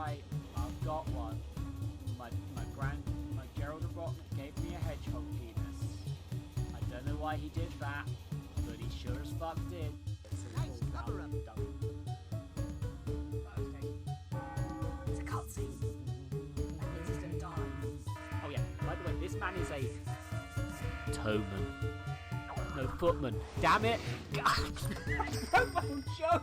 right. I've got one. My Gerald Rock gave me a hedgehog penis. I don't know why he did that, but he sure as fuck did. Nice cover up. It's a cutscene. That means he's gonna die. Oh yeah, by the way, this man is a toeman. No, footman. Damn it! Joke!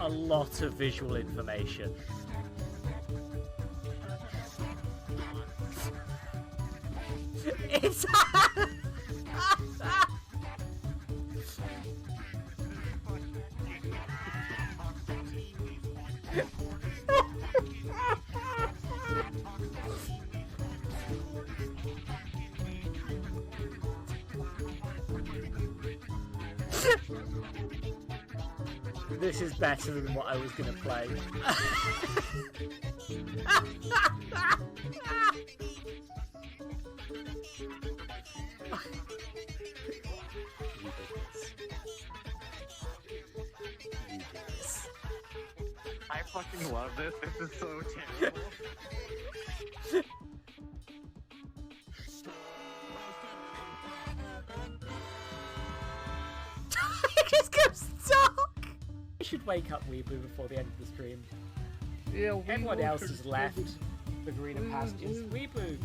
A lot of visual information. It's This is better than what I was going to play. I fucking love this. This is so terrible. It just goes dark. I should wake up Weeboo before the end of the stream. Yeah, Everyone else has left the greener pastures. Weeboo, do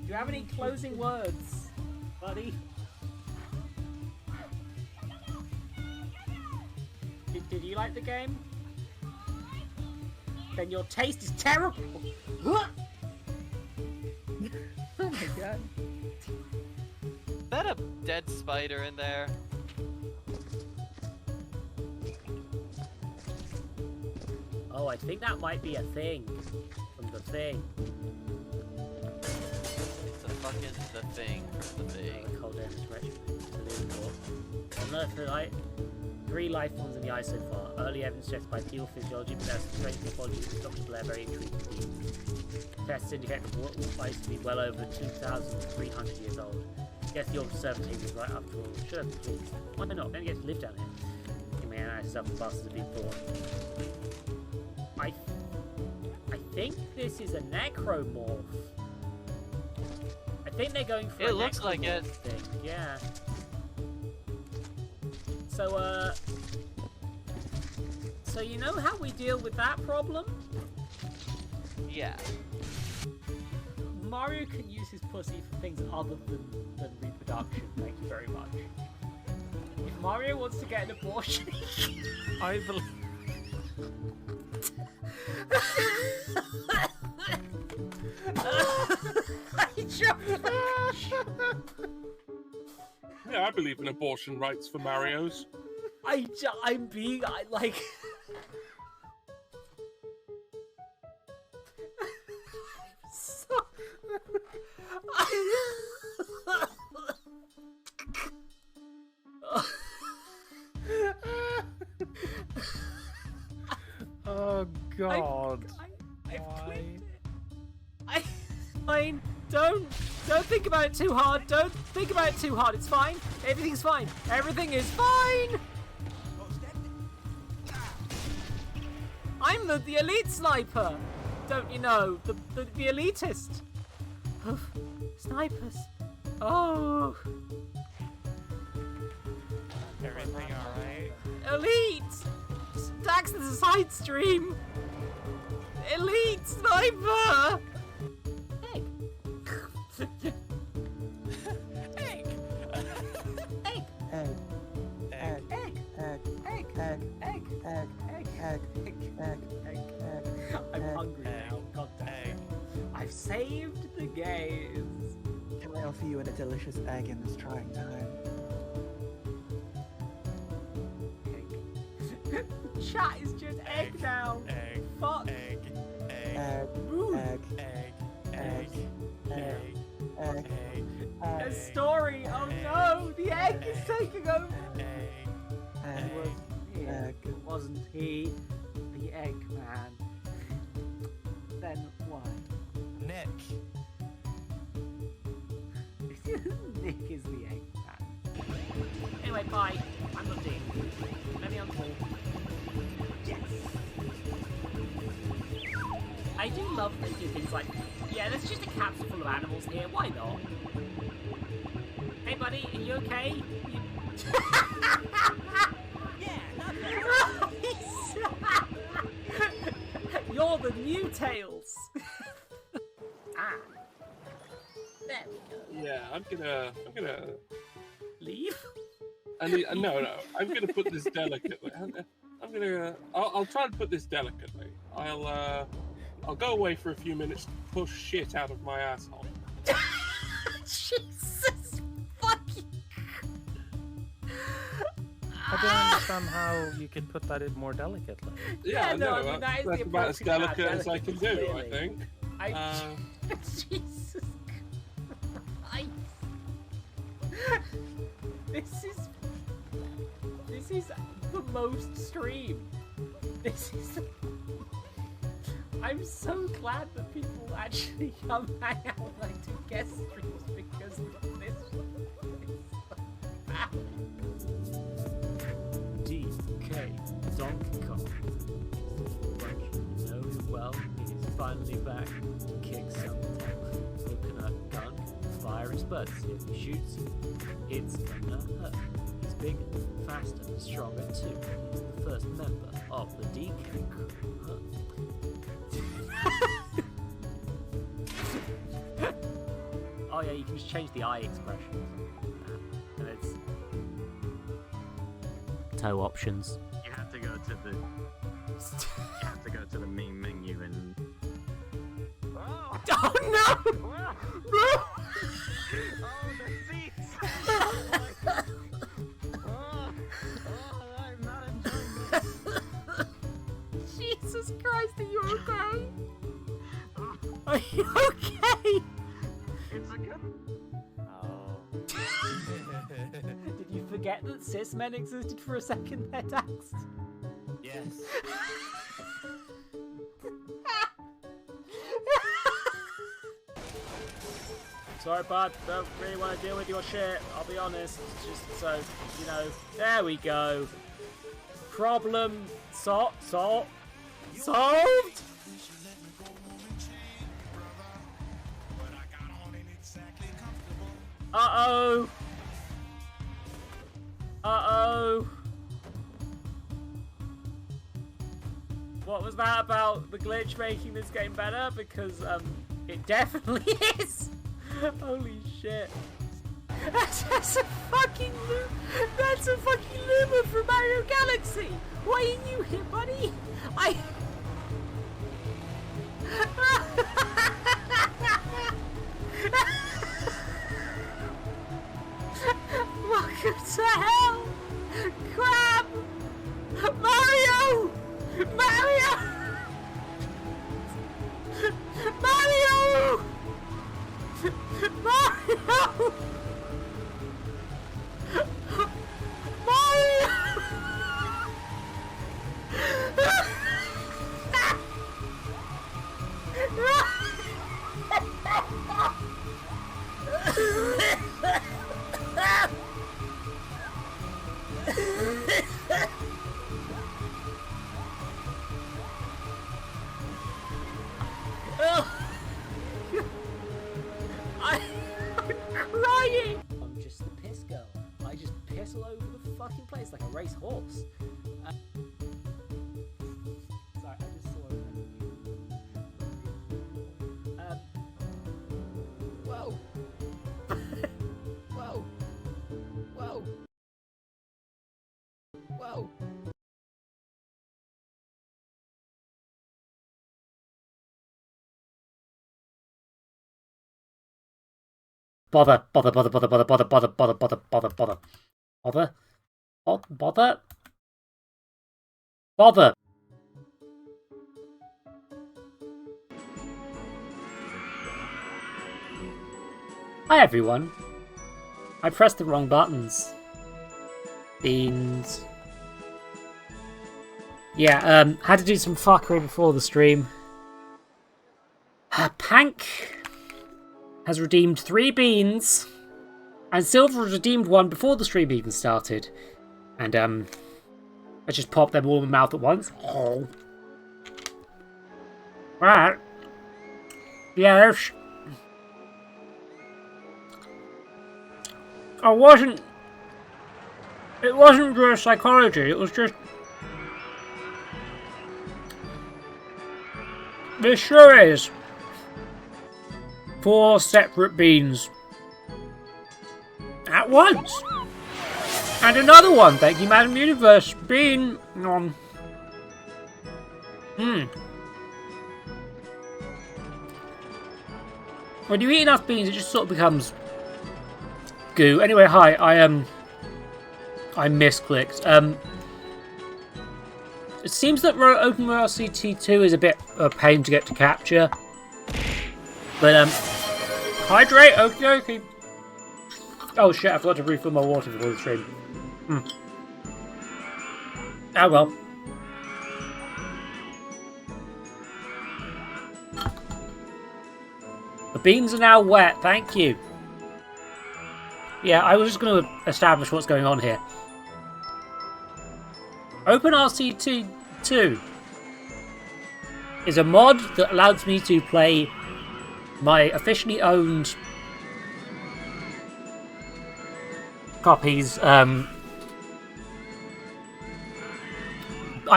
you have any closing words, buddy? Did you like the game? Then your taste is terrible! Oh my god. Is that a dead spider in there? Oh, I think that might be a thing. From the thing. It's a fucking the thing from the thing. The cold air is Unearthed 3 life forms in the ice so far. Early evidence suggests bipedal physiology, but that's strange morphology that Dr. Blair very intrigued. Tests indicate the water ice to be well over 2,300 years old. Guess the observer team was right after all. Sure, please. Why not? Don't get to live down here. You may analyze up the bastards have been born. I think this is a necromorph. I think they're going for It a looks like necromorph it. thing. Yeah. So you know how we deal with that problem? Yeah. Mario can use his pussy for things other than reproduction. Thank you very much. If Mario wants to get an abortion, I believe. Yeah, I believe in abortion rights for Marios. I'm being like. So, Oh god. Fine. Don't think about it too hard. Don't think about it too hard. It's fine. Everything's fine. Everything is fine. I'm the elite sniper. Don't you know? The elitist. Snipers. Oh. Everything alright? Elite. Dax is a side stream. Elite sniper. I'm hungry now. God damn. I've saved the gaze. Can I offer you a delicious egg in this trying time? Chat is just egg now. Egg. Fuck. Egg. Egg. Rude. Egg. egg, Egg. egg, Egg. egg, Egg. egg, A story! Oh no! The egg is taking over! Egg. egg, It was he. egg. It wasn't he. The egg man. Then why? Nick. Nick is the egg man. Anyway, bye. I'm not doing. Let me unfold. Yes! I do love that they do things like, yeah, there's just a capsule full of animals here, why not? Hey buddy, are you okay? Yeah, not bad. You're the new Tails! Ah. There we go. Yeah, I'm gonna. Leave? No. I'm gonna put this delicately. I'll try and put this delicately. I'll go away for a few minutes to push shit out of my asshole. Jesus fucking. I don't understand how you could put that in more delicately. Yeah, no, I no, mean, that is that's the about as approach we have, delicate as I can do, I clearly. think. Jesus Christ. This is the most stream. This is. I'm so glad that people actually come hang out when I do guest streams because of this. DK Donkey Kong. You know him well. He's finally back. Kick some coconut gun. Fire explodes. If he shoots you, it's gonna hurt. He's bigger, faster, stronger too. He's the first member of the DK crew. Oh yeah, you can just change the eye expressions. And it's toe options. You have to go to the main menu and. Oh! Oh no! Wow. No! Oh, the seats! Oh, my God. Oh, I'm not enjoying this. Jesus Christ, are you okay? Oh, Are you okay? it's a good. Oh. Did you forget that cis men existed for a second there, Dax? Yes. Sorry, bud. Don't really want to deal with your shit. I'll be honest. Just so you know. There we go. Problem solved. Solved. Uh-oh. Uh-oh. What was that about the glitch making this game better? Because, it definitely is. Holy shit. That's a fucking Luma from Mario Galaxy. Why are you here, buddy? Welcome to hell! Crab! Mario! Mario! Mario! Mario! I'm crying! I'm just the piss girl. I just piss all over the fucking place like a racehorse. Sorry, I just saw it. Whoa! Whoa! Whoa! Whoa! Bother. Hi everyone. I pressed the wrong buttons. Beans. Yeah, had to do some fuckery before the stream. Pank has redeemed 3 beans, and Silver has redeemed 1 before the stream even started. And I just popped them all in my mouth at once. Oh. Right. Yes. It wasn't just psychology, it was just... This sure is 4 separate beans. At once! And another one, thank you Madam Universe. Bean... When you eat enough beans, it just sort of becomes goo. Anyway, hi, I misclicked. It seems that OpenRCT 2 is a bit of a pain to get to capture. But, hydrate, okie dokie. Oh shit, I forgot to refill my water before the stream. Oh well. The beans are now wet, thank you. Yeah, I was just going to establish what's going on here. OpenRCT 2 is a mod that allows me to play my officially owned copies. I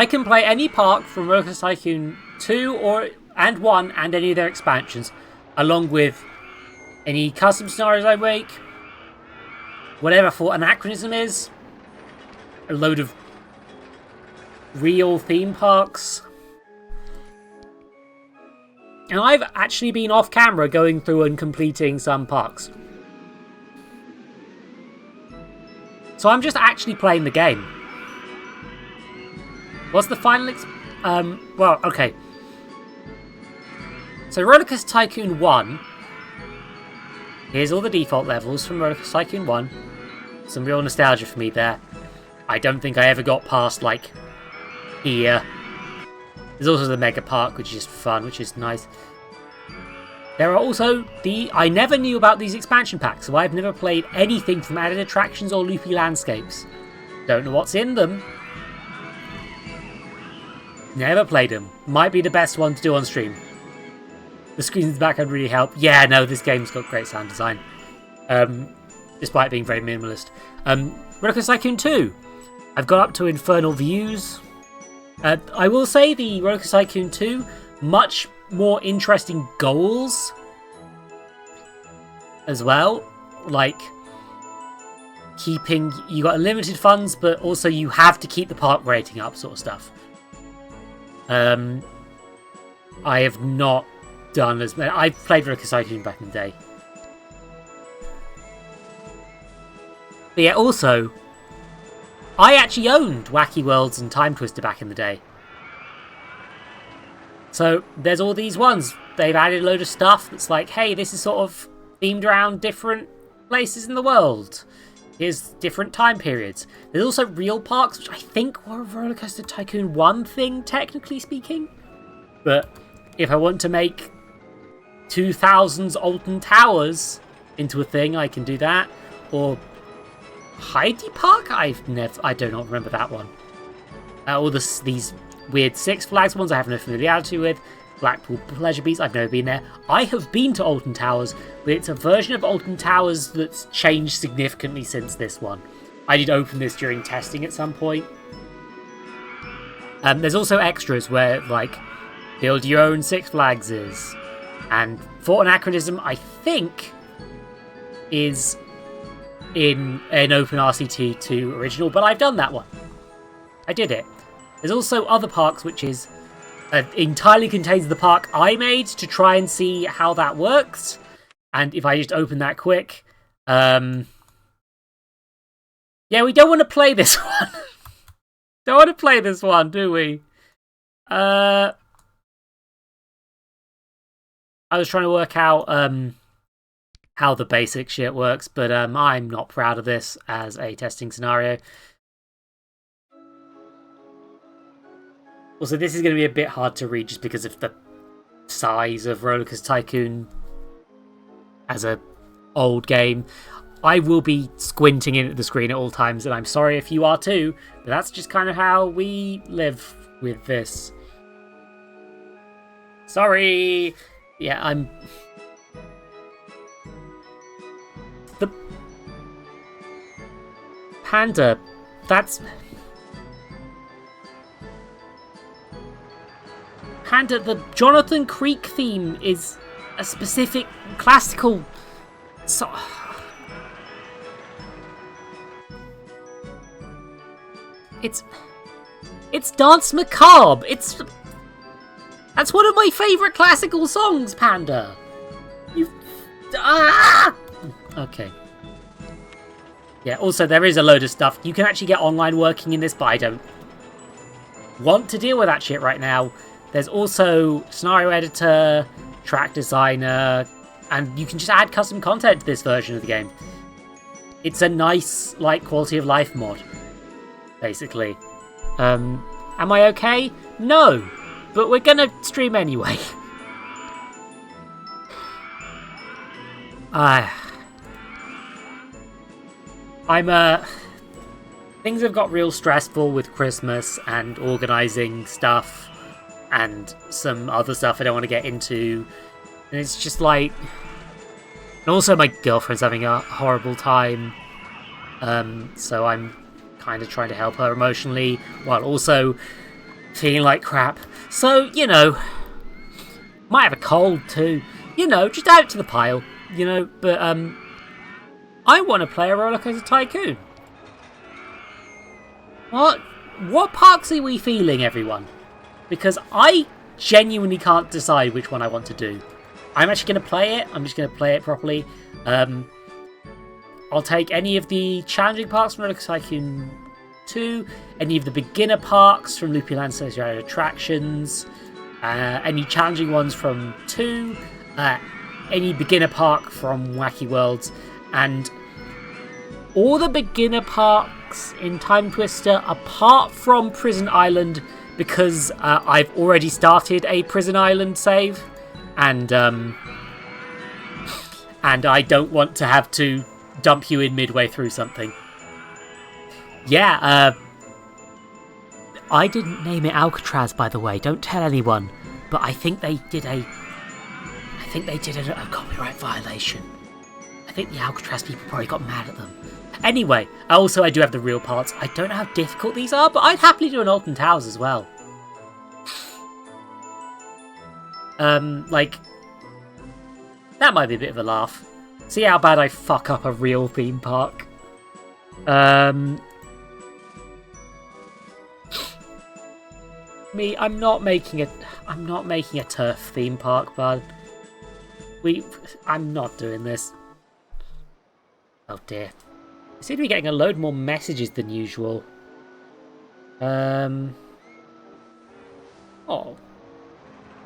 can play any park from Rollercoaster Tycoon 2 and 1 and any of their expansions, along with any custom scenarios I make, whatever for anachronism is, a load of real theme parks. And I've actually been off camera going through and completing some parks. So I'm just actually playing the game. What's the final well, okay. So Rollercoaster Tycoon 1. Here's all the default levels from Rollercoaster Tycoon 1. Some real nostalgia for me there. I don't think I ever got past, like, here. There's also the Mega Park, which is just fun, which is nice. There are also I never knew about these expansion packs, so I've never played anything from added attractions or loopy landscapes. Don't know what's in them. Never played them. Might be the best one to do on stream. The screens in the background really help. Yeah, no, this game's got great sound design. Despite being very minimalist. Rollercoaster Tycoon 2. I've got up to Infernal Views. I will say the Rollercoaster Tycoon 2, much more interesting goals as well. Like, you got unlimited funds, but also you have to keep the park rating up, sort of stuff. I have not done as many. I played Rollercoaster Tycoon back in the day. But yeah, also, I actually owned Wacky Worlds and Time Twister back in the day. So there's all these ones. They've added a load of stuff that's like, hey, this is sort of themed around different places in the world. Here's different time periods. There's also real parks, which I think were a Rollercoaster Tycoon 1 thing, technically speaking. But if I want to make 2000s Alton Towers into a thing, I can do that. Or Heidi Park? I do not remember that one. Or these weird Six Flags ones I have no familiarity with. Blackpool Pleasure Beach, I've never been there. I have been to Alton Towers, but it's a version of Alton Towers that's changed significantly since this one. I did open this during testing at some point. There's also extras where, like, build your own Six Flags is. And for Anachronism, I think, is in an OpenRCT 2 original, but I've done that one. I did it. There's also other parks, which is entirely contains the park I made to try and see how that works. And if I just open that quick, yeah, we don't want to play this one. Don't want to play this one, do we? I was trying to work out how the basic shit works, but I'm not proud of this as a testing scenario. Also, this is going to be a bit hard to read just because of the size of Rollercoaster Tycoon as a old game. I will be squinting in at the screen at all times, and I'm sorry if you are too, but that's just kind of how we live with this. Sorry! Yeah, I'm... The... Panda, that's... Panda, the Jonathan Creek theme is a specific classical... It's Dance Macabre. That's one of my favourite classical songs, Panda. Okay. Yeah, also there is a load of stuff. You can actually get online working in this, but I don't want to deal with that shit right now. There's also scenario editor, track designer, and you can just add custom content to this version of the game. It's a nice, like, quality of life mod, basically. Am I okay? No, but we're gonna stream anyway. Things have got real stressful with Christmas and organising stuff and some other stuff I don't want to get into. And it's just like... And also my girlfriend's having a horrible time. So I'm kind of trying to help her emotionally while also feeling like crap. So, you know, might have a cold too. You know, just add it to the pile. You know, but I want to play a Rollercoaster Tycoon. What parks are we feeling, everyone? Because I genuinely can't decide which one I want to do. I'm actually going to play it. I'm just going to play it properly. I'll take any of the challenging parks from Rollercoaster Tycoon 2, any of the beginner parks from Loopy Land Associated Attractions, any challenging ones from 2, any beginner park from Wacky Worlds, and all the beginner parks in Time Twister apart from Prison Island, because I've already started a Prison Island save, and I don't want to have to dump you in midway through something. Yeah, I didn't name it Alcatraz, by the way. Don't tell anyone. But I think they did a copyright violation. I think the Alcatraz people probably got mad at them. Anyway, I do have the real parts. I don't know how difficult these are, but I'd happily do an Alton Towers as well. Like, that might be a bit of a laugh. See how bad I fuck up a real theme park. I'm not making a turf theme park, bud. I'm not doing this. Oh dear. I seem to be getting a load more messages than usual. Oh.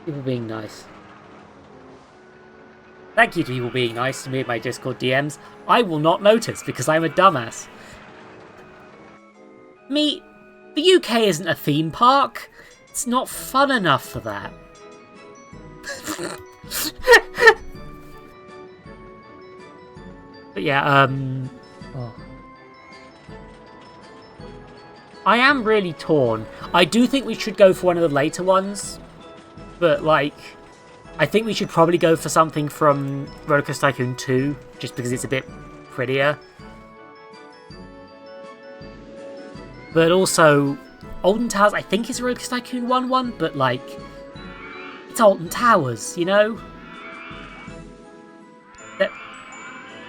People being nice. Thank you to people being nice to me in my Discord DMs. I will not notice because I'm a dumbass. The UK isn't a theme park. It's not fun enough for that. But yeah, oh. I am really torn. I do think we should go for one of the later ones. But, like, I think we should probably go for something from Rollercoaster Tycoon 2, just because it's a bit prettier. But also, Alton Towers, I think it's a Rollercoaster Tycoon 1 one, but, like, it's Alton Towers, you know?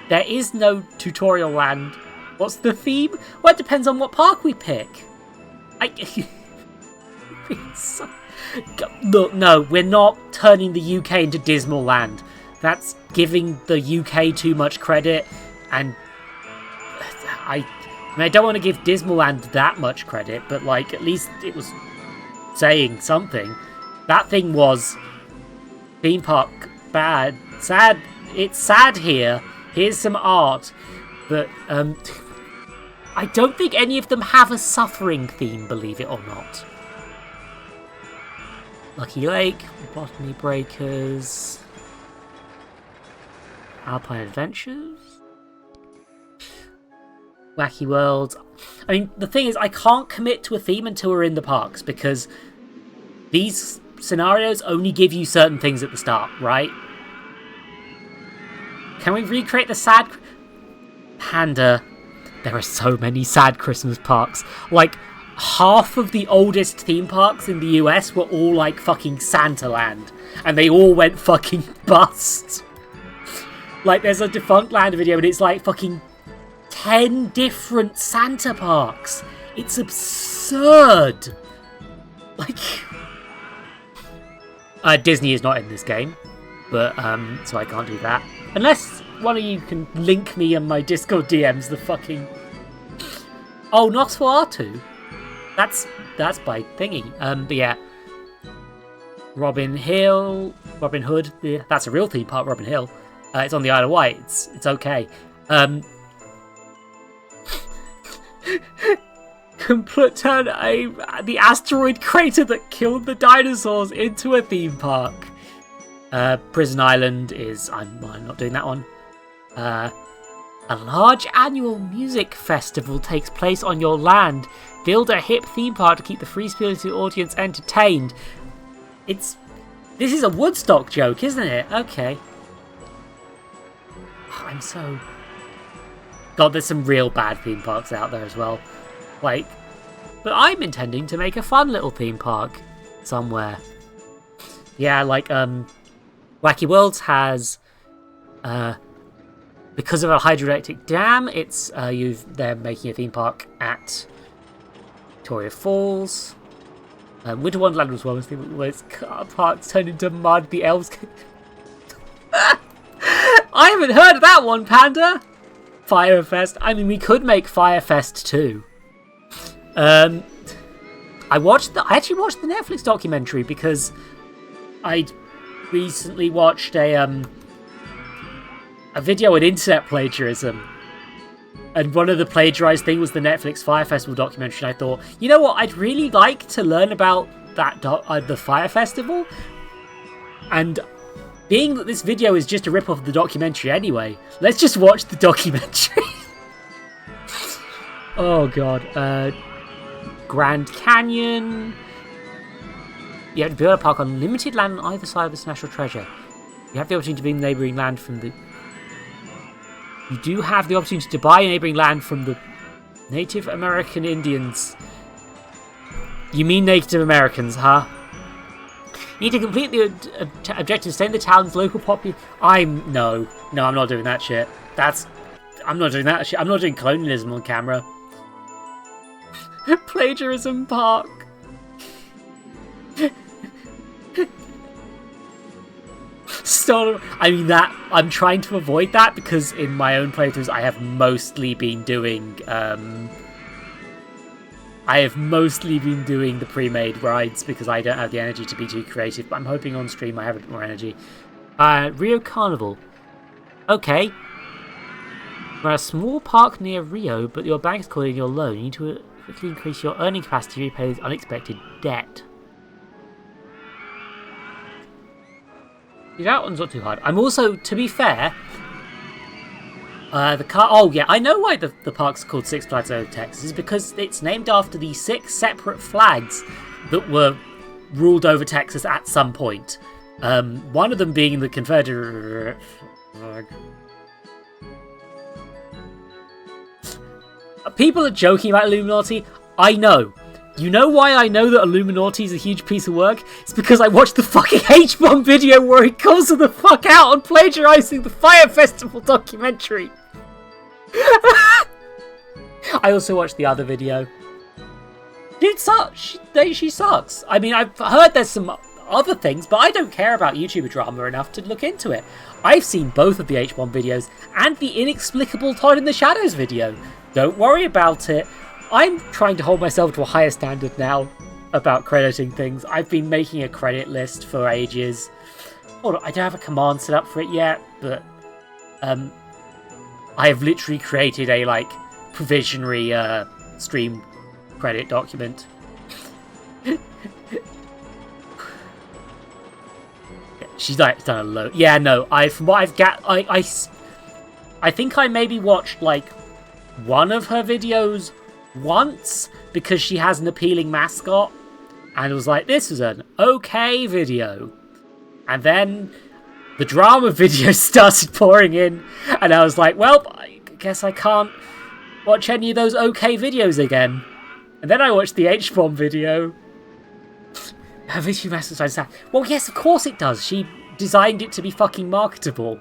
There is no tutorial land. What's the theme? Well, it depends on what park we pick. Look, no, we're not turning the UK into Dismal Land. That's giving the UK too much credit, and I don't want to give Dismal Land that much credit, but, like, at least it was saying something. That thing was theme park bad. Sad. It's sad here. Here's some art that I don't think any of them have a suffering theme, believe it or not. Lucky Lake, Botany Breakers, Alpine Adventures, Wacky World. I mean, the thing is, I can't commit to a theme until we're in the parks, because these scenarios only give you certain things at the start, right? Can we recreate the sad... Panda. There are so many sad Christmas parks. Like, half of the oldest theme parks in the US were all like fucking Santa Land. And they all went fucking bust. Like, there's a Defunct Land video and it's like fucking 10 different Santa parks. It's absurd. Like... Disney is not in this game. But, so I can't do that. Unless one of you can link me in my Discord DMs the fucking... Oh, Nosferatu? That's by thingy. But yeah. Robin Hood. Yeah, that's a real theme park, Robin Hill. It's on the Isle of Wight. It's okay. Turn the asteroid crater that killed the dinosaurs into a theme park. Prison Island is... I'm not doing that one. A large annual music festival takes place on your land. Build a hip theme park to keep the free-spirited audience entertained. This is a Woodstock joke, isn't it? Okay. Oh, I'm so... God, there's some real bad theme parks out there as well. Like... But I'm intending to make a fun little theme park somewhere. Yeah, like, Wacky Worlds has, because of a hydroelectric dam, they're making a theme park at Victoria Falls. Winter Wonderland was one of the things where its car parks turned into mud, the elves... I haven't heard of that one, Panda! Firefest. I mean, we could make Firefest too. I actually watched the Netflix documentary because I'd recently watched a video on internet plagiarism, and one of the plagiarized things was the Netflix Fire Festival documentary. And I thought, you know what, I'd really like to learn about that the Fire Festival, and being that this video is just a rip-off of the documentary anyway, let's just watch the documentary. Oh god. Grand Canyon. You have to build a park on limited land on either side of this national treasure. You have the opportunity to bring neighbouring land from the... You do have the opportunity to buy neighbouring land from the Native American Indians. You mean Native Americans, huh? You need to complete the objective, stay in the town's local population. No, I'm not doing that shit. I'm not doing that shit. I'm not doing colonialism on camera. Plagiarism park. Stolen. I mean, I'm trying to avoid that because in my own playthroughs I have mostly been doing the pre-made rides because I don't have the energy to be too creative, but I'm hoping on stream I have a bit more energy. Rio Carnival. Okay. We're at a small park near Rio, but your bank is calling your loan. You need to quickly increase your earning capacity to repay this unexpected debt. That one's not too hard. I'm also, to be fair, oh yeah, I know why the park's called Six Flags Over Texas. Is because it's named after the 6 separate flags that were ruled over Texas at some point. One of them being the Confederate flag. People are joking about Illuminati. I know. You know why I know that Illuminati is a huge piece of work? It's because I watched the fucking H-bomb video where he calls her the fuck out on plagiarizing the Fire Festival documentary. I also watched the other video. Dude sucks. She sucks. I mean, I've heard there's some other things, but I don't care about YouTuber drama enough to look into it. I've seen both of the H-bomb videos and the inexplicable Todd in the Shadows video. Don't worry about it. I'm trying to hold myself to a higher standard now about crediting things. I've been making a credit list for ages. Hold on, I don't have a command set up for it yet, but I have literally created a, like, provisionary stream credit document. She's like done a load. Yeah, no. From what I've I think I maybe watched like one of her videos once because she has an appealing mascot, and it was like, this is an okay video. And then the drama videos started pouring in, and I was like, well, I guess I can't watch any of those okay videos again. And then I watched the H-bomb video. Her video message I said, well, yes, of course it does. She designed it to be fucking marketable.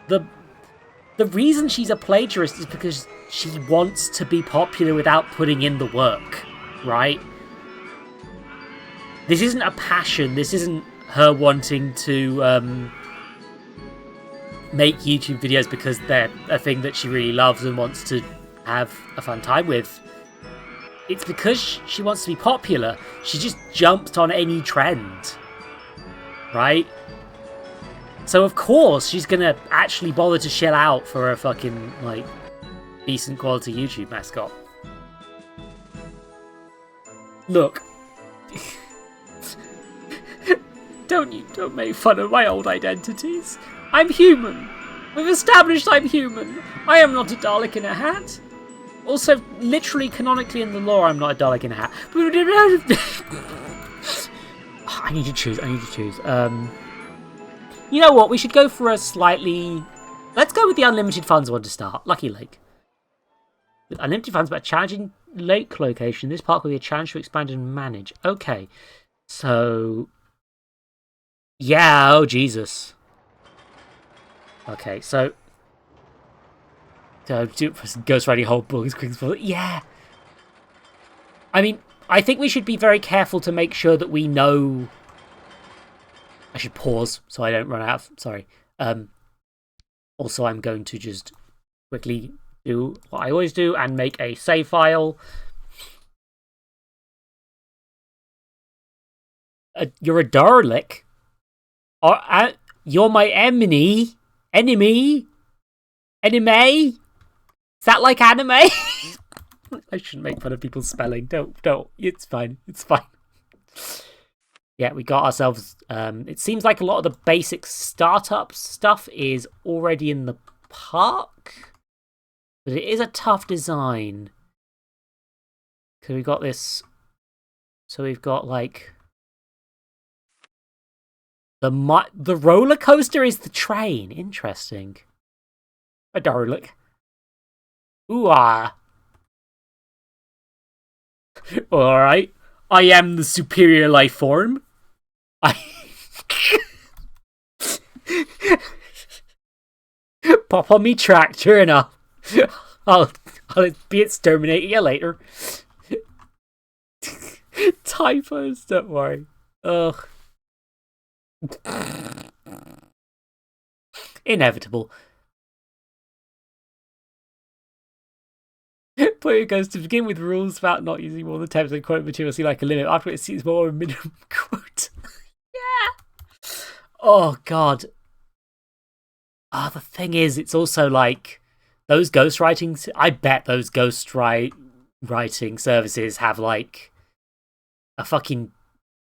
The reason she's a plagiarist is because she wants to be popular without putting in the work, right? This isn't a passion. This isn't her wanting to make YouTube videos because they're a thing that she really loves and wants to have a fun time with. It's because she wants to be popular. She just jumped on any trend, right? So of course she's gonna actually bother to shell out for a fucking, like, decent quality YouTube mascot. Look. Don't make fun of my old identities. I'm human. We've established I'm human. I am not a Dalek in a hat. Also, literally, canonically in the lore, I'm not a Dalek in a hat. I need to choose. You know what? We should go for a slightly... Let's go with the unlimited funds one to start. Lucky Lake. With unlimited funds, but a challenging lake location, this park will be a challenge to expand and manage. Okay. So... Yeah, oh Jesus. Okay, so... Ghost Riding whole book as quick as possible. Yeah! I mean, I think we should be very careful to make sure that we know... I should pause so I don't run out of... Sorry. Also, I'm going to just quickly do what I always do and make a save file. You're a Dalek? You're my enemy? Enemy? Is that like anime? I shouldn't make fun of people's spelling. Don't. It's fine. Yeah, we got ourselves... it seems like a lot of the basic startup stuff is already in the park. But it is a tough design. Because we got this... So we've got, like... The roller coaster is the train. Interesting. A Dalek. Ooh-ah. Alright. I am the superior life form. Pop on me tractor and I'll be exterminating you later. Typos, don't worry. Ugh. Inevitable. But it goes to begin with rules about not using more than 10% quote material, see like a limit. After it seems more of a minimum quote. Yeah. Oh god. The thing is, it's also like those ghostwriting. I bet those ghostwriting services have like a fucking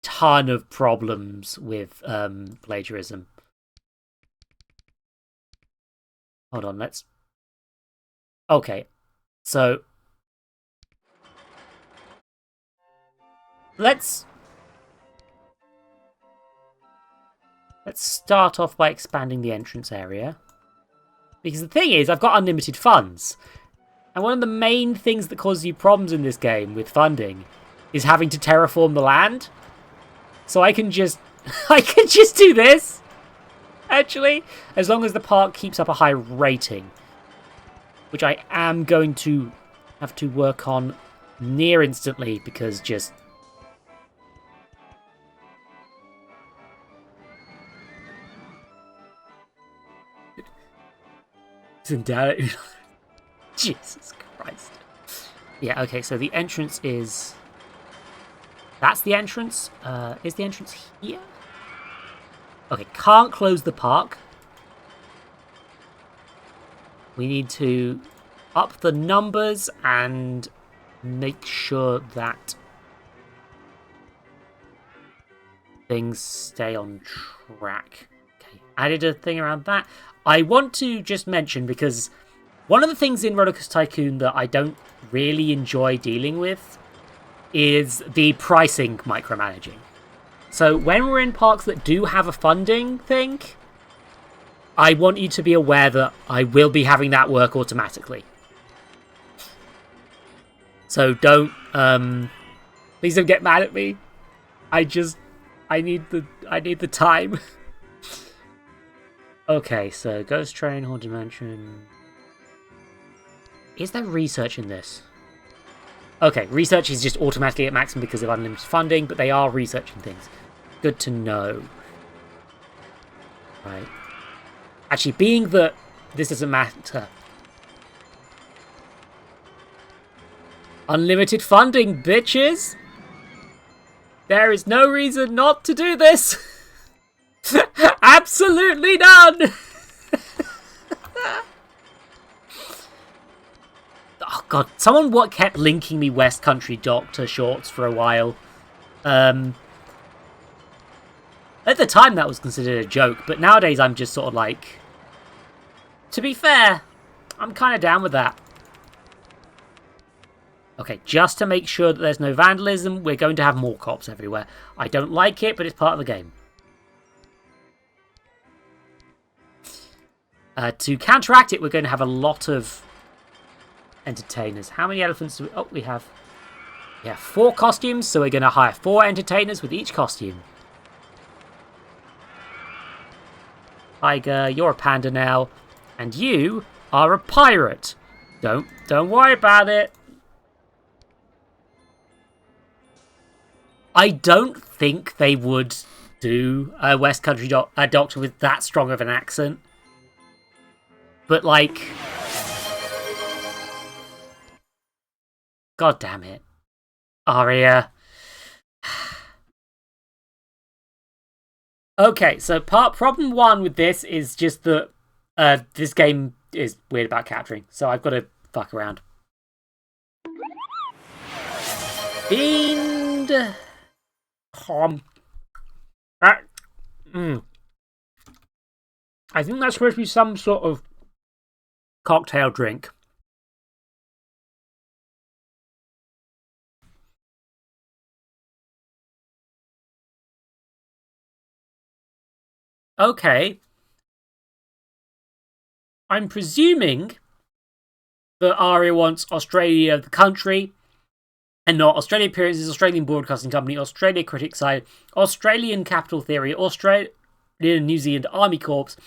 ton of problems with plagiarism. Hold on, let's... Okay, so... Let's start off by expanding the entrance area. Because the thing is, I've got unlimited funds. And one of the main things that causes you problems in this game with funding is having to terraform the land. So I can just do this, actually, as long as the park keeps up a high rating, which I am going to have to work on near instantly because just... Jesus Christ. Yeah, okay, so the entrance is... That's the entrance. Is the entrance here? Okay, can't close the park. We need to up the numbers and make sure that things stay on track. Okay, added a thing around that. I want to just mention, because one of the things in Rollercoaster Tycoon that I don't really enjoy dealing with is the pricing micromanaging. So when we're in parks that do have a funding thing, I want you to be aware that I will be having that work automatically. So don't, please don't get mad at me. I need the time. Okay, so Ghost Train, Haunted Mansion. Is there research in this? Okay, research is just automatically at maximum because of unlimited funding, but they are researching things. Good to know. Right. Actually, being that this doesn't matter. Unlimited funding, bitches! There is no reason not to do this! Absolutely none! Oh god, someone kept linking me West Country Doctor shorts for a while. At the time that was considered a joke, but nowadays I'm just sort of like... To be fair, I'm kind of down with that. Okay, just to make sure that there's no vandalism, we're going to have more cops everywhere. I don't like it, but it's part of the game. To counteract it, we're going to have a lot of entertainers. How many elephants do we... Oh, we have 4 costumes, so we're going to hire 4 entertainers with each costume. Tiger, you're a panda now. And you are a pirate. Don't worry about it. I don't think they would do a West Country Doctor with that strong of an accent. But, like... God damn it. Aria. Okay, so problem 1 with this is just that this game is weird about capturing, so I've got to fuck around. Fiend... I think that's supposed to be some sort of cocktail drink. Okay. I'm presuming that Aria wants Australia the country, and not Australia Appearances, Australian Broadcasting Company, Australia Critics Side, Australian Capital Theory, Australian New Zealand Army Corps,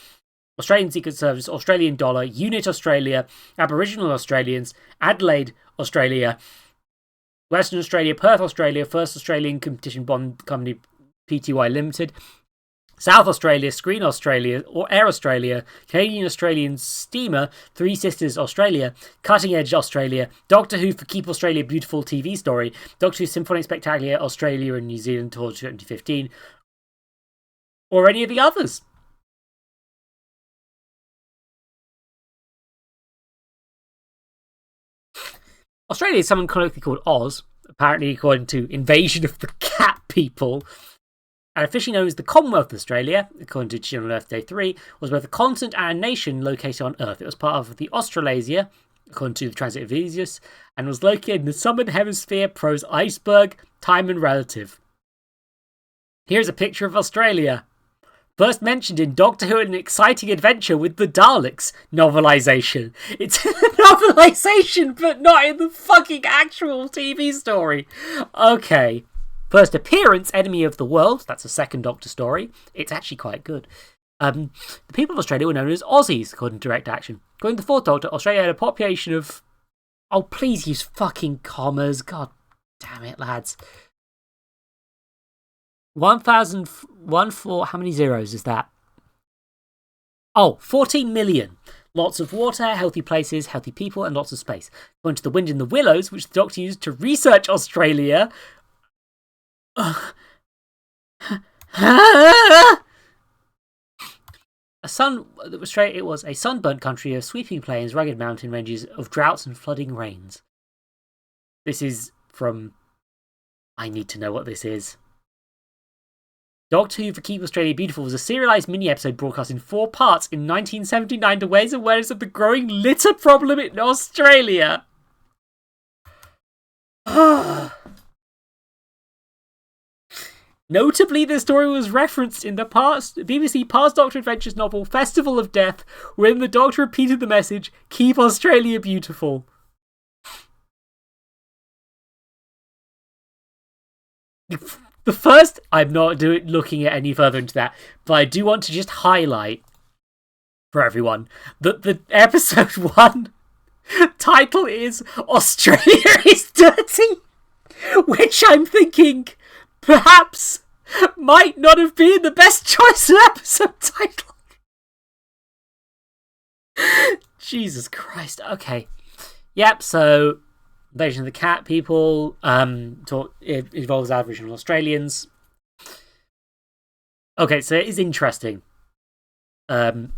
Australian Secret Service, Australian Dollar, Unit Australia, Aboriginal Australians, Adelaide Australia, Western Australia, Perth Australia, First Australian Competition Bond Company Pty Limited, South Australia, Screen Australia, or Air Australia, Canadian Australian Steamer, Three Sisters Australia, Cutting Edge Australia, Doctor Who for Keep Australia Beautiful TV Story, Doctor Who Symphonic Spectacular Australia and New Zealand Tour 2015, or any of the others. Australia is something colloquially called Oz, apparently according to Invasion of the Cat People. And officially known as the Commonwealth of Australia, according to Children on Earth Day 3, was both a continent and a nation located on Earth. It was part of the Australasia, according to the Transit of Theseus, and was located in the Southern Hemisphere, prose iceberg, time and relative. Here's a picture of Australia. First mentioned in Doctor Who: An Exciting Adventure with the Daleks novelisation. It's a novelisation, but not in the fucking actual TV story. Okay. First appearance, Enemy of the World. That's a second Doctor story. It's actually quite good. The people of Australia were known as Aussies, according to Direct Action. According to the fourth Doctor, Australia had a population of... Oh, please use fucking commas. God damn it, lads. 1,014... How many zeros is that? Oh, 14 million. Lots of water, healthy places, healthy people, and lots of space. According to The Wind in the Willows, which the Doctor used to research Australia... Australia was a sunburnt country of sweeping plains, rugged mountain ranges, of droughts and flooding rains. This is from... I need to know what this is. Doctor Who for Keep Australia Beautiful was a serialised mini-episode broadcast in 4 parts in 1979 to raise awareness of the growing litter problem in Australia. Notably, the story was referenced in the BBC Past Doctor Adventures novel Festival of Death, wherein the Doctor repeated the message, "Keep Australia Beautiful." The first... I'm not looking at any further into that, but I do want to just highlight for everyone that the episode 1 title is Australia is Dirty, which I'm thinking perhaps might not have been the best choice of episode title. Jesus Christ. Okay. Yep, so Invasion of the Cat People, it involves Aboriginal Australians. Okay, so it is interesting. There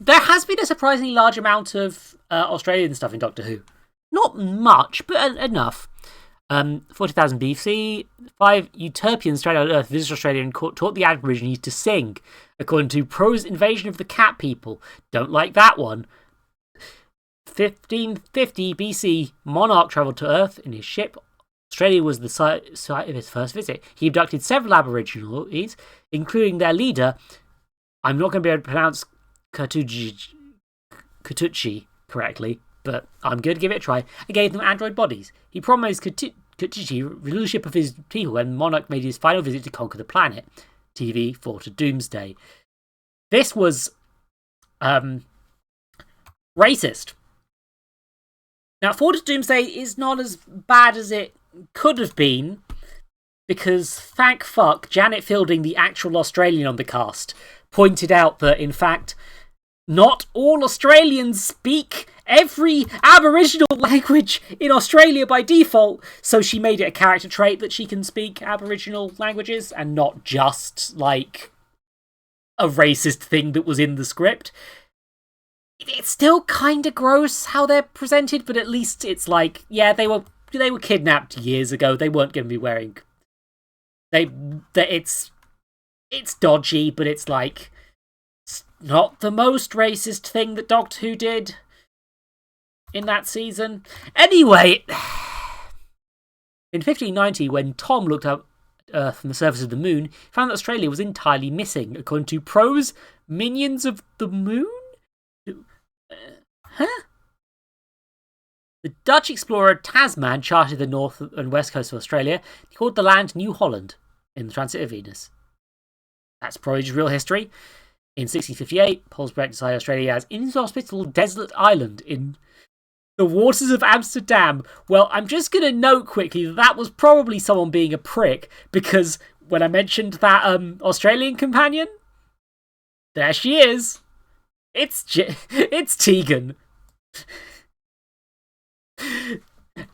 has been a surprisingly large amount of Australian stuff in Doctor Who. Not much, but enough. 40,000 BC, 5 Utopians straight out of Earth visited Australia and taught the Aborigines to sing, according to Pro's Invasion of the Cat People. Don't like that one. 1550 BC, Monarch travelled to Earth in his ship. Australia was the site of his first visit. He abducted several Aborigines, including their leader. I'm not going to be able to pronounce Katuchi correctly, but I'm going to give it a try. I gave them android bodies. He promised Katuchi rulership of his people when Monarch made his final visit to conquer the planet. TV fought to Doomsday. This was racist. Now, Fort of Doomsday is not as bad as it could have been, because, thank fuck, Janet Fielding, the actual Australian on the cast, pointed out that, in fact, not all Australians speak every Aboriginal language in Australia by default, so she made it a character trait that she can speak Aboriginal languages, and not just, like, a racist thing that was in the script. It's still kind of gross how they're presented, but at least it's like, yeah, they were kidnapped years ago. They weren't going to be wearing... It's dodgy, but it's like... It's not the most racist thing that Doctor Who did in that season. Anyway, in 1590, when Tom looked up Earth from the surface of the moon, he found that Australia was entirely missing, according to Pro's Minions of the Moon? The Dutch explorer Tasman charted the north and west coast of Australia. He called the land New Holland in the transit of Venus. That's probably just real history. In 1658, Polsbroek decided Australia as an inhospitable desolate island in the waters of Amsterdam. Well, I'm just going to note quickly that was probably someone being a prick, because when I mentioned that Australian companion, there she is. It's Tegan.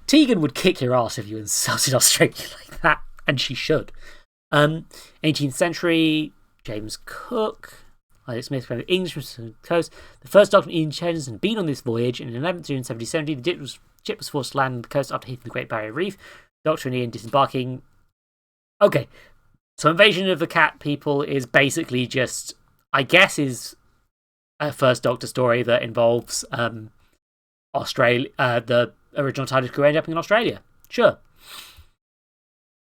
Tegan would kick your ass if you insulted Australia like that, and she should. 18th century, James Cook, Isaac Smith, from English from the coast. The first Doctor and Ian had been on this voyage, and in 11th June 1770, the ship was forced to land on the coast after hitting the Great Barrier Reef. Doctor and Ian disembarking. Okay, so Invasion of the Cat People is basically just, I guess, is a first Doctor story that involves Australia. The original TARDIS crew ended up in Australia. Sure.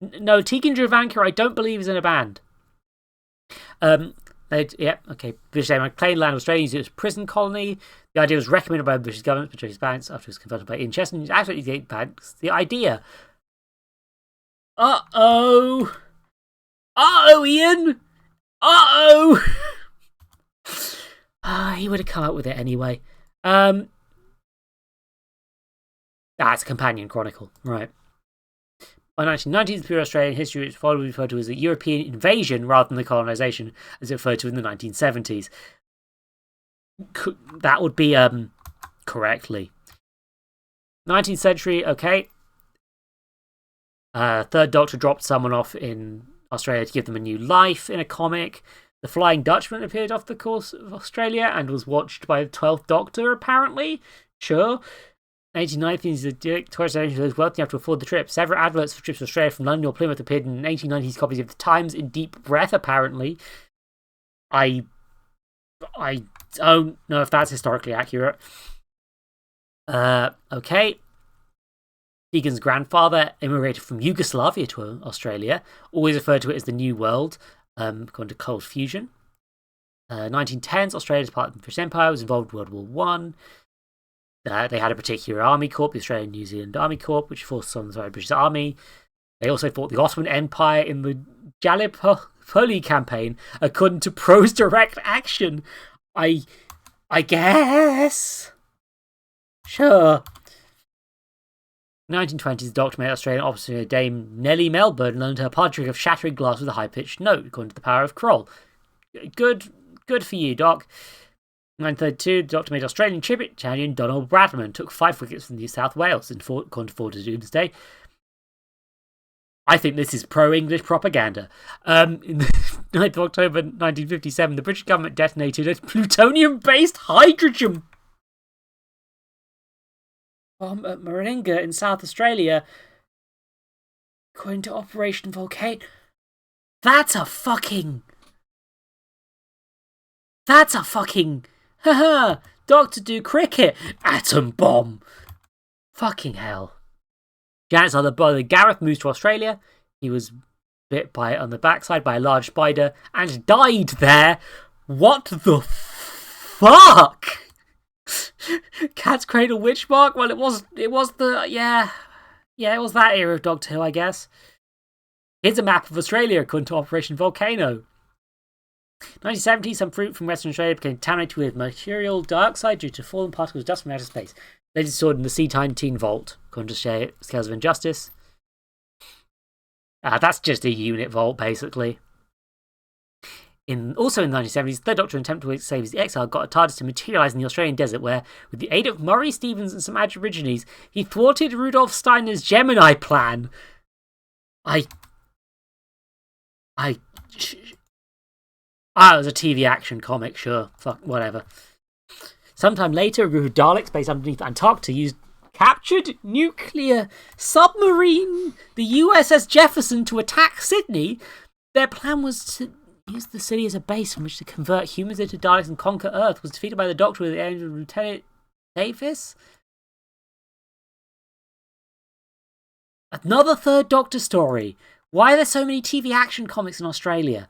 No, Tegan Jovanka, I don't believe, is in a band. Yeah, okay. British Airman claimed land Australia used it as a prison colony. The idea was recommended by the British government, but British banks after it was converted by Ian Cheston. It absolutely banks. The idea. Uh-oh, Ian. He would have come up with it anyway. That's a companion chronicle, right? By 1990s, the pure Australian history was probably referred to as a European invasion rather than the colonisation, as it referred to in the 1970s. That would be correctly. 19th century, okay. Third Doctor dropped someone off in Australia to give them a new life in a comic. The Flying Dutchman appeared off the coast of Australia and was watched by the 12th Doctor, apparently. Sure. 1890s, the tourist agent was wealthy enough to afford the trip. Several adverts for trips to Australia from London or Plymouth appeared in 1890s copies of the Times in Deep Breath, apparently. I don't know if that's historically accurate. Okay. Deegan's grandfather immigrated from Yugoslavia to Australia, always referred to it as the New World, according to Cold Fusion. 1910s, Australia, as part of the British Empire, was involved in World War One. They had a particular army corps, the Australian New Zealand Army Corps, which forced on the British Army. They also fought the Ottoman Empire in the Gallipoli campaign, according to Pro's Direct Action. I guess. Sure. 1920s, the Doctor made Australian officer Dame Nellie Melbourne learned her part trick of shattering glass with a high-pitched note, according to the power of Kroll. Good for you, Doc. 1932, the Doctor made Australian tribute champion Donald Bradman took 5 wickets from New South Wales, according to Ford's Doomsday. I think this is pro-English propaganda. In the 9th of October 1957, the British government detonated a plutonium-based hydrogen bomb at Maringa in South Australia, according to Operation Volcano. That's a fucking... Haha! Doctor Do Cricket! Atom bomb! Fucking hell. Janet's other brother Gareth moves to Australia. He was bit on the backside by a large spider and died there. What the fuck? Cat's Cradle Witch Mark? Well, it was it was that era of Doctor Who, I guess. Here's a map of Australia according to Operation Volcano. 1970, some fruit from Western Australia became contaminated with mercurial dioxide due to fallen particles of dust from outer space. Later stored in the C-19 vault, according to Scales of Injustice. That's just a unit vault, basically. Also in the 1970s, the Third Doctor, in an attempt to save his exile, got a TARDIS to materialise in the Australian desert, where, with the aid of Murray Stevens and some Aborigines, he thwarted Rudolf Steiner's Gemini plan. It was a TV action comic, sure. Fuck, whatever. Sometime later, a group of Daleks based underneath Antarctica used captured nuclear submarine, the USS Jefferson, to attack Sydney. Their plan was to use the city as a base from which to convert humans into Daleks and conquer Earth. Was defeated by the Doctor with the aid of Lieutenant Davis. Another Third Doctor story. Why are there so many TV action comics in Australia?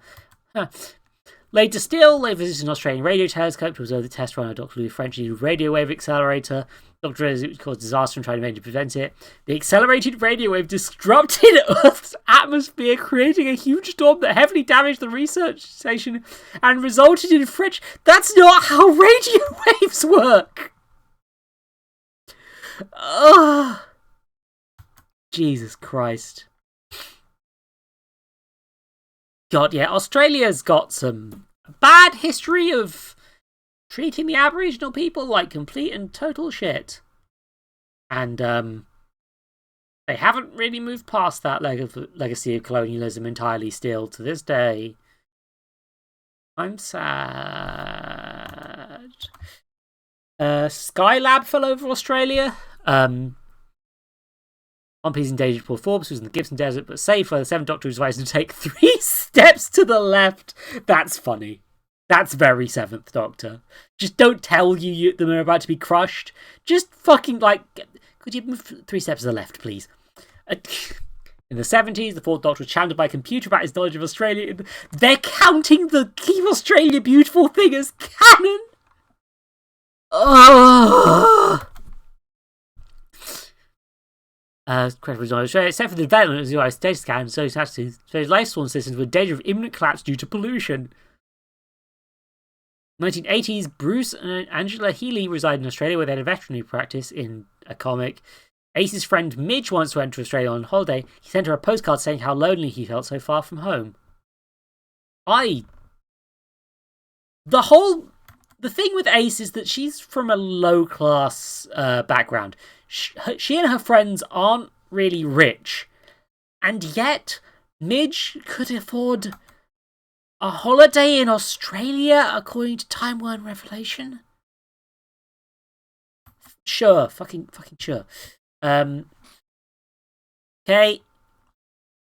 Later still, they visited an Australian radio telescope to observe the test run of Dr. Louis French's radio wave accelerator. Dr. It caused disaster and tried to prevent it. The accelerated radio wave disrupted Earth's atmosphere, creating a huge storm that heavily damaged the research station and resulted in French. That's not how radio waves work! Ugh. Jesus Christ. God, yeah, Australia's got some bad history of treating the Aboriginal people like complete and total shit. And they haven't really moved past that legacy of colonialism entirely still to this day. I'm sad. Skylab fell over Australia. One piece endangered Paul Forbes, who's in the Gibson Desert, but saved by the Seventh Doctor, who's advised him to take 3 steps to the left. That's funny. That's very Seventh Doctor. Just don't tell you them are about to be crushed. Just fucking, could you move 3 steps to the left, please? In the 70s, the Fourth Doctor was challenged by a computer about his knowledge of Australia. They're counting the Keep Australia Beautiful thing as canon! Ugh! Except for the development of the US data scan, so his life sworn systems were in danger of imminent collapse due to pollution. 1980s, Bruce and Angela Healy reside in Australia where they had a veterinary practice in a comic. Ace's friend Midge once went to Australia on holiday. He sent her a postcard saying how lonely he felt so far from home. The thing with Ace is that she's from a low-class background. She and her friends aren't really rich. And yet, Midge could afford A holiday in Australia, according to Time Warner Revelation? Sure, fucking sure. Okay.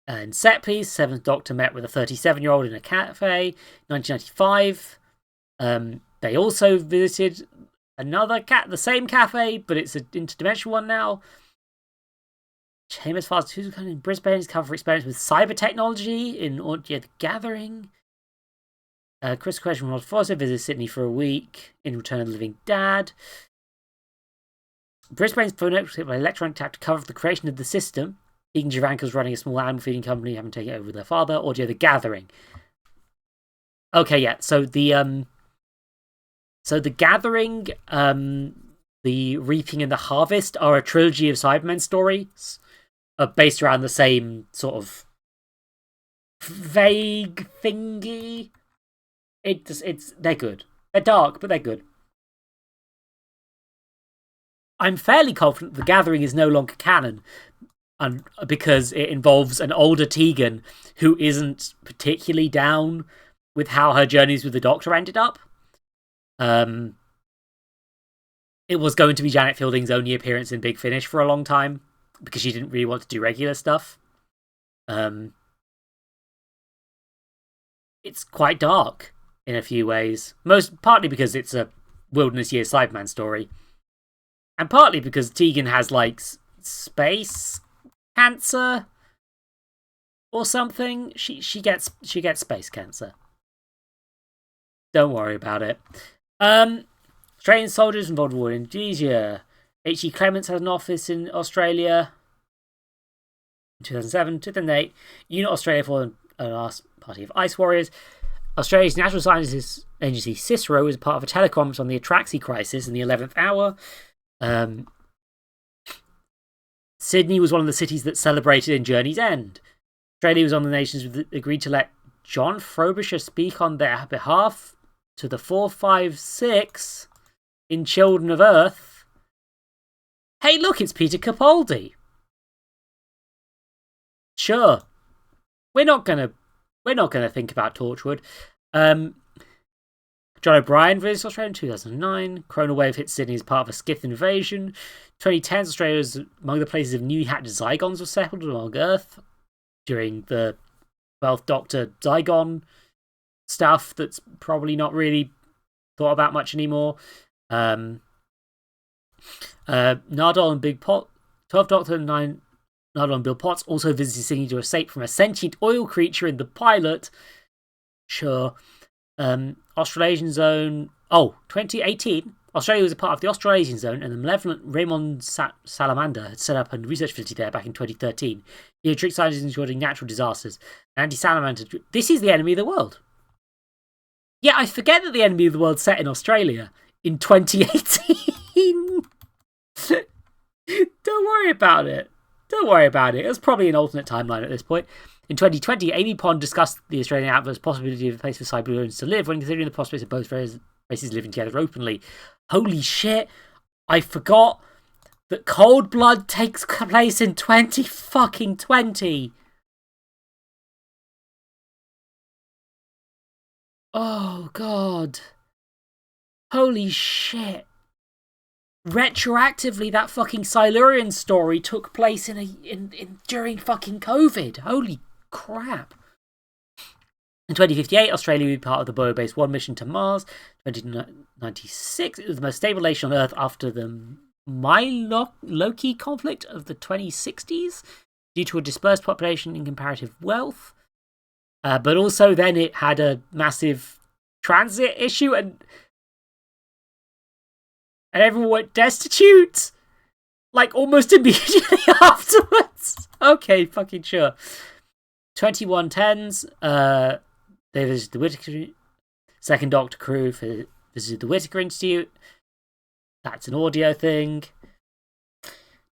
And set piece, Seventh Doctor met with a 37-year-old in a cafe, 1995. They also visited another the same cafe, but it's an interdimensional one now. Chambers Pharmaceuticals in Brisbane is covered for experiments with cyber technology in Audio the Gathering. Chris Question from Rod Foster visits Sydney for a week in Return of the Living Dad. Brisbane's phonetic by electronic tap to cover the creation of the system. Egan Javanko's running a small animal feeding company, having taken it over with their father. Audio the Gathering. Okay, yeah. So the Gathering, the Reaping and the Harvest are a trilogy of Cybermen stories, based around the same sort of vague thingy. They're good. They're dark, but they're good. I'm fairly confident the Gathering is no longer canon, and because it involves an older Tegan who isn't particularly down with how her journeys with the Doctor ended up. It was going to be Janet Fielding's only appearance in Big Finish for a long time, because she didn't really want to do regular stuff. It's quite dark in a few ways. Partly because it's a Wilderness Year Cyberman story. And partly because Tegan has, like, space cancer or something. She gets space cancer. Don't worry about it. Australian soldiers involved in war in Indonesia. H.E. Clements had an office in Australia. In 2007, 2008, Unit Australia for the last party of Ice Warriors. Australia's National Sciences Agency, Cicero, was part of a teleconference on the Atraxi crisis in the 11th hour. Sydney was one of the cities that celebrated in Journey's End. Australia was one of the nations that agreed to let John Frobisher speak on their behalf to the 456 in Children of Earth. Hey, look, it's Peter Capaldi. Sure. We're not gonna think about Torchwood. John O'Brien visits Australia in 2009. Corona Wave hit Sydney as part of a Skith invasion. 2010, Australia was among the places of newly hatched Zygons were settled along Earth during the 12th Doctor Zygon stuff that's probably not really thought about much anymore. Nardole and Big Pot, 12th Doctor and 9 Nardole and Bill Potts also visited Sydney to escape from a sentient oil creature in the pilot. Sure. Australasian Zone. 2018. Australia was a part of the Australasian Zone, and the malevolent Raymond Salamander had set up a research facility there back in 2013. He had tricked scientists into recording natural disasters. Anti-Salamander. This is the enemy of the world. Yeah, I forget that the enemy of the world set in Australia in 2018. Don't worry about it. It was probably an alternate timeline at this point. In 2020, Amy Pond discussed the Australian outverse possibility of a place for Cyberians to live when considering the prospects of both races living together openly. Holy shit, I forgot that Cold Blood takes place in 2020. Oh god. Holy shit. Retroactively, that fucking Silurian story took place during fucking COVID. Holy crap. In 2058, Australia would be part of the Boa-based 1 mission to Mars. 2096, it was the most stable nation on Earth after the Loki conflict of the 2060s, due to a dispersed population and comparative wealth. But also then it had a massive transit issue and everyone went destitute, like, almost immediately afterwards. Okay, fucking sure. 2110s, they visited the Whittaker. Second Doctor crew visited the Whittaker Institute. That's an audio thing.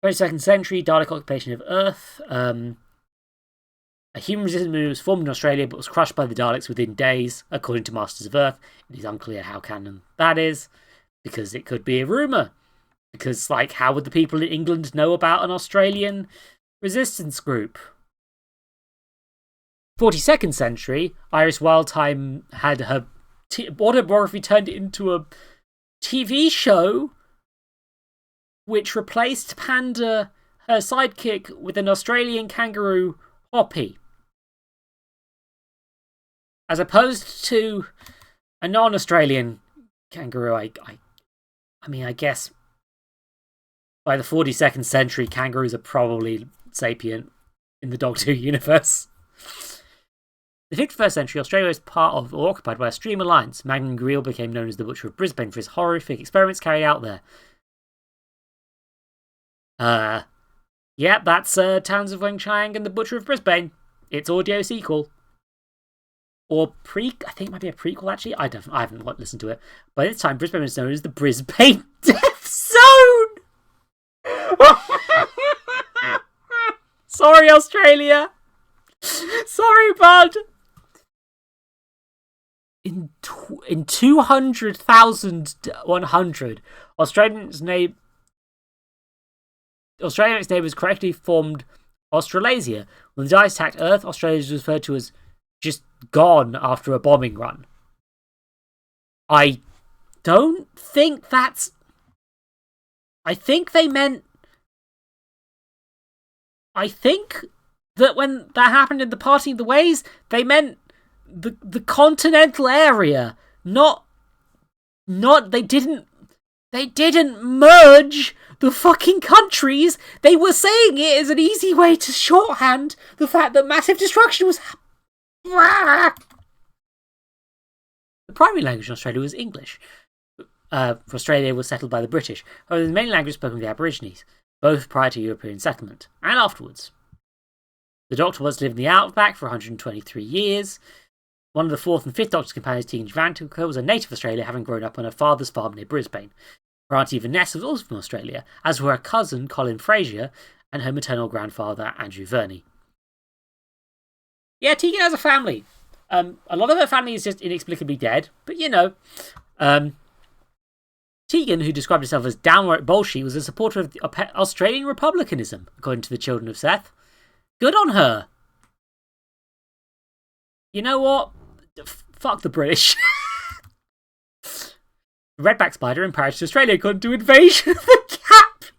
22nd century, Dalek occupation of Earth. A human resistance movement was formed in Australia but was crushed by the Daleks within days, according to Masters of Earth. It is unclear how canon that is, because it could be a rumour. Because, like, how would the people in England know about an Australian resistance group? 42nd century, Iris Wildthyme had her autobiography turned into a TV show which replaced Panda, her sidekick, with an Australian kangaroo, Hoppy. As opposed to a non-Australian kangaroo, I mean, I guess by the 42nd century, kangaroos are probably sapient in the Doctor Who universe. The 51st century, Australia was part of or occupied by a stream alliance. Magnum Greel became known as the Butcher of Brisbane for his horrific experiments carried out there. Yeah, that's Towns of Weng Chiang and the Butcher of Brisbane. Its audio sequel. Or I think it might be a prequel, actually. I haven't listened to it. By this time, Brisbane was known as the Brisbane Death Zone! Sorry, Australia! Sorry, bud! In 200,100, Australia's neighbours correctly formed Australasia. When the Dice attacked Earth, Australia was referred to as just gone after a bombing run. I don't think that's... I think they meant... I think that when that happened in the Parting of the Ways, they meant the continental area, not they didn't merge the fucking countries. They were saying it as an easy way to shorthand the fact that massive destruction was The primary language in Australia was English. Australia was settled by the British, however the main language spoken by the Aborigines, both prior to European settlement, and afterwards. The Doctor was to live in the outback for 123 years. One of the fourth and fifth Doctor's companions, Tegan Vantiker, was a native of Australia, having grown up on her father's farm near Brisbane. Her auntie Vanessa was also from Australia, as were her cousin Colin Fraser and her maternal grandfather Andrew Verney. Yeah, Tegan has a family. A lot of her family is just inexplicably dead, but you know. Tegan, who described herself as downright bullshit, was a supporter of Australian republicanism, according to the Children of Seth. Good on her. You know what? Fuck the British. Redback spider in to Australia according to Invasion of the Cat.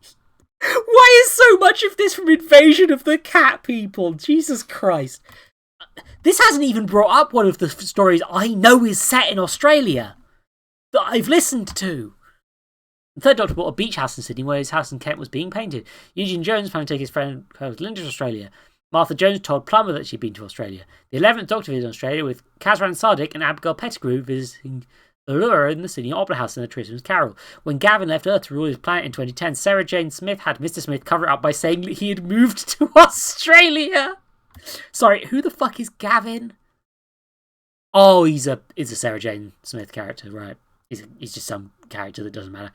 Why is so much of this from Invasion of the Cat people? Jesus Christ. This hasn't even brought up one of the stories I know is set in Australia that I've listened to. The third Doctor bought a beach house in Sydney where his house in Kent was being painted. Eugene Jones planned to take his friend Linda to Australia. Martha Jones told Plummer that she'd been to Australia. The 11th Doctor visited Australia with Kazran Sardick and Abigail Pettigrew visiting Allura in the Sydney Opera House in the Christmas Carol. When Gavin left Earth to rule his planet in 2010, Sarah Jane Smith had Mr. Smith cover it up by saying that he had moved to Australia. Sorry, who the fuck is Gavin? Oh, he's a Sarah Jane Smith character, right? He's just some character that doesn't matter.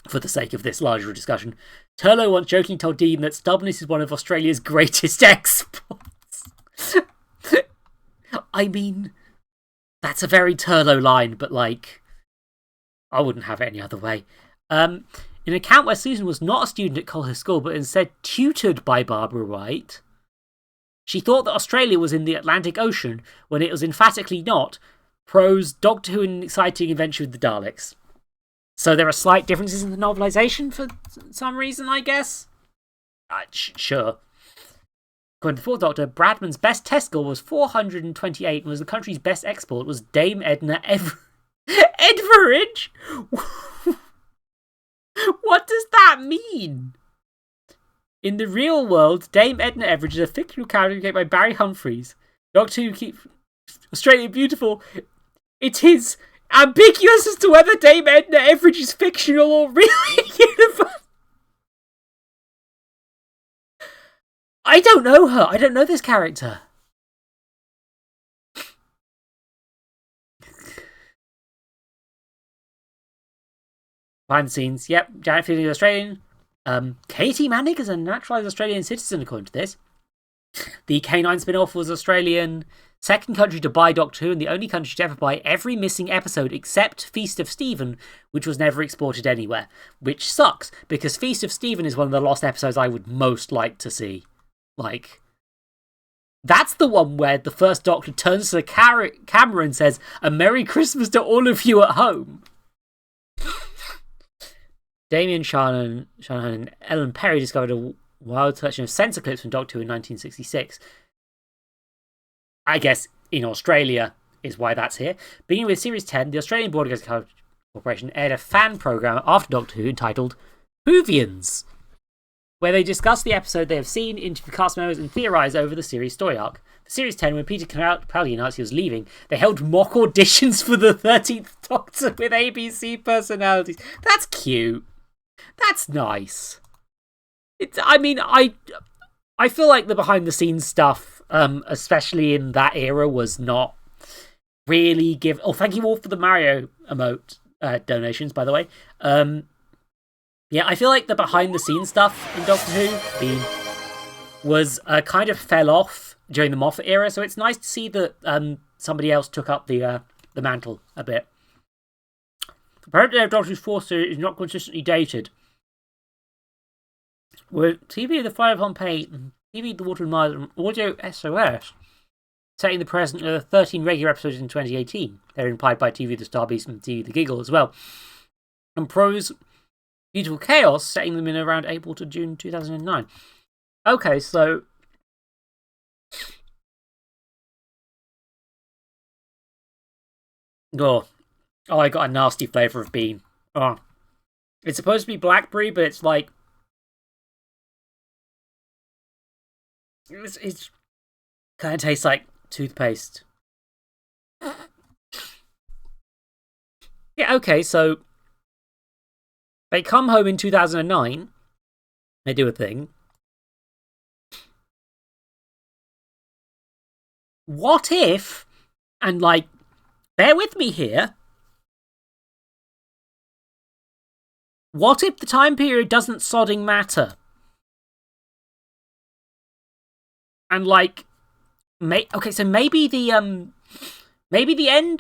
For the sake of this larger discussion, Turlough once jokingly told Dean that stubbornness is one of Australia's greatest exports. I mean, that's a very Turlough line, but like, I wouldn't have it any other way. In an account where Susan was not a student at Colher School, but instead tutored by Barbara White, she thought that Australia was in the Atlantic Ocean when it was emphatically not. Prose Doctor Who and an exciting adventure with the Daleks. So there are slight differences in the novelisation for some reason, I guess? Sure. According to the fourth Doctor, Bradman's best test score was 428 and was the country's best export was Dame Edna Edveridge? What does that mean? In the real world, Dame Edna Everidge is a fictional character played by Barry Humphries. Doctor Who keeps Australia beautiful. It is ambiguous as to whether Dame Edna Everidge is fictional or really universal. I don't know her. I don't know this character. Behind the scenes, yep, Janet Fielding is Australian. Katie Manning is a naturalised Australian citizen, according to this. The K9 spin-off was Australian. Second country to buy Doctor Who and the only country to ever buy every missing episode except Feast of Stephen, which was never exported anywhere. Which sucks, because Feast of Stephen is one of the lost episodes I would most like to see. Like, That's the one where the first Doctor turns to the camera and says, "A Merry Christmas to all of you at home." Damien Shanahan and Ellen Perry discovered a wild collection of sensor clips from Doctor Who in 1966. I guess in Australia is why that's here. Beginning with Series 10, the Australian Broadcast Corporation aired a fan programme after Doctor Who entitled Whovians, where they discuss the episode they have seen, interview cast members, and theorise over the series' story arc. For Series 10, when Peter Capaldi announced he was leaving, they held mock auditions for the 13th Doctor with ABC personalities. That's cute. That's nice. I feel like the behind-the-scenes stuff, especially in that era, was not really give. Oh, thank you all for the Mario emote donations, by the way. Yeah, I feel like the behind-the-scenes stuff in Doctor Who was kind of fell off during the Moffat era, so it's nice to see that somebody else took up the mantle a bit. Apparently, Doctor Who's fourth series is not consistently dated. With TV The Fire Upon Pain, TV The Water and Mars, and Audio SOS, setting the present 13 regular episodes in 2018. They're implied by TV The Starbeast and TV The Giggle as well. And Prose Beautiful Chaos, setting them in around April to June 2009. Okay, so Oh, I got a nasty flavour of bean. Oh. It's supposed to be blackberry, but it's like it's kind of tastes like toothpaste. Yeah, okay, so they come home in 2009. They do a thing. What if, and like, bear with me here, what if the time period doesn't sodding matter? And like, okay, so maybe the end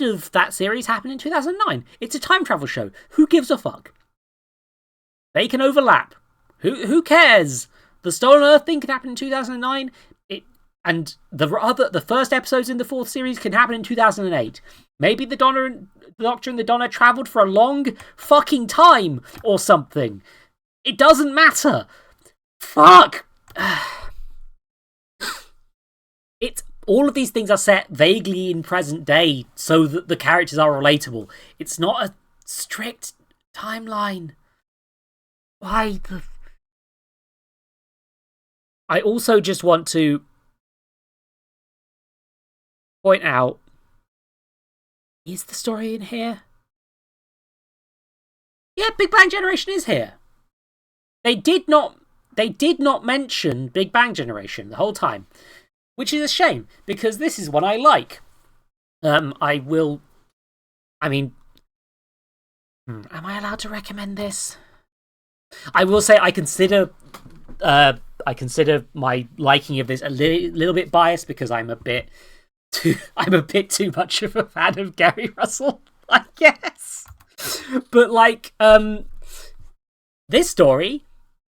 of that series happened in 2009. It's a time travel show. Who gives a fuck? They can overlap. Who cares? The Stolen Earth thing can happen in 2009. And the first episodes in the fourth series can happen in 2008. Maybe the Doctor and the Donna travelled for a long fucking time or something. It doesn't matter. Fuck. All of these things are set vaguely in present day so that the characters are relatable. It's not a strict timeline. Why the... I also just want to point out, is the story in here? Yeah, Big Bang Generation is here. They did not mention Big Bang Generation the whole time, which is a shame because this is one I like. Am I allowed to recommend this? I will say I consider my liking of this a little bit biased because I'm a bit too much of a fan of Gary Russell, I guess. But like this story,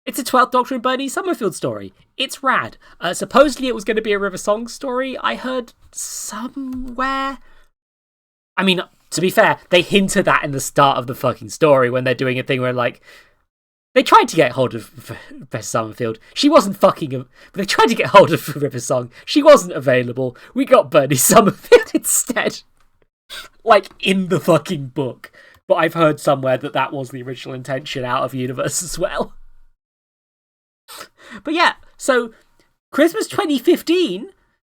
it's a 12th Doctor and Bernie Summerfield story. It's rad. Supposedly it was going to be a River Song story, I heard somewhere. I mean, to be fair, they hint at that in the start of the fucking story when they're doing a thing where like they tried to get hold of Professor Summerfield. She wasn't fucking him. But they tried to get hold of River Song. She wasn't available. We got Bernie Summerfield instead. Like, in the fucking book. But I've heard somewhere that was the original intention out of universe as well. But yeah, so Christmas 2015,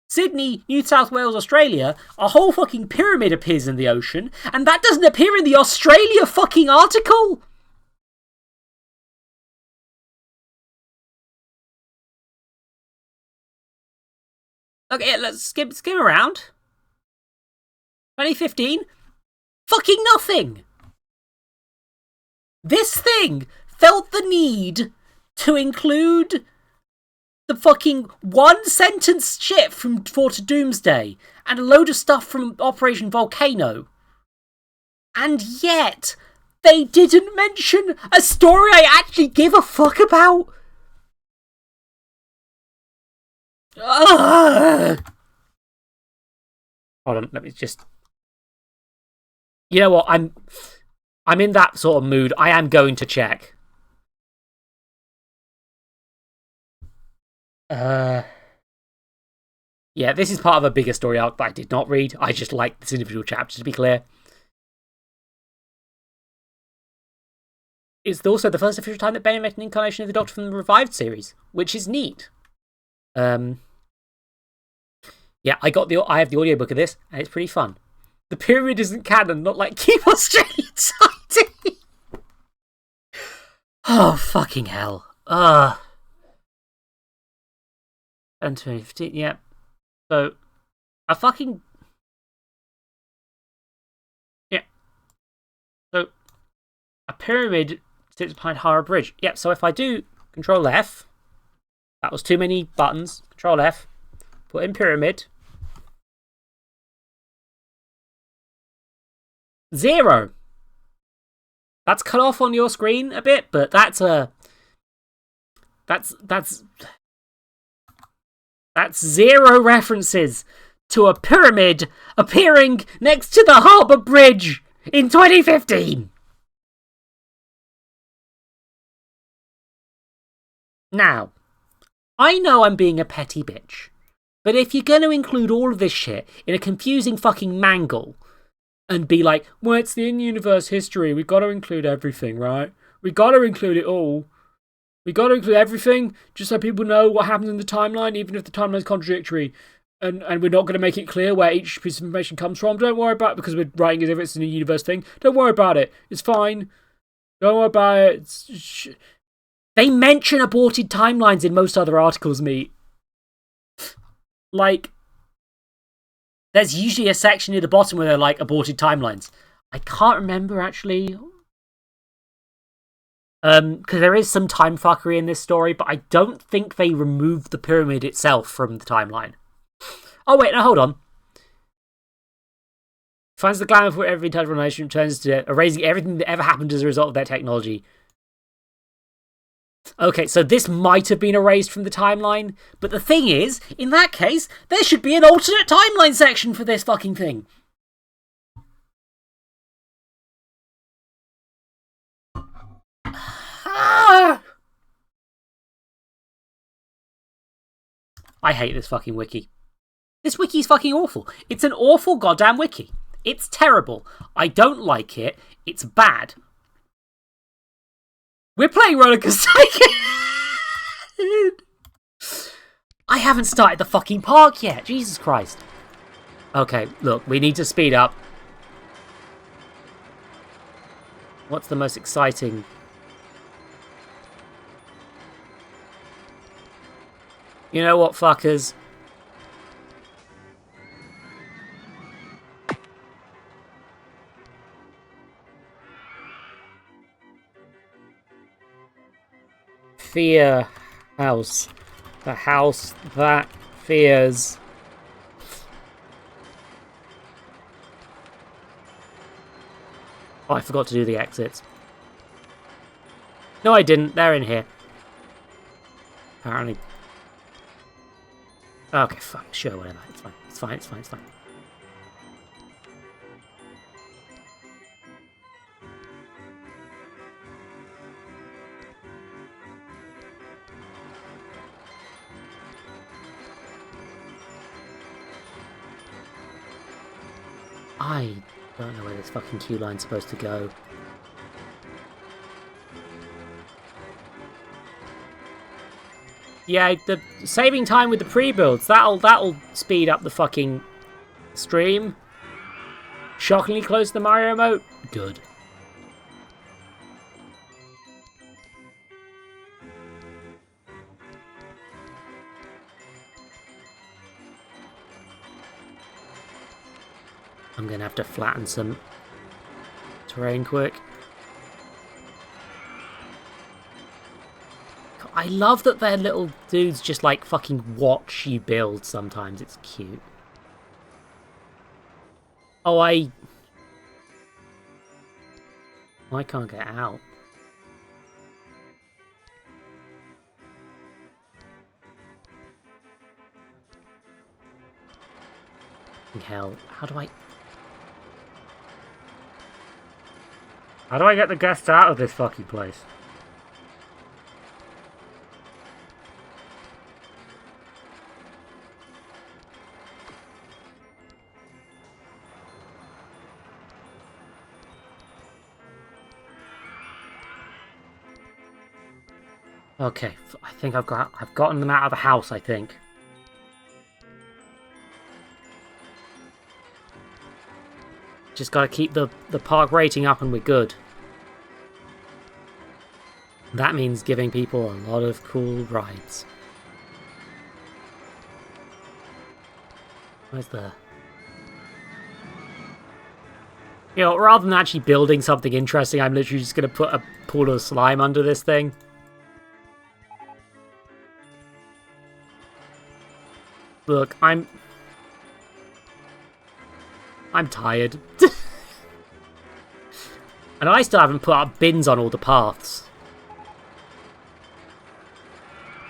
Sydney, New South Wales, Australia, a whole fucking pyramid appears in the ocean, and that doesn't appear in the Australia fucking article! Okay, let's skim around. 2015, fucking nothing! This thing felt the need to include the fucking one-sentence shit from Fort of Doomsday and a load of stuff from Operation Volcano. And yet, they didn't mention a story I actually give a fuck about. Ugh! Hold on, let me just... You know what, I'm in that sort of mood. I am going to check. Yeah, this is part of a bigger story arc that I did not read. I just like this individual chapter, to be clear. It's also the first official time that Benny met an incarnation of the Doctor from the Revived series, which is neat. Yeah, I have the audiobook of this, and it's pretty fun. The pyramid isn't canon, not like Keep Australian Society. Oh, fucking hell. And 2015, yeah. So, a fucking... Yeah. So, a pyramid sits behind Hara Bridge. Yeah, so if I do Control F, that was too many buttons. Control F, put in pyramid. 0. That's cut off on your screen a bit, but that's 0 references to a pyramid appearing next to the Harbour Bridge in 2015. Now, I know I'm being a petty bitch, but if you're going to include all of this shit in a confusing fucking mangle and be like, well, it's the in-universe history, we've got to include everything, right? We've got to include it all. We got to include everything, just so people know what happens in the timeline, even if the timeline's contradictory. And we're not going to make it clear where each piece of information comes from. Don't worry about it, because we're writing as if it's an in-universe thing. Don't worry about it. It's fine. Don't worry about it. They mention aborted timelines in most other articles, mate. Like, there's usually a section near the bottom where they're like, aborted timelines. I can't remember, actually. Because there is some time fuckery in this story, but I don't think they removed the pyramid itself from the timeline. Oh, wait, no, hold on. Finds the glamour for every intelligent relation, turns to erasing everything that ever happened as a result of their technology. Okay, so this might have been erased from the timeline, but the thing is, in that case, there should be an alternate timeline section for this fucking thing. I hate this fucking wiki. This wiki is fucking awful. It's an awful goddamn wiki. It's terrible. I don't like it. It's bad. We're playing Rollercoaster Tycoon. I haven't started the fucking park yet. Jesus Christ. Okay, look, we need to speed up. What's the most exciting? You know what, fuckers? Fear house. The house that fears. Oh, I forgot to do the exits. No, I didn't. They're in here. Apparently. Okay, fine. Sure, whatever. It's fine. It's fine. It's fine. It's fine. I don't know where this fucking queue line's supposed to go. Yeah, the saving time with the pre-builds, that'll speed up the fucking stream. Shockingly close to the Mario remote. Good. I'm gonna have to flatten some terrain quick. I love that their little dudes just like fucking watch you build sometimes. It's cute. Oh, I can't get out. Hell, how do I get the guests out of this fucking place? Okay, I think I've gotten them out of the house, I think. Just gotta keep the park rating up and we're good. That means giving people a lot of cool rides. Where's the... You know, rather than actually building something interesting, I'm literally just gonna put a pool of slime under this thing. Look, I'm tired. And I still haven't put up bins on all the paths.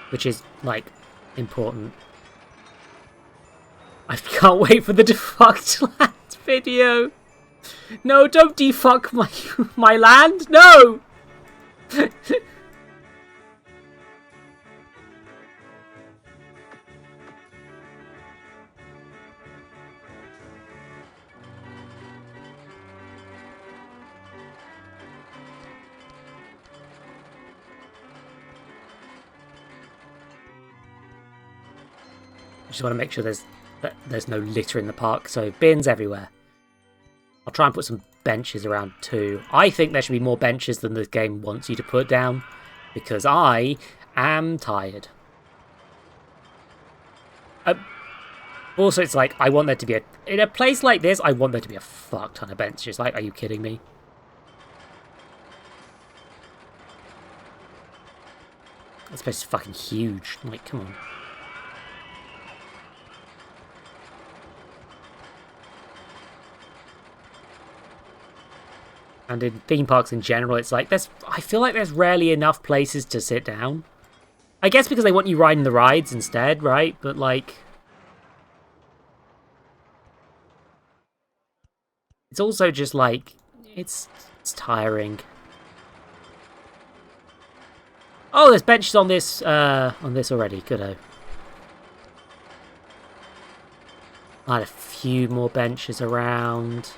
Which is, like, important. I can't wait for the defucked land video. No, don't defuck my land. No! I just want to make sure there's no litter in the park, so bins everywhere. I'll try and put some benches around too. I think there should be more benches than the game wants you to put down, because I am tired. Also, it's like, I want there to be in a place like this, I want there to be a fuck ton of benches. Like, are you kidding me? This place is fucking huge. Like, come on. And in theme parks in general, it's like, I feel like there's rarely enough places to sit down. I guess because they want you riding the rides instead, right? But, like... It's also just, like... It's tiring. Oh, there's benches on this already. Good-o. I had a few more benches around.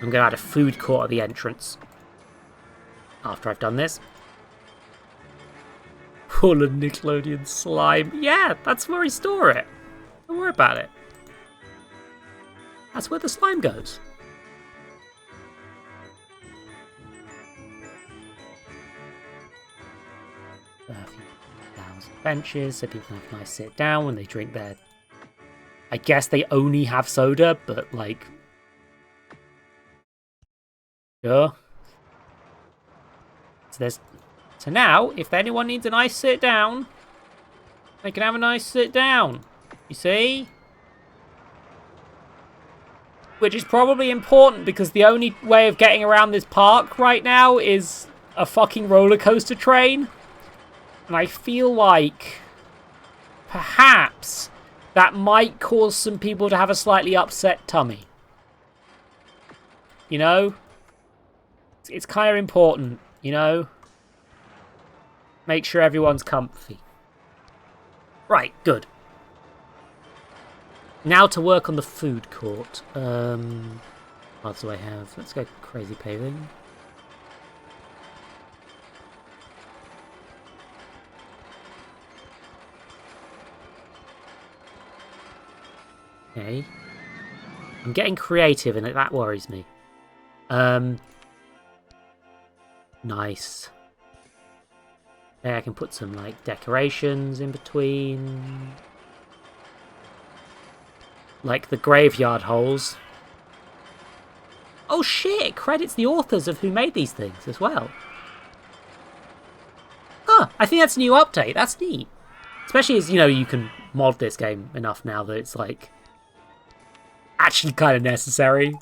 I'm going to add a food court at the entrance. After I've done this. Full of Nickelodeon slime. Yeah, that's where I store it. Don't worry about it. That's where the slime goes. A few thousand benches so people can have a nice sit down when they drink their... I guess they only have soda, but like... Sure. So now, if anyone needs a nice sit down, they can have a nice sit down. You see? Which is probably important because the only way of getting around this park right now is a fucking roller coaster train. And I feel like perhaps that might cause some people to have a slightly upset tummy. You know? It's kind of important, you know? Make sure everyone's comfy. Right, good. Now to work on the food court. What do I have? Let's go crazy paving. Okay. I'm getting creative and that worries me. Nice. There I can put some like decorations in between. Like the graveyard holes. Oh shit, it credits the authors of who made these things as well. Huh, I think that's a new update. That's neat. Especially as, you know, you can mod this game enough now that it's like actually kind of necessary.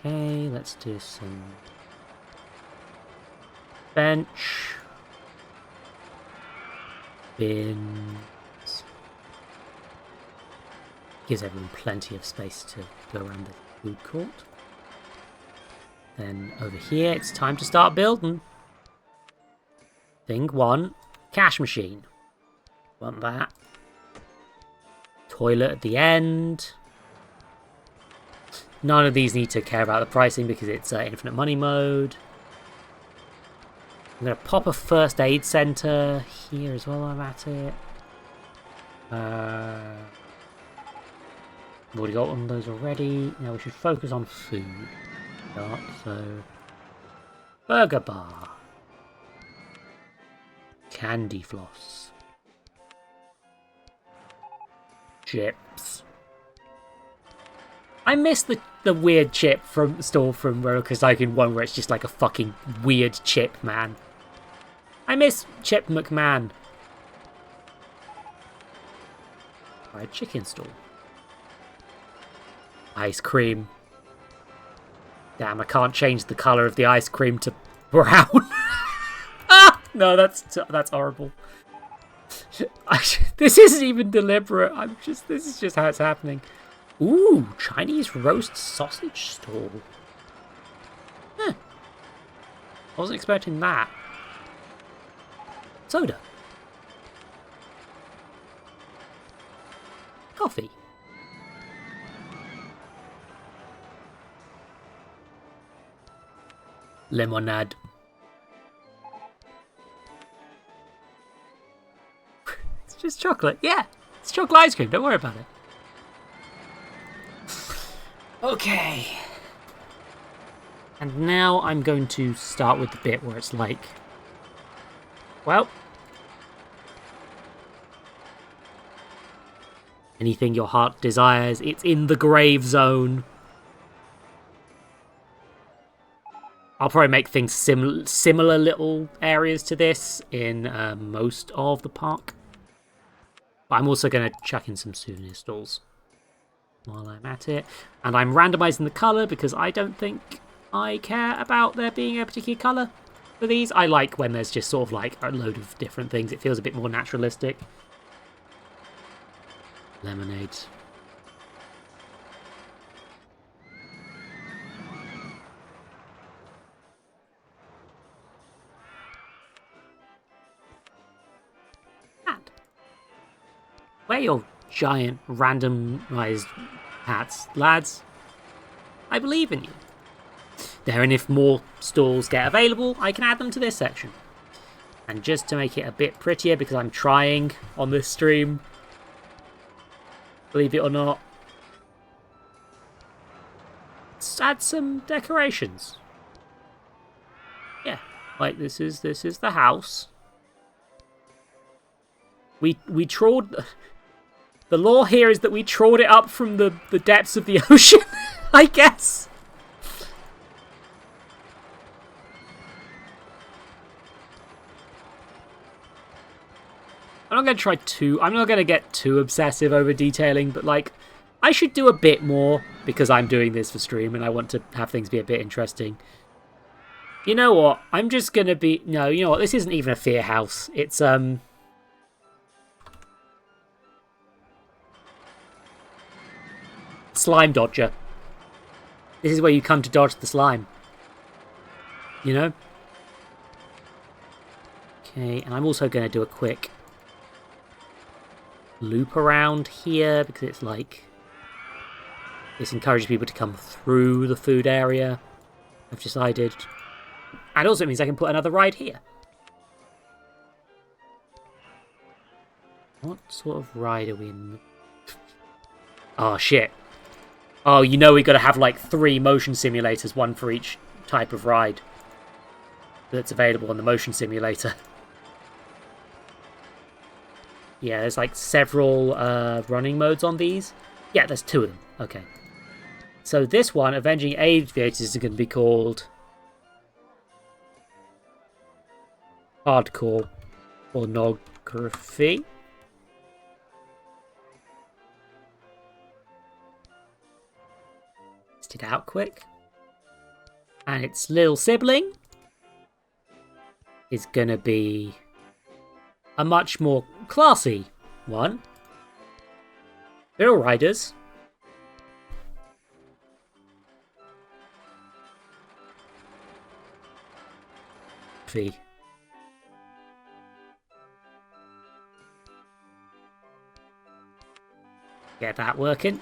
Okay, let's do some bench. Bins. Gives everyone plenty of space to go around the food court. Then over here, it's time to start building. Thing 1, cash machine. Want that. Toilet at the end. None of these need to care about the pricing because it's infinite money mode. I'm going to pop a first aid center here as well while I'm at it. I've already got one of those already. Now we should focus on food. So, burger bar. Candy floss. Chips. I miss the weird chip from the store from Rollercoaster Tycoon 1 where it's just like a fucking weird chip, man. I miss Chip McMahon. Fried chicken stall. Ice cream. Damn, I can't change the colour of the ice cream to brown. Ah! No, that's horrible. This isn't even deliberate. This is just how it's happening. Ooh, Chinese roast sausage stall. Huh. Wasn't expecting that. Soda. Coffee. Lemonade. It's just chocolate. Yeah, it's chocolate ice cream. Don't worry about it. Okay. And now I'm going to start with the bit where it's like, well, anything your heart desires, it's in the grave zone. I'll probably make things similar little areas to this in most of the park. But I'm also going to chuck in some souvenir stalls while I'm at it. And I'm randomizing the colour because I don't think I care about there being a particular colour for these. I like when there's just sort of like a load of different things. It feels a bit more naturalistic. Lemonade. Wear your giant randomized hats, lads. I believe in you. There, and if more stalls get available, I can add them to this section. And just to make it a bit prettier, because I'm trying on this stream, believe it or not, let's add some decorations. Yeah, like this is the house. We trawled. The law here is that we trawled it up from the depths of the ocean, I guess. I'm not going to get too obsessive over detailing, but like, I should do a bit more because I'm doing this for stream and I want to have things be a bit interesting. You know what? I'm just going to be... No, you know what? This isn't even a fear house. It's, slime dodger. This is where you come to dodge the slime. You know? Okay, and I'm also going to do a quick loop around here because it's like... This encourages people to come through the food area, I've decided. And also it means I can put another ride here. What sort of ride are we in? Oh, shit. Oh, you know we got to have like 3 motion simulators, one for each type of ride that's available on the motion simulator. Yeah, there's like several running modes on these. Yeah, there's 2 of them. Okay. So this one, Avenging Aviators, is going to be called Hardcore Pornography. Test it out quick. And its little sibling is going to be a much more classy one. Thrill Riders. Fee. Get that working.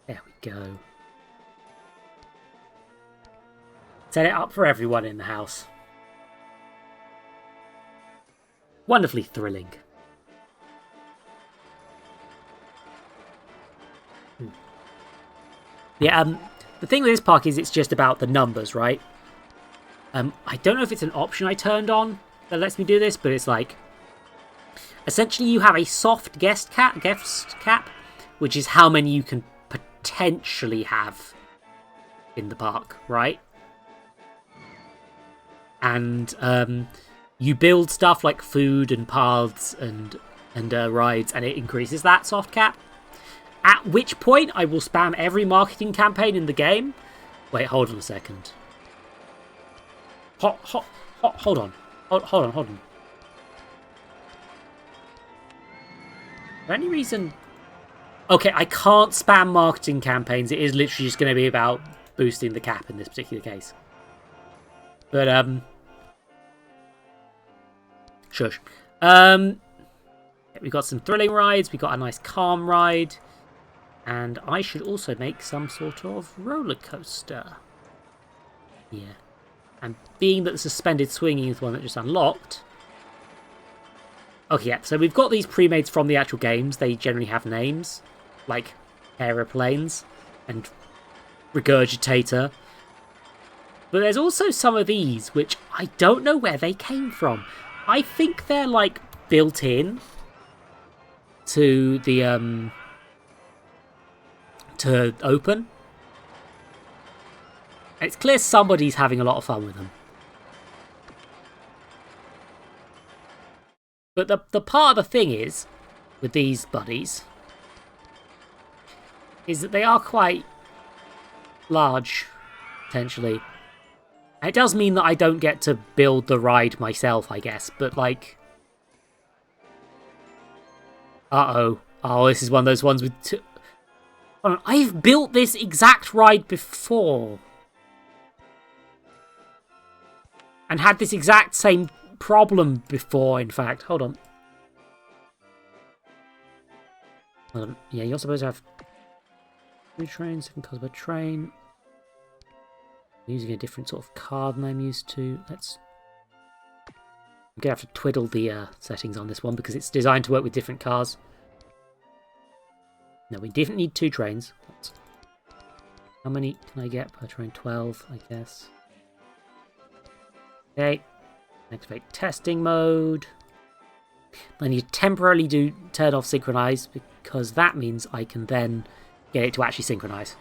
There we go. Set it up for everyone in the house. Wonderfully thrilling. Yeah, the thing with this park is it's just about the numbers, right? I don't know if it's an option I turned on that lets me do this, but it's like... Essentially, you have a soft guest cap, which is how many you can potentially have in the park, right? And you build stuff like food and paths and rides, and it increases that soft cap. At which point, I will spam every marketing campaign in the game. Wait, hold on a second. Hold on. Hold on. Is there any reason... Okay, I can't spam marketing campaigns. It is literally just going to be about boosting the cap in this particular case. But, shush. We've got some thrilling rides. We've got a nice calm ride. And I should also make some sort of roller coaster. Yeah. And being that the suspended swinging is the one that just unlocked... Okay, yeah, so we've got these pre-mades from the actual games. They generally have names, like Aeroplanes and Regurgitator. But there's also some of these, which I don't know where they came from. I think they're, like, built in to the, to open. It's clear somebody's having a lot of fun with them. But the part of the thing is, with these buddies, is that they are quite large, potentially. It does mean that I don't get to build the ride myself, I guess, but like... Uh-oh. Oh, this is one of those ones with two... Hold on, I've built this exact ride before. And had this exact same problem before, in fact. Hold on. Yeah, you're supposed to have 2 trains, different cars per train. I'm using a different sort of card than I'm used to. I'm gonna have to twiddle the settings on this one because it's designed to work with different cars. No, we definitely need 2 trains. How many can I get per train? 12, I guess. Okay. Activate testing mode. I need to temporarily turn off synchronize because that means I can then get it to actually synchronize.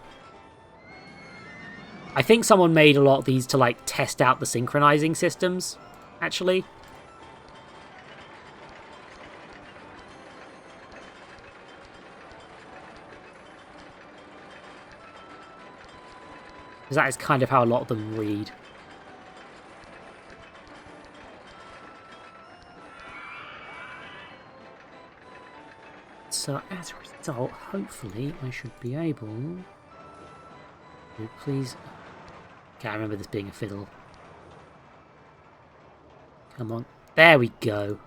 I think someone made a lot of these to like test out the synchronizing systems, actually. Because that is kind of how a lot of them read. So as a result, hopefully I should be able to please... Okay, I remember this being a fiddle. Come on. There we go.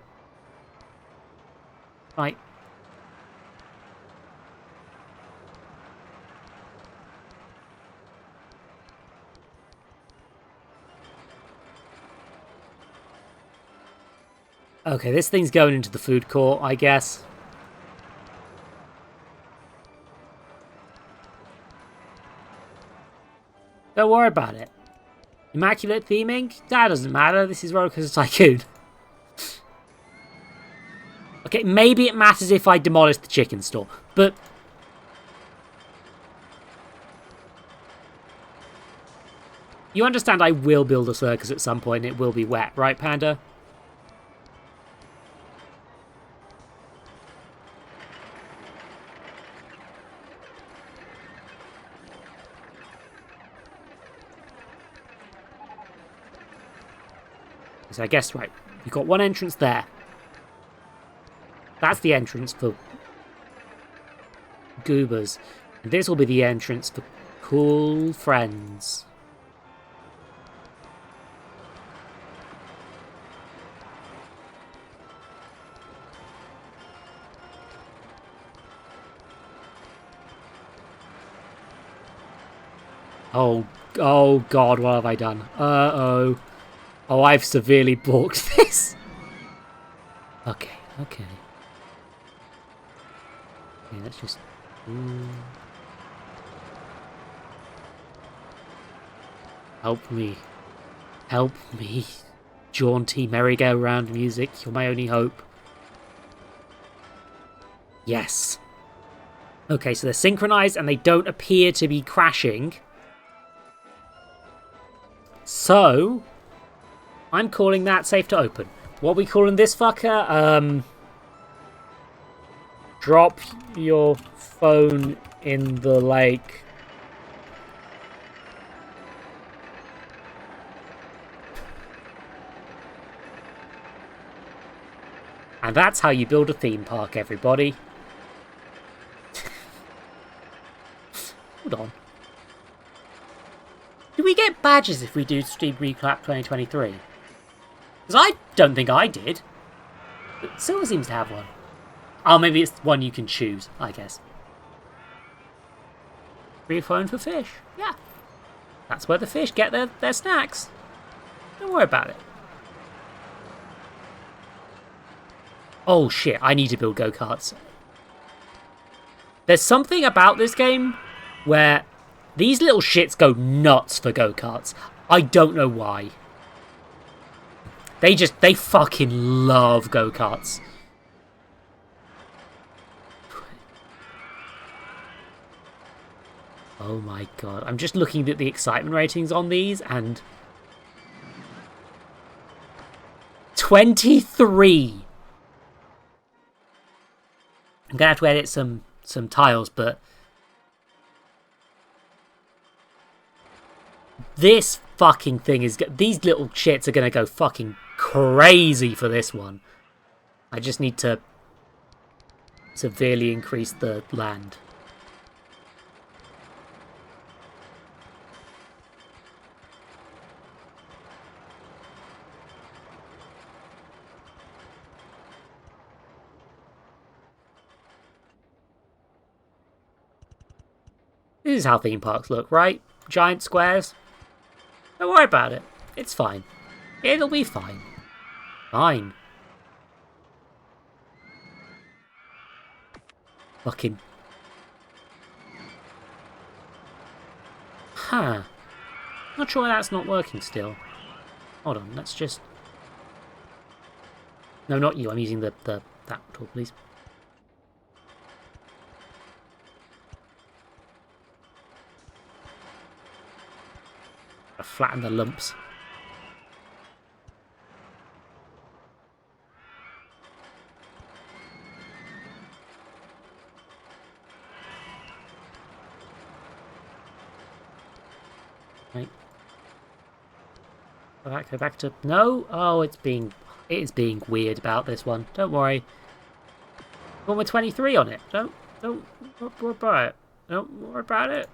Right. Okay, this thing's going into the food court, I guess. Don't worry about it. Immaculate theming? That doesn't matter. This is Rollercoaster Tycoon. Okay, maybe it matters if I demolish the chicken store, but... You understand I will build a circus at some point. It will be wet, right, Panda? So I guess, right, you've got one entrance there. That's the entrance for goobers. And this will be the entrance for cool friends. Oh God, what have I done? Uh-oh. Oh, I've severely balked this. Okay. Okay, let's just... Help me. Help me. Jaunty merry-go-round music, you're my only hope. Yes. Okay, so they're synchronized and they don't appear to be crashing. So, I'm calling that safe to open. What are we calling this fucker? Drop your phone in the lake. And that's how you build a theme park, everybody. Hold on. Do we get badges if we do Stream Reclap 2023? Because I don't think I did. But Silver seems to have one. Oh, maybe it's one you can choose, I guess. Free phone for fish. Yeah. That's where the fish get their snacks. Don't worry about it. Oh shit, I need to build go-karts. There's something about this game where these little shits go nuts for go-karts. I don't know why. They fucking love go-karts. Oh my god. I'm just looking at the excitement ratings on these and... 23! I'm gonna have to edit some tiles, but... This fucking thing is... These little shits are gonna go fucking crazy for this one. I just need to severely increase the land. This is how theme parks look, right? Giant squares. Don't worry about it. It's fine. It'll be fine. Fine. Fucking... Huh. Not sure why that's not working still. Hold on, let's just... No, not you. I'm using that tool, please. Flatten the lumps. Right. Go back to... No! Oh, it is being weird about this one. Don't worry. One with 23 on it. Don't worry about it. Don't worry about it.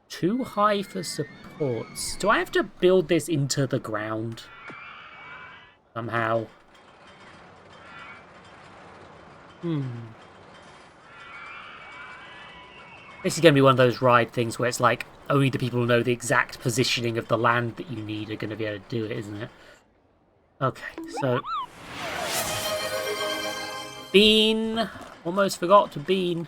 Too high for supports. Do I have to build this into the ground? Somehow. This is going to be one of those ride things where it's like, only the people who know the exact positioning of the land that you need are going to be able to do it, isn't it? Okay, so... Bean! Almost forgot to bean.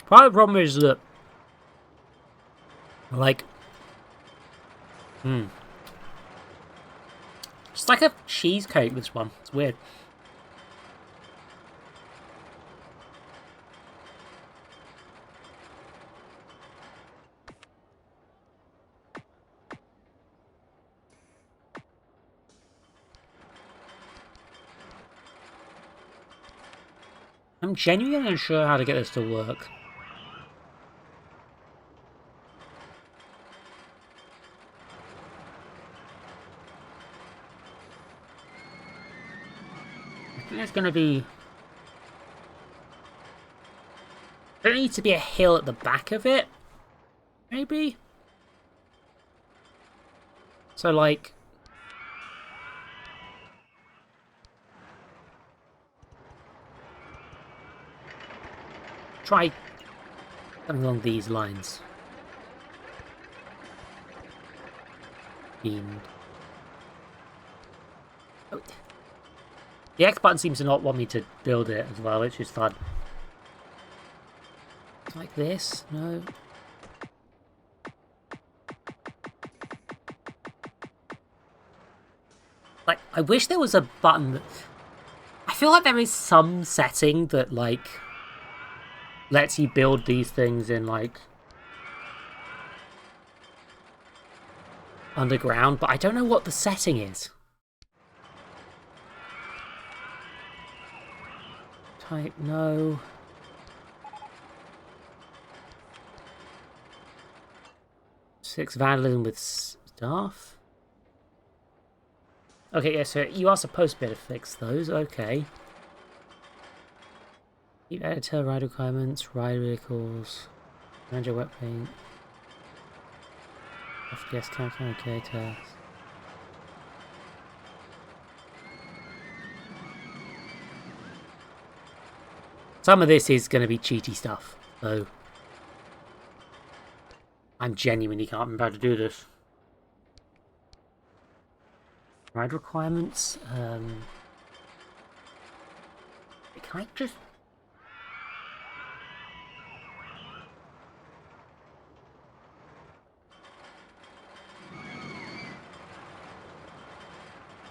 Part of the problem is that, like, it's like a cheesecake, this one. It's weird. I'm genuinely unsure how to get this to work. I think there's going to be... There needs to be a hill at the back of it. Maybe? So, like... Try something along these lines. Beamed. Oh. The X button seems to not want me to build it as well, which is fun. Like this? No. Like, I wish there was a button that... I feel like there is some setting that, like... lets you build these things in, like... underground, but I don't know what the setting is. Type no. Six vandalism with staff. Okay, yeah, so you are supposed to be able to fix those, okay. Keep editor, ride requirements, ride vehicles, manage wet paint. FPS character, okay, test. Some of this is going to be cheaty stuff, so I'm genuinely can't remember how to do this. Ride requirements. Can I just...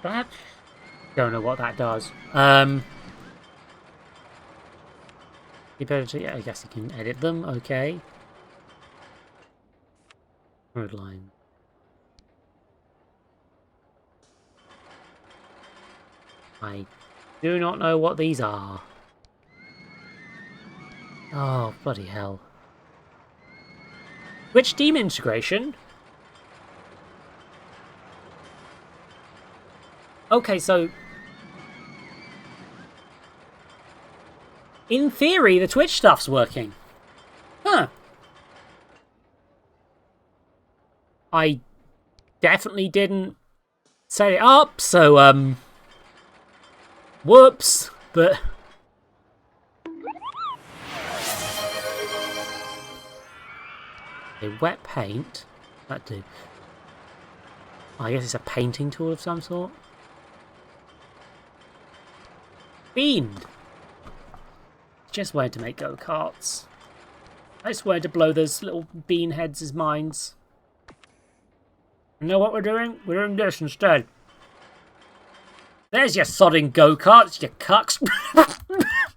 That... Don't know what that does. You better, yeah, I guess you can edit them, okay. Road line. I do not know what these are. Oh, bloody hell. Which Steam integration? Okay, so... in theory, the Twitch stuff's working. Huh. I definitely didn't set it up, so, whoops, but... a wet paint? That do. I guess it's a painting tool of some sort. Beamed! Just wanted to make go-karts. I just wanted to blow those little bean heads' minds. You know what we're doing? We're doing this instead. There's your sodding go-karts, you cucks.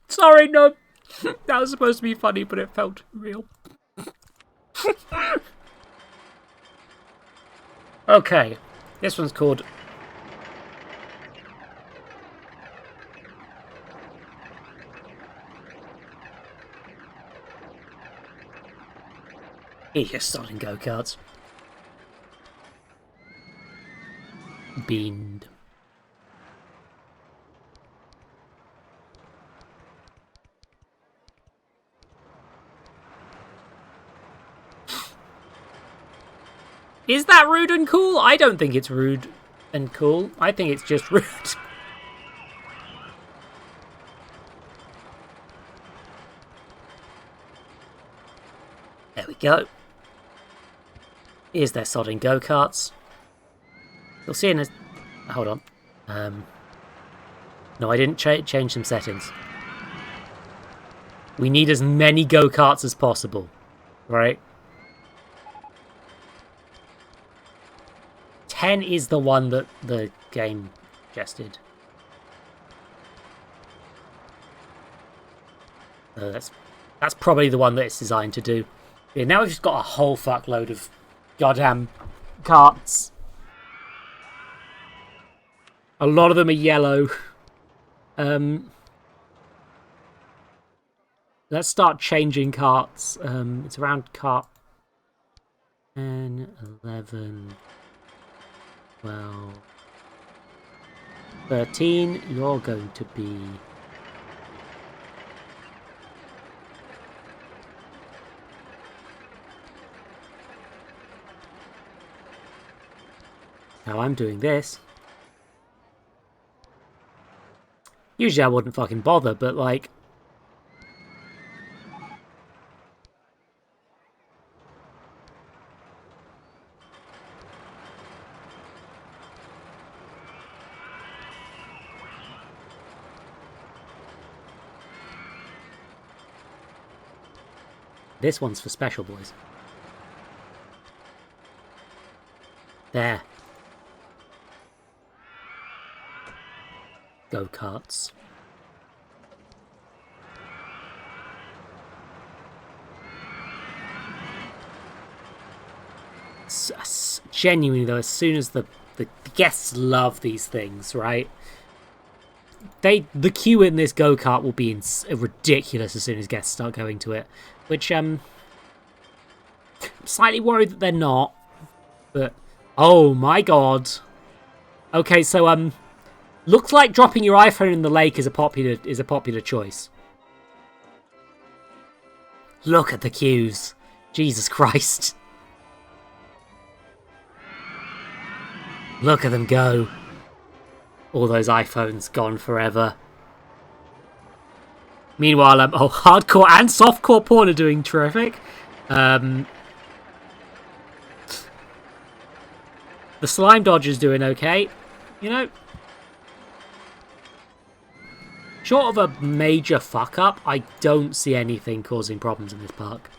Sorry, no. That was supposed to be funny, but it felt real. Okay. This one's called... He's just sodding go-karts. Beamed. Is that rude and cool? I don't think it's rude and cool. I think it's just rude. There we go. Here's their sodding go-karts. You'll see in a... hold on. No, I didn't change some settings. We need as many go-karts as possible. Right? 10 is the one that the game suggested. That's probably the one that it's designed to do. Yeah, now we've just got a whole fuckload of goddamn carts. A lot of them are yellow. Let's start changing carts. It's around cart 10, 11, 12, 13. You're going to be... How I'm doing this. Usually I wouldn't fucking bother, but like... This one's for special boys. There. Go-karts. Genuinely though, as soon as the guests love these things, right? The queue in this go-kart will be ridiculous as soon as guests start going to it. Which, I'm slightly worried that they're not. But, oh my god. Okay, so, looks like dropping your iPhone in the lake is a popular choice. Look at the queues. Jesus Christ. Look at them go. All those iPhones gone forever. Meanwhile, hardcore and softcore porn are doing terrific. The Slime Dodger's doing okay. You know, short of a major fuck-up, I don't see anything causing problems in this park.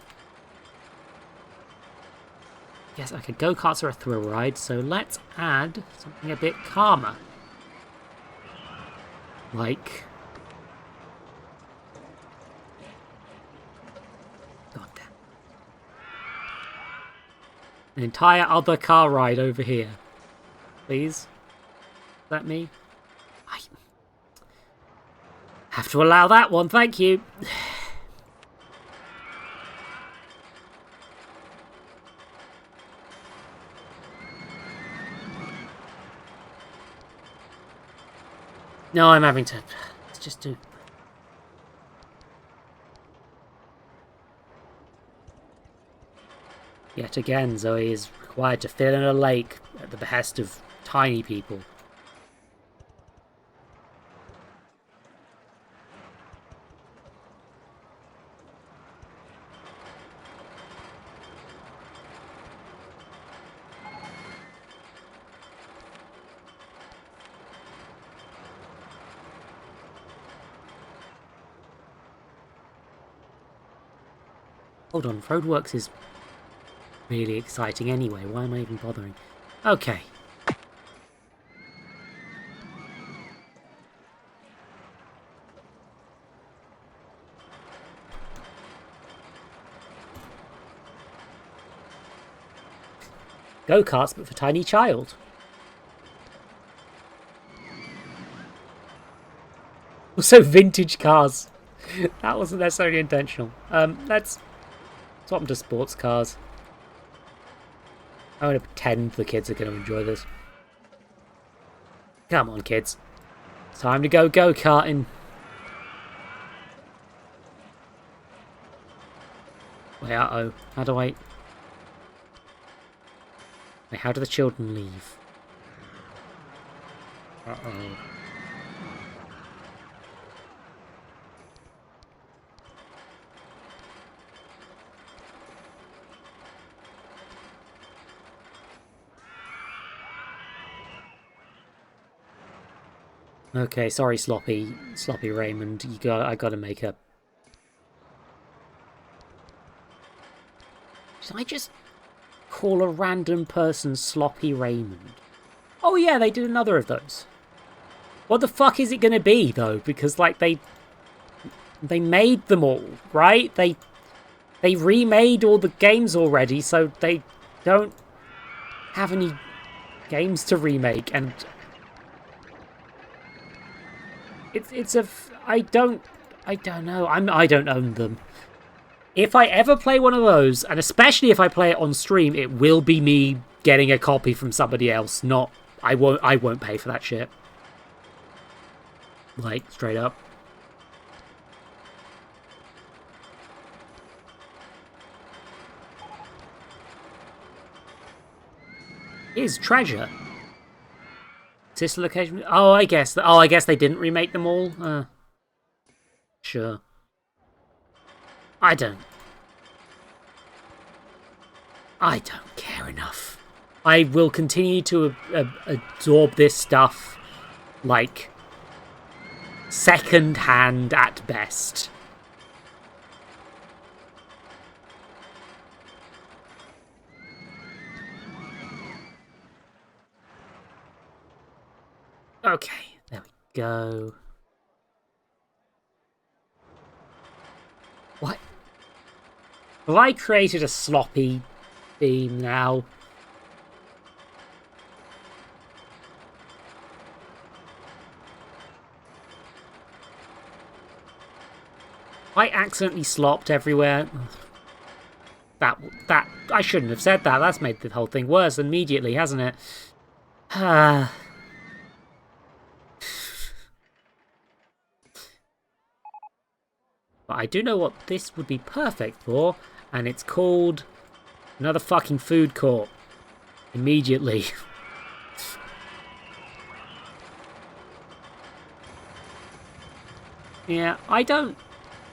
Yes, okay, go-karts are a thrill ride, so let's add something a bit calmer. Like... God damn. An entire other car ride over here. Please? Is that me? I have to allow that one, thank you. No, I'm having to... Let's just do... Yet again, Zoe is required to fill in a lake at the behest of tiny people. Hold on, Roadworks is really exciting anyway. Why am I even bothering? Okay. Go-karts, but for tiny child. Also, vintage cars. That wasn't necessarily intentional. Let's swap them to sports cars. I'm going to pretend the kids are going to enjoy this. Come on, kids. It's time to go go-karting. Wait, uh-oh. How do I... Wait, how do the children leave? Uh-oh. Okay, sorry, Sloppy Raymond. I gotta make a... Did I just call a random person Sloppy Raymond? Oh yeah, they did another of those. What the fuck is it gonna be though? Because like they made them all, right? They remade all the games already, so they don't have any games to remake, and I I don't know. I don't own them. If I ever play one of those, and especially if I play it on stream, it will be me getting a copy from somebody else. Not I won't pay for that shit. Like, straight up. Is treasure. Is this the location? Oh, I guess they didn't remake them all. Sure. I don't care enough. I will continue to absorb this stuff like second hand at best. Okay, there we go. What? Have I created a sloppy theme now? I accidentally slopped everywhere. That I shouldn't have said that. That's made the whole thing worse immediately, hasn't it? But I do know what this would be perfect for, and it's called another fucking food court. Immediately. Yeah, I don't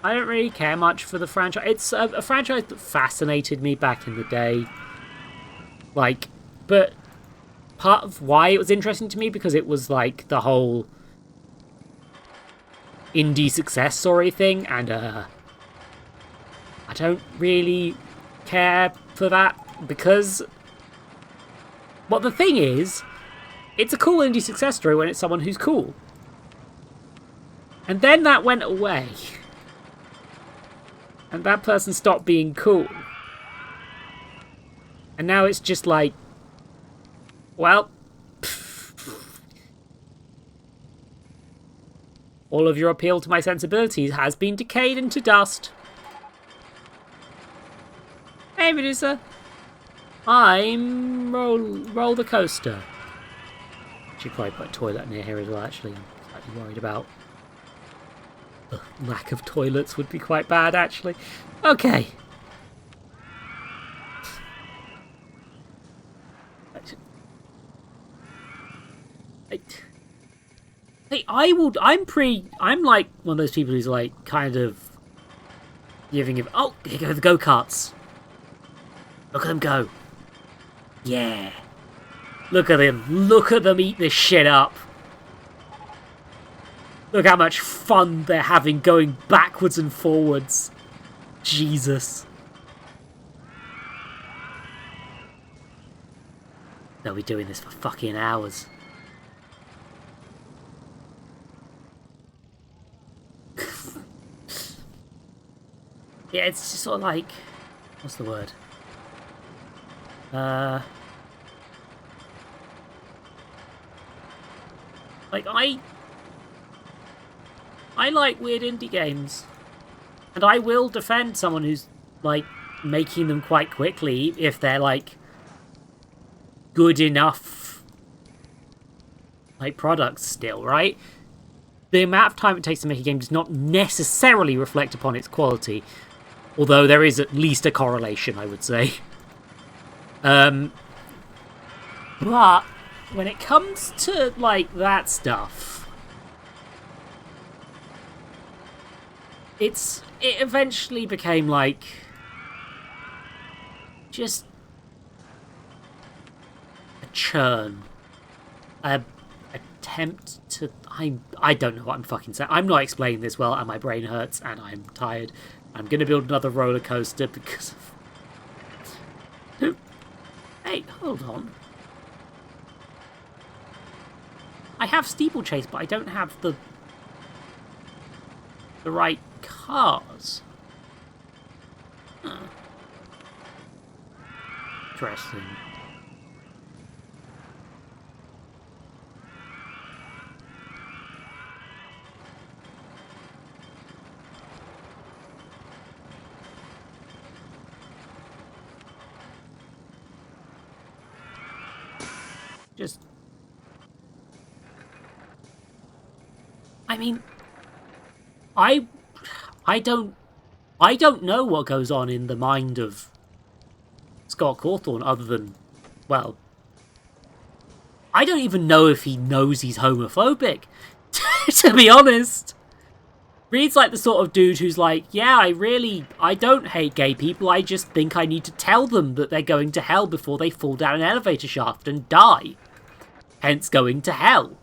really care much for the franchise. It's a franchise that fascinated me back in the day. Like, but part of why it was interesting to me, because it was like the whole indie success story thing, and I don't really care for that, because well, the thing is, it's a cool indie success story when it's someone who's cool. And then that went away. And that person stopped being cool. And now it's just like, well, all of your appeal to my sensibilities has been decayed into dust. Hey, Medusa. I'm roll the coaster. Should probably put a toilet near here as well, actually. I'm slightly worried about the lack of toilets would be quite bad, actually. Okay. Hey, I'm like one of those people who's like kind of giving him. Oh, here go the go-karts. Look at them go. Yeah. Look at them. Look at them eat this shit up. Look how much fun they're having going backwards and forwards. Jesus. They'll be doing this for fucking hours. Yeah, it's just sort of like... What's the word? Like, I like weird indie games. And I will defend someone who's, like, making them quite quickly if they're, like, good enough, like, products still, right? The amount of time it takes to make a game does not necessarily reflect upon its quality. Although there is at least a correlation, I would say. But when it comes to, like, that stuff, it eventually became, like, just a churn. A attempt to... I don't know what I'm fucking saying. I'm not explaining this well, and my brain hurts, and I'm tired. I'm going to build another roller coaster because of... Hey, hold on. I have steeplechase, but I don't have the right cars. Huh. Interesting. I mean, I don't know what goes on in the mind of Scott Cawthorne other than, well, I don't even know if he knows he's homophobic, to be honest. Reed's like the sort of dude who's like, yeah, I don't hate gay people, I just think I need to tell them that they're going to hell before they fall down an elevator shaft and die. Hence going to hell.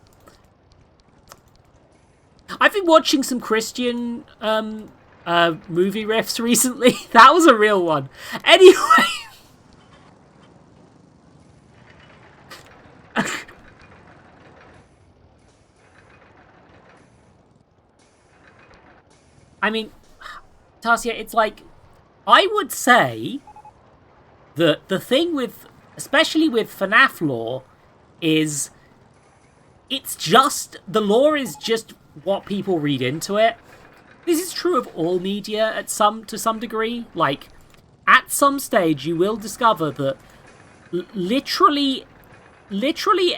I've been watching some Christian movie riffs recently. That was a real one. Anyway. I mean, Tasia, it's like, I would say that the thing with, especially with FNAF lore, is it's just, the lore is just what people read into it. This is true of all media to some degree. Like, at some stage you will discover that literally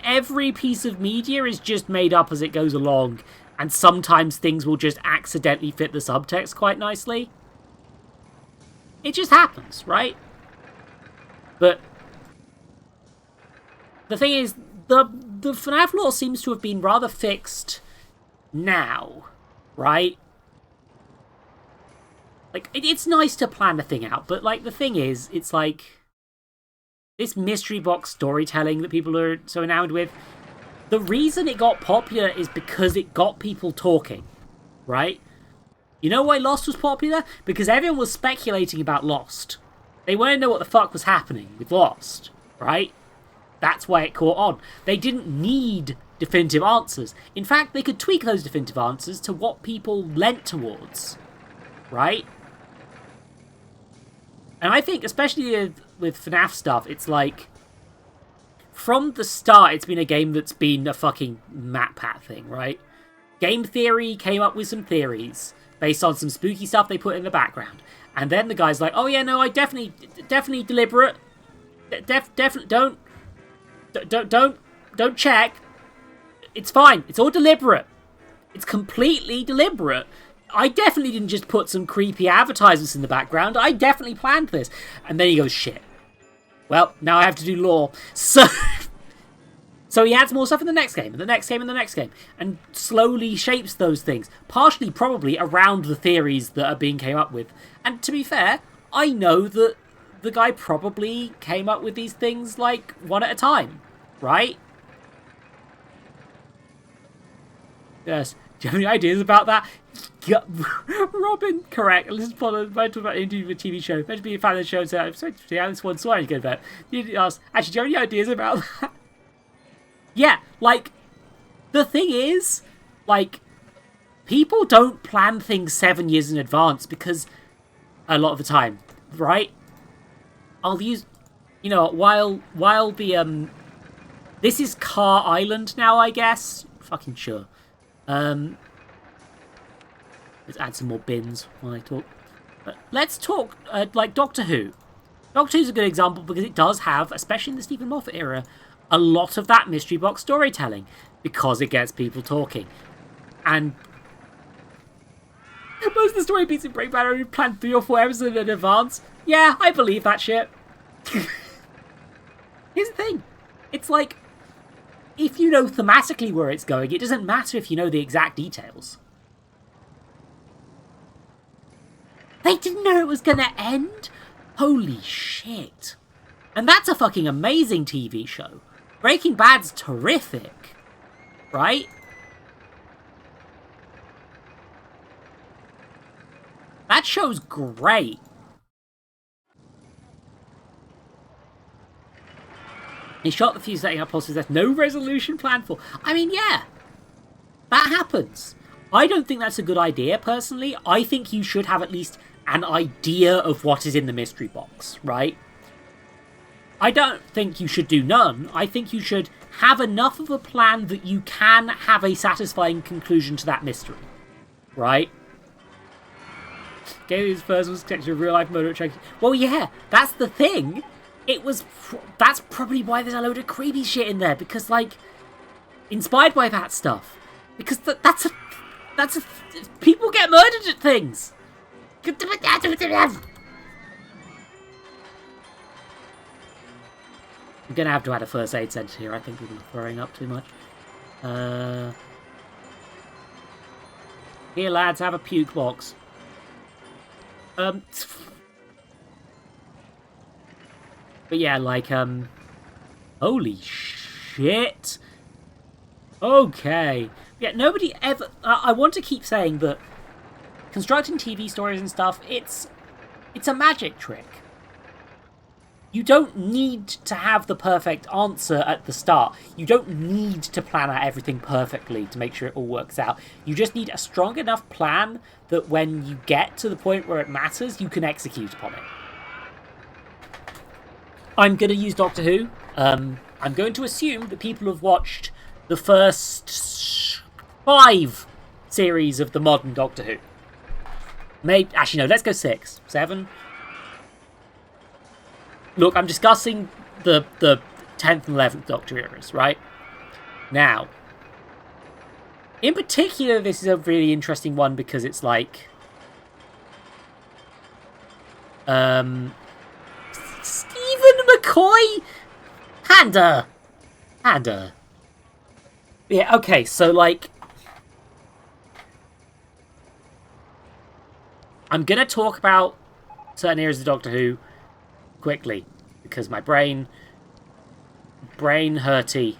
every piece of media is just made up as it goes along, and sometimes things will just accidentally fit the subtext quite nicely. It just happens, right? But the thing is, the FNAF lore seems to have been rather fixed now, right? Like, it's nice to plan the thing out, but, like, the thing is, it's like, this mystery box storytelling that people are so enamored with, the reason it got popular is because it got people talking, right? You know why Lost was popular? Because everyone was speculating about Lost. They wanted to know what the fuck was happening with Lost, right? That's why it caught on. They didn't need definitive answers. In fact, they could tweak those definitive answers to what people leant towards, right? And I think, especially with FNAF stuff, it's like, from the start, it's been a game that's been a fucking MatPat thing, right? Game Theory came up with some theories based on some spooky stuff they put in the background. And then the guy's like, oh yeah, no, I definitely deliberate. Definitely, don't check. It's fine. It's all deliberate. It's completely deliberate. I definitely didn't just put some creepy advertisements in the background. I definitely planned this. And then he goes, shit. Well, now I have to do lore. So he adds more stuff in the next game, and the next game, and the next game, and slowly shapes those things. Partially, probably, around the theories that are being came up with. And to be fair, I know that the guy probably came up with these things, like, one at a time. Right? Yes. Do you have any ideas about that? Robin, correct. Let's follow. I talk about interview with a TV show. Meant to be a fan of the show, so I'm sorry to see how this one's sorry to get about. You ask, actually, do you have any ideas about that? Yeah, like, the thing is, like, people don't plan things 7 years in advance because a lot of the time, right? I'll use, you know, while the, this is Car Island now, I guess. Fucking sure. Let's add some more bins while I talk. But let's talk, like, Doctor Who. Doctor Who's a good example because it does have, especially in the Stephen Moffat era, a lot of that mystery box storytelling because it gets people talking. And most of the story beats in Break Bad are planned 3 or 4 episodes in advance. Yeah, I believe that shit. Here's the thing. It's like, if you know thematically where it's going, it doesn't matter if you know the exact details. They didn't know it was going to end? Holy shit. And that's a fucking amazing TV show. Breaking Bad's terrific. Right? That show's great. He shot the fuse setting up pulses. There's no resolution planned for. I mean, yeah. That happens. I don't think that's a good idea, personally. I think you should have at least an idea of what is in the mystery box, right? I don't think you should do none. I think you should have enough of a plan that you can have a satisfying conclusion to that mystery, right? Game's first was connected to a real-life murder check. Well, yeah, that's the thing. That's probably why there's a load of creepy shit in there, because, like, inspired by that stuff. Because that's That's people get murdered at things. I'm gonna have to add a first aid centre here. I think people are throwing up too much. Here, lads, have a puke box. But yeah, like, holy shit. Okay. Yeah, nobody ever... I want to keep saying that constructing TV stories and stuff, it's a magic trick. You don't need to have the perfect answer at the start. You don't need to plan out everything perfectly to make sure it all works out. You just need a strong enough plan that when you get to the point where it matters, you can execute upon it. I'm going to use Doctor Who. I'm going to assume that people have watched the first 5 series of the modern Doctor Who. Actually, no, let's go 6. 7? Look, I'm discussing the 10th and 11th Doctor eras, right? Now, in particular, this is a really interesting one because it's like... Stephen McCoy? Panda! Yeah, okay, so like... I'm gonna talk about certain areas of Doctor Who quickly, because my brain hurty.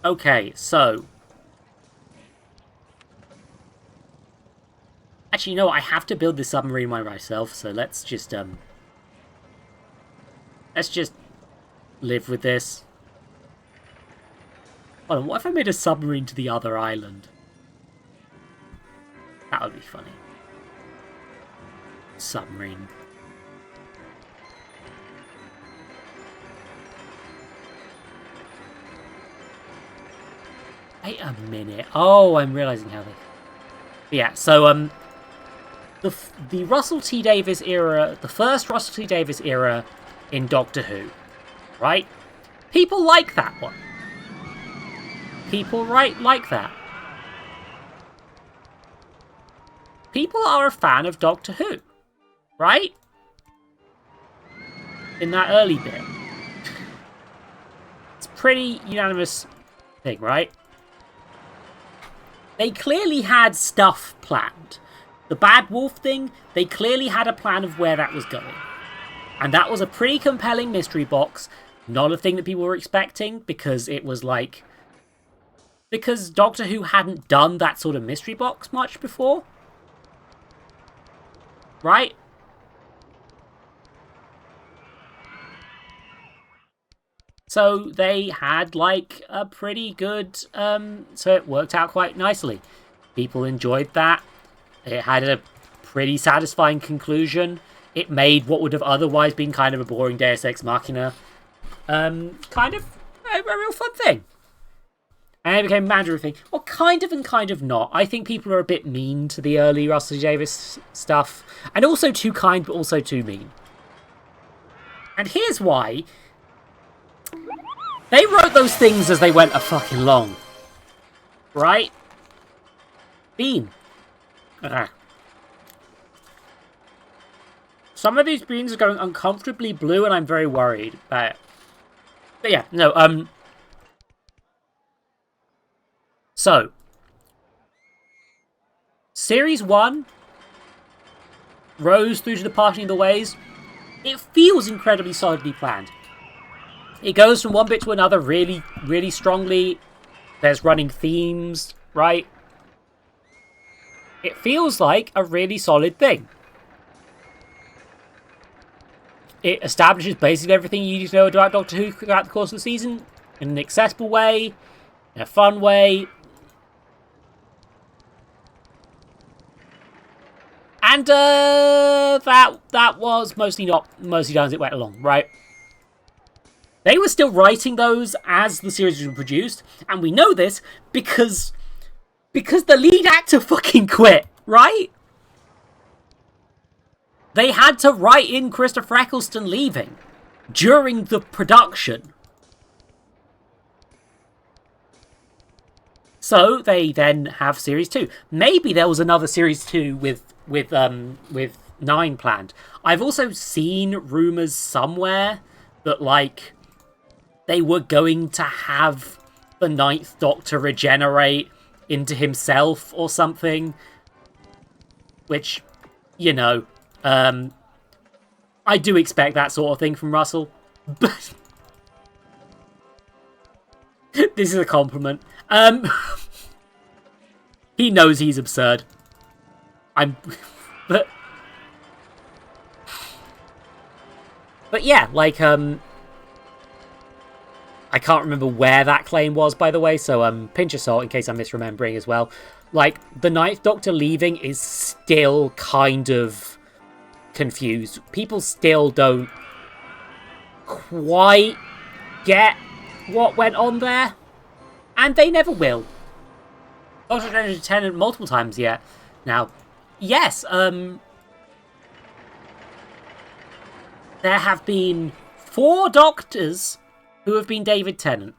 Okay, so... Actually, no, I have to build this submarine by myself, so let's just live with this. Hold on, what if I made a submarine to the other island? That would be funny. Submarine. Wait a minute. Oh, I'm realizing how they... Yeah, so, the Russell T Davies era, the first Russell T Davies era in Doctor Who, right? People like that one. People like that. People are a fan of Doctor Who, right? In that early bit. It's a pretty unanimous thing, right? They clearly had stuff planned. The Bad Wolf thing, they clearly had a plan of where that was going. And that was a pretty compelling mystery box. Not a thing that people were expecting, because it was like... Because Doctor Who hadn't done that sort of mystery box much before. Right? So they had like a pretty good... so it worked out quite nicely. People enjoyed that. It had a pretty satisfying conclusion. It made what would have otherwise been kind of a boring Deus Ex Machina kind of a real fun thing. And it became a mandatory thing. Well, kind of and kind of not. I think people are a bit mean to the early Russell T Davies stuff. And also too kind, but also too mean. And here's why. They wrote those things as they went a fucking long. Right? Bean. Some of these beans are going uncomfortably blue, and I'm very worried about it. But yeah, no, So, Series 1, Rose through to the Parting of the Ways, it feels incredibly solidly planned. It goes from one bit to another really, really strongly. There's running themes, right? It feels like a really solid thing. It establishes basically everything you need to know about Doctor Who throughout the course of the season in an accessible way, in a fun way. And that was mostly done as it went along, right? They were still writing those as the series was produced, and we know this because the lead actor fucking quit, right? They had to write in Christopher Eccleston leaving during the production. So they then have series 2. Maybe there was another series 2 with 9 planned. I've also seen rumors somewhere that like they were going to have the Ninth Doctor regenerate into himself or something, which, you know, I do expect that sort of thing from Russell, but this is a compliment. He knows he's absurd. But yeah, like, I can't remember where that claim was, by the way, so pinch of salt in case I'm misremembering as well. Like, the Ninth Doctor leaving is still kind of confused. People still don't quite get what went on there, and they never will. Doctor Strange Tennant multiple times yet. Now, yes, there have been 4 Doctors who have been David Tennant.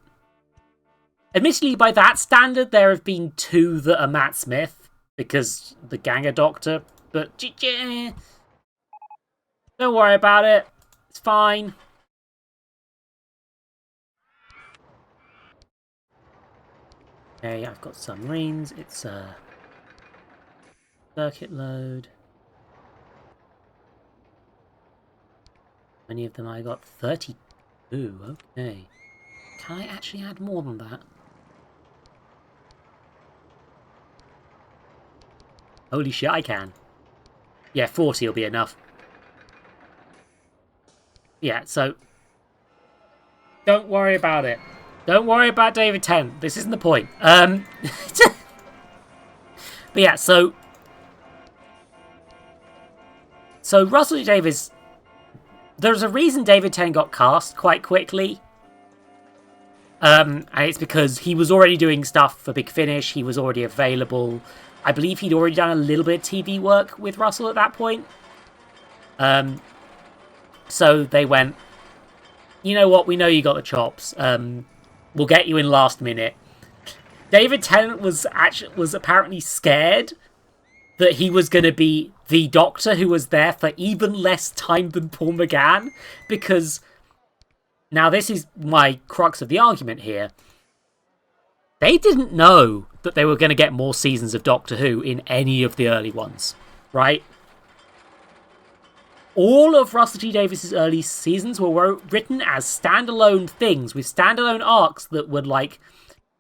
Admittedly, by that standard, there have been 2 that are Matt Smith, because the Ganger Doctor, but don't worry about it. It's fine. Okay, I've got submarines. It's a circuit load. How many of them I got? 32. Okay. Can I actually add more than that? Holy shit, I can. Yeah, 40 will be enough. Yeah, so don't worry about it. Don't worry about David Tennant. This isn't the point. But yeah, so Russell T Davies, there's a reason David Tennant got cast quite quickly. And it's because he was already doing stuff for Big Finish. He was already available. I believe he'd already done a little bit of TV work with Russell at that point. So they went, you know what, we know you got the chops. We'll get you in last minute. David Tennant was apparently scared that he was going to be the Doctor who was there for even less time than Paul McGann, because now this is my crux of the argument here. They didn't know that they were going to get more seasons of Doctor Who in any of the early ones, right? All of Russell T Davies' early seasons were written as standalone things, with standalone arcs that were, like,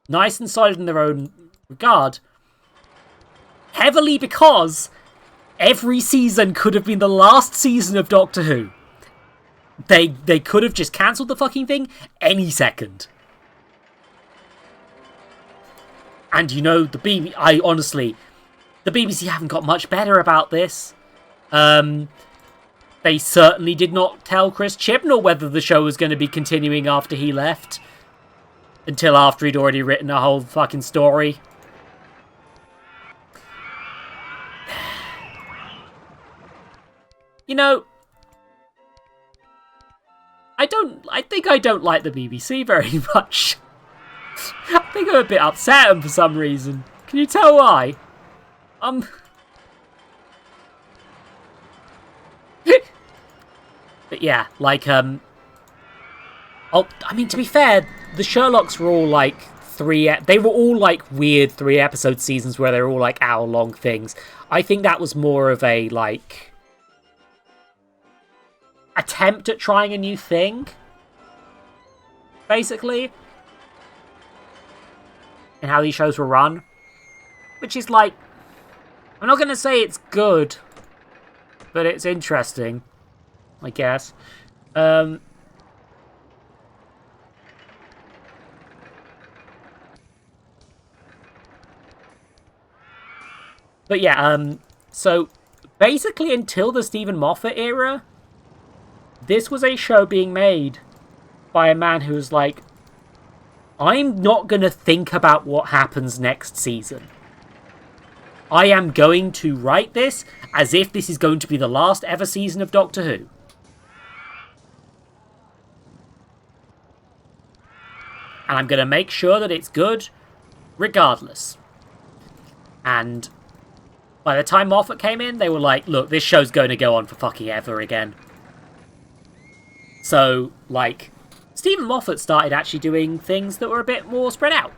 nice and solid in their own regard. Heavily because every season could have been the last season of Doctor Who. They could have just cancelled the fucking thing any second. And you know, the BBC haven't got much better about this. They certainly did not tell Chris Chibnall whether the show was going to be continuing after he left. Until after he'd already written a whole fucking story. You know, I think I don't like the BBC very much. I think I'm a bit upset at them for some reason. Can you tell why? But yeah, like, I mean, to be fair, the Sherlocks were all, like, they were all, like, weird 3-episode seasons where they were all, like, hour-long things. I think that was more of a, like, attempt at trying a new thing, basically, and how these shows were run. Which is, like, I'm not going to say it's good, but it's interesting, I guess. But yeah, so basically until the Stephen Moffat era, this was a show being made by a man who was like, I'm not going to think about what happens next season. I am going to write this as if this is going to be the last ever season of Doctor Who. And I'm going to make sure that it's good. regardless. And by the time Moffat came in, they were like, look, this show's going to go on for fucking ever again. So, like, Stephen Moffat started actually doing things that were a bit more spread out.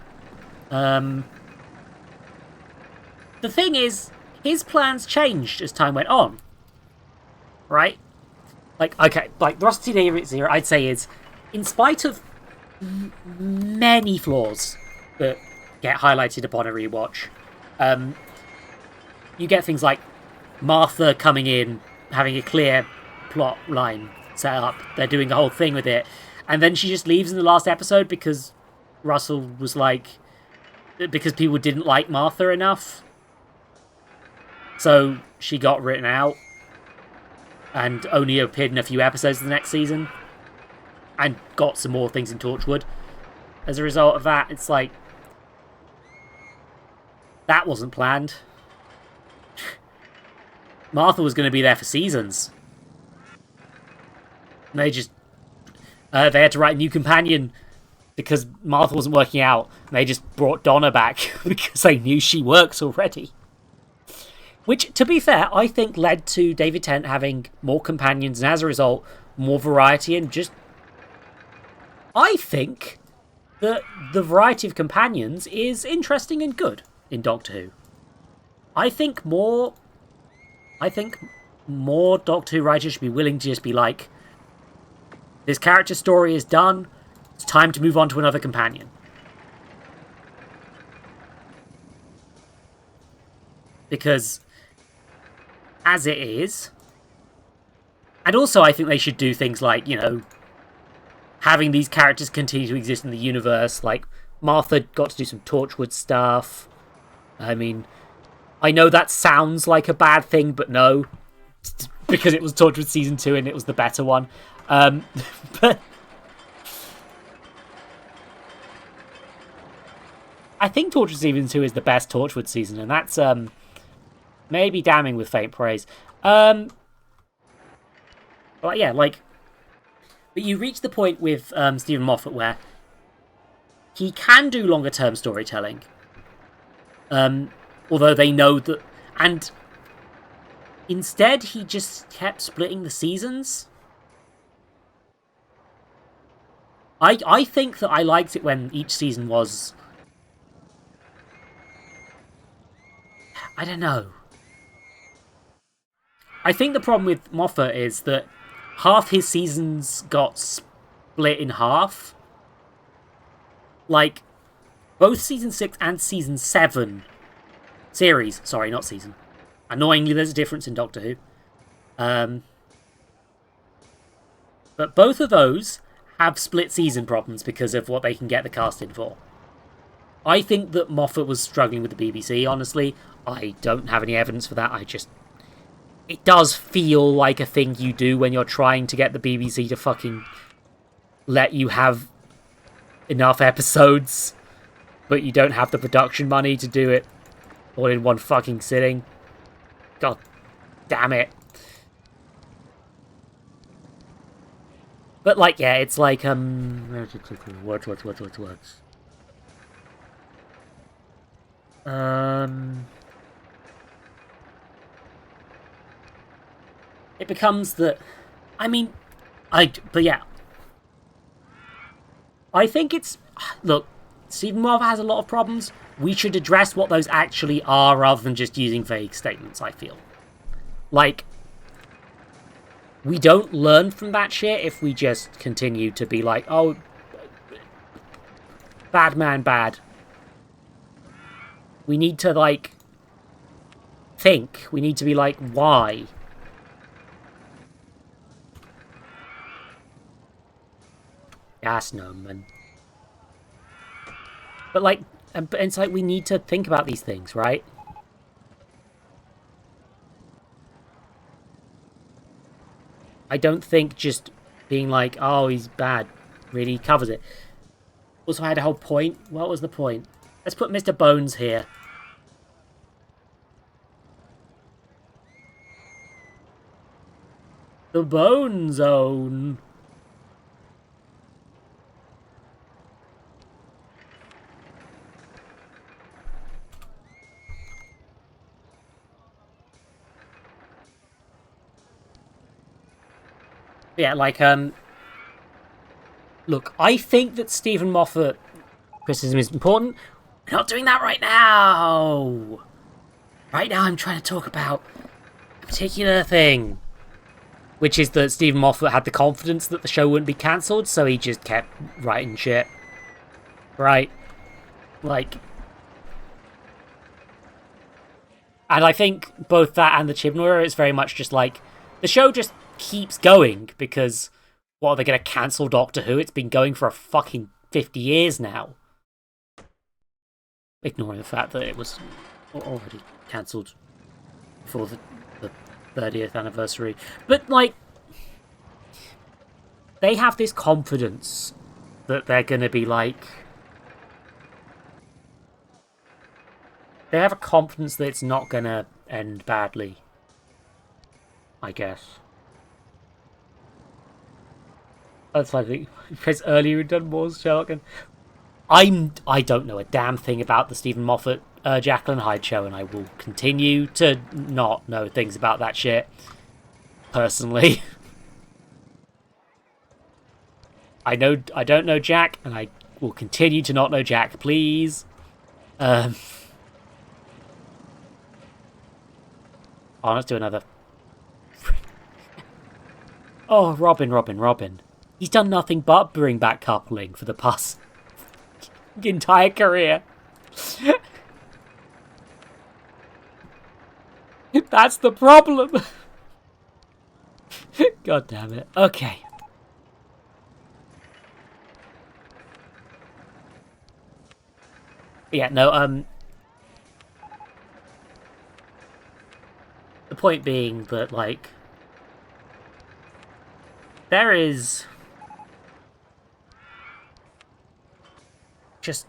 The thing is, his plans changed as time went on. Right? Like, okay, like, the Rusty Zero, I'd say is, in spite of many flaws that get highlighted upon a rewatch, you get things like Martha coming in, having a clear plot line set up. They're doing a whole thing with it. And then she just leaves in the last episode because Russell was like... because people didn't like Martha enough. So she got written out. And only appeared in a few episodes of the next season. And got some more things in Torchwood. As a result of that, it's like... that wasn't planned. Martha was going to be there for seasons. And they just... they had to write a new companion because Martha wasn't working out. And they just brought Donna back because they knew she works already. Which, to be fair, I think led to David Tennant having more companions and as a result, more variety and just... I think that the variety of companions is interesting and good in Doctor Who. I think more Doctor Who writers should be willing to just be like, this character story is done, it's time to move on to another companion. Because, as it is, and also I think they should do things like, you know, having these characters continue to exist in the universe, like Martha got to do some Torchwood stuff. I mean, I know that sounds like a bad thing, but no. Because it was Torchwood Season 2 and it was the better one. But I think Torchwood Season 2 is the best Torchwood season, and that's maybe damning with faint praise. But yeah, like... But you reach the point with Stephen Moffat where he can do longer-term storytelling. Although they know that... And instead, he just kept splitting the seasons. I think that I liked it when each season was... I don't know. I think the problem with Moffat is that half his seasons got split in half. Like, both Season 6 and Season 7 series, sorry, not season. Annoyingly, there's a difference in Doctor Who. But both of those have split season problems because of what they can get the cast in for. I think that Moffat was struggling with the BBC, honestly. I don't have any evidence for that, it does feel like a thing you do when you're trying to get the BBC to fucking let you have enough episodes, but you don't have the production money to do it all in one fucking sitting. God damn it. But like, yeah, it's like, words. It becomes that, but yeah. I think it's, look, Stephen Moffat has a lot of problems. We should address what those actually are rather than just using vague statements, I feel. Like, we don't learn from that shit if we just continue to be like, oh, bad man, bad. We need to, like, think. We need to be like, why? Yes, no, man. But, like, it's like we need to think about these things, right? I don't think just being like, oh, he's bad, really covers it. Also, I had a whole point. What was the point? Let's put Mr. Bones here. The Bone Zone. Yeah, like, look, I think that Stephen Moffat criticism is important. We're not doing that right now. Right now I'm trying to talk about a particular thing, which is that Stephen Moffat had the confidence that the show wouldn't be cancelled, so he just kept writing shit. Right? Like... And I think both that and the Chibnall era is very much just like, the show just keeps going, because, what, are they going to cancel Doctor Who? It's been going for a fucking 50 years now. Ignoring the fact that it was already cancelled before the 30th anniversary. But, like, they have this confidence that they're going to be like... They have a confidence that it's not going to end badly. I guess. That's why I think Chris earlier had done more Sherlock. And I don't know a damn thing about the Stephen Moffat Jekyll and Hyde show, and I will continue to not know things about that shit. Personally. I don't know Jack, and I will continue to not know Jack, please. Oh, let's do another. Oh, Robin. He's done nothing but bring back coupling for the past entire career. That's the problem. God damn it. Okay. Yeah, no, the point being that, like, there is just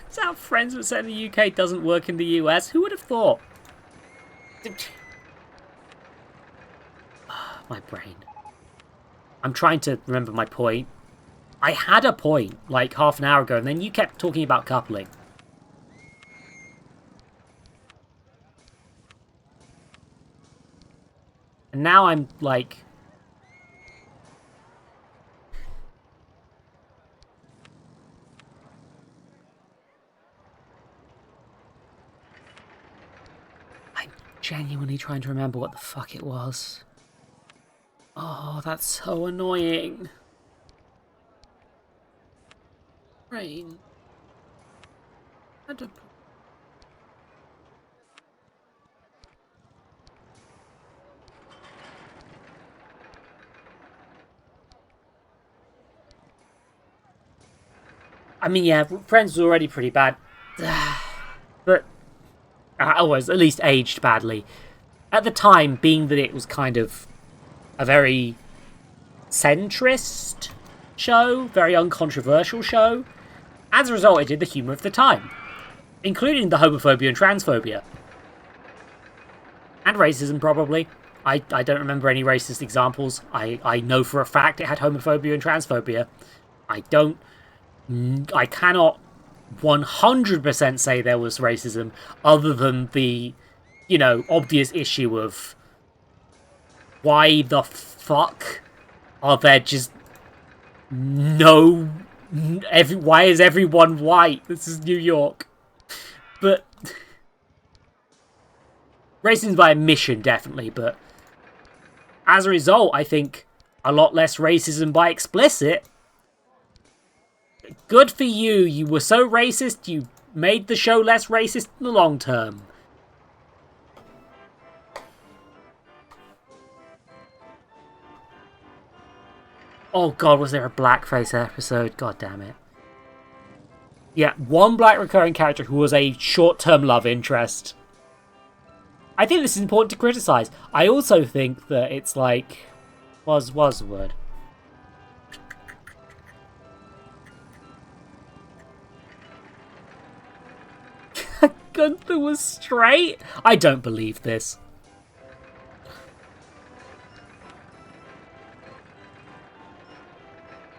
it's how Friends were set in the UK doesn't work in the US. Who would have thought? My brain. I'm trying to remember my point. I had a point, like, half an hour ago, and then you kept talking about coupling. And now I'm, like... I'm genuinely trying to remember what the fuck it was. Oh, that's so annoying. Rain. I don't... I mean, yeah, Friends was already pretty bad. But... always, at least aged badly. At the time, being that it was kind of a very centrist show, very uncontroversial show, as a result, it did the humour of the time, including the homophobia and transphobia. And racism, probably. I don't remember any racist examples. I know for a fact it had homophobia and transphobia. I cannot 100% say there was racism, other than the, you know, obvious issue of why the fuck are there just no... why is everyone white? This is New York. But... racism by omission, definitely, but... as a result, I think a lot less racism by explicit. Good for you. You were so racist, you made the show less racist in the long term. Oh god, was there a blackface episode? God damn it. Yeah, one black recurring character who was a short-term love interest. I think this is important to criticise. I also think that it's like... was the word? Gunther was straight? I don't believe this.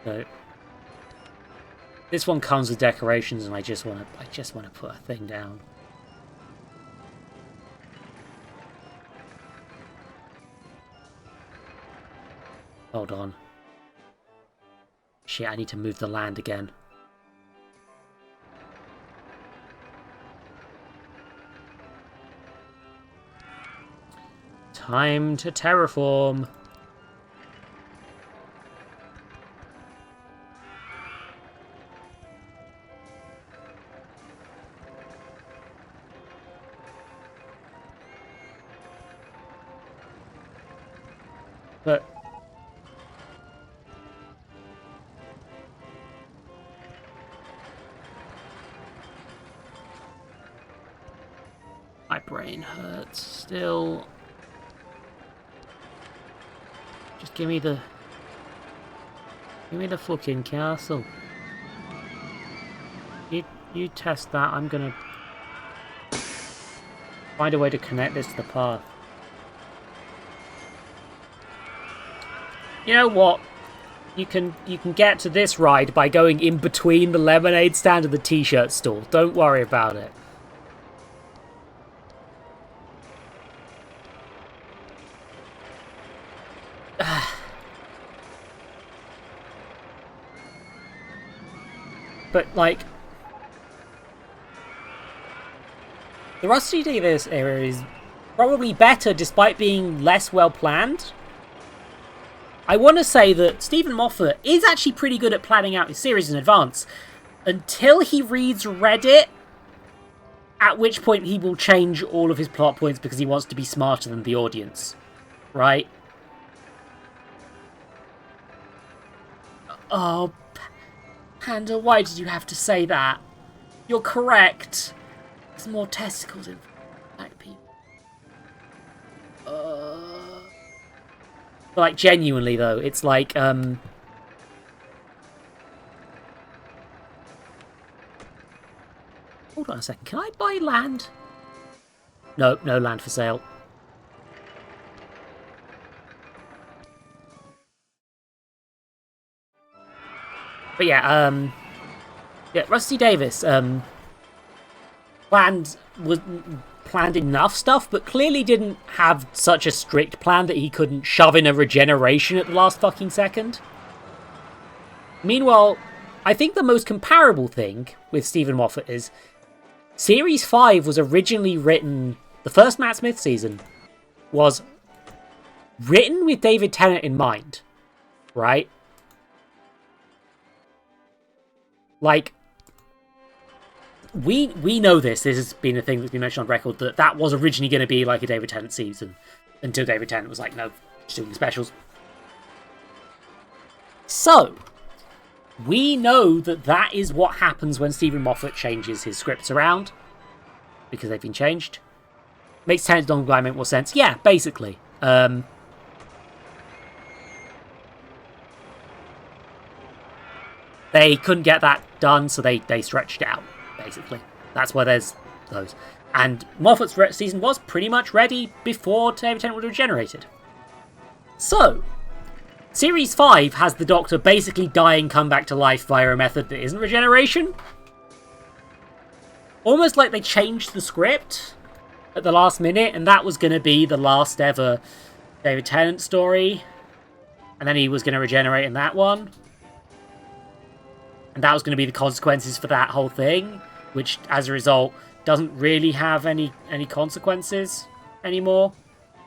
So, this one comes with decorations, and I just want to put a thing down. Hold on. Shit, I need to move the land again. Time to terraform. But my brain hurts still. Just give me the fucking castle. You test that. I'm gonna find a way to connect this to the path. You know what? You can get to this ride by going in between the lemonade stand and the t-shirt stall. Don't worry about it. But, like, the Rusty Davis area is probably better despite being less well planned. I want to say that Stephen Moffat is actually pretty good at planning out his series in advance until he reads Reddit, at which point he will change all of his plot points because he wants to be smarter than the audience, right? Oh, Panda, why did you have to say that? You're correct. There's more testicles in black people. But, like, genuinely, though, it's like, hold on a second. Can I buy land? No, no land for sale. But yeah, Rusty Davis, planned enough stuff, but clearly didn't have such a strict plan that he couldn't shove in a regeneration at the last fucking second. Meanwhile, I think the most comparable thing with Stephen Moffat is Series 5 was originally written, the first Matt Smith season was written with David Tennant in mind, right? Like, we know this has been a thing that's been mentioned on record, that was originally going to be like a David Tennant season, until David Tennant was like, no, just doing the specials. So, we know that is what happens when Stephen Moffat changes his scripts around, because they've been changed. Makes Tennant's Don-Guy make more sense. Yeah, basically. They couldn't get that done, so they stretched it out, basically. That's where there's those. And Moffat's season was pretty much ready before David Tennant would have regenerated. So, Series 5 has the Doctor basically die and come back to life via a method that isn't regeneration. Almost like they changed the script at the last minute, and that was going to be the last ever David Tennant story. And then he was going to regenerate in that one. And that was going to be the consequences for that whole thing, which, as a result, doesn't really have any consequences anymore,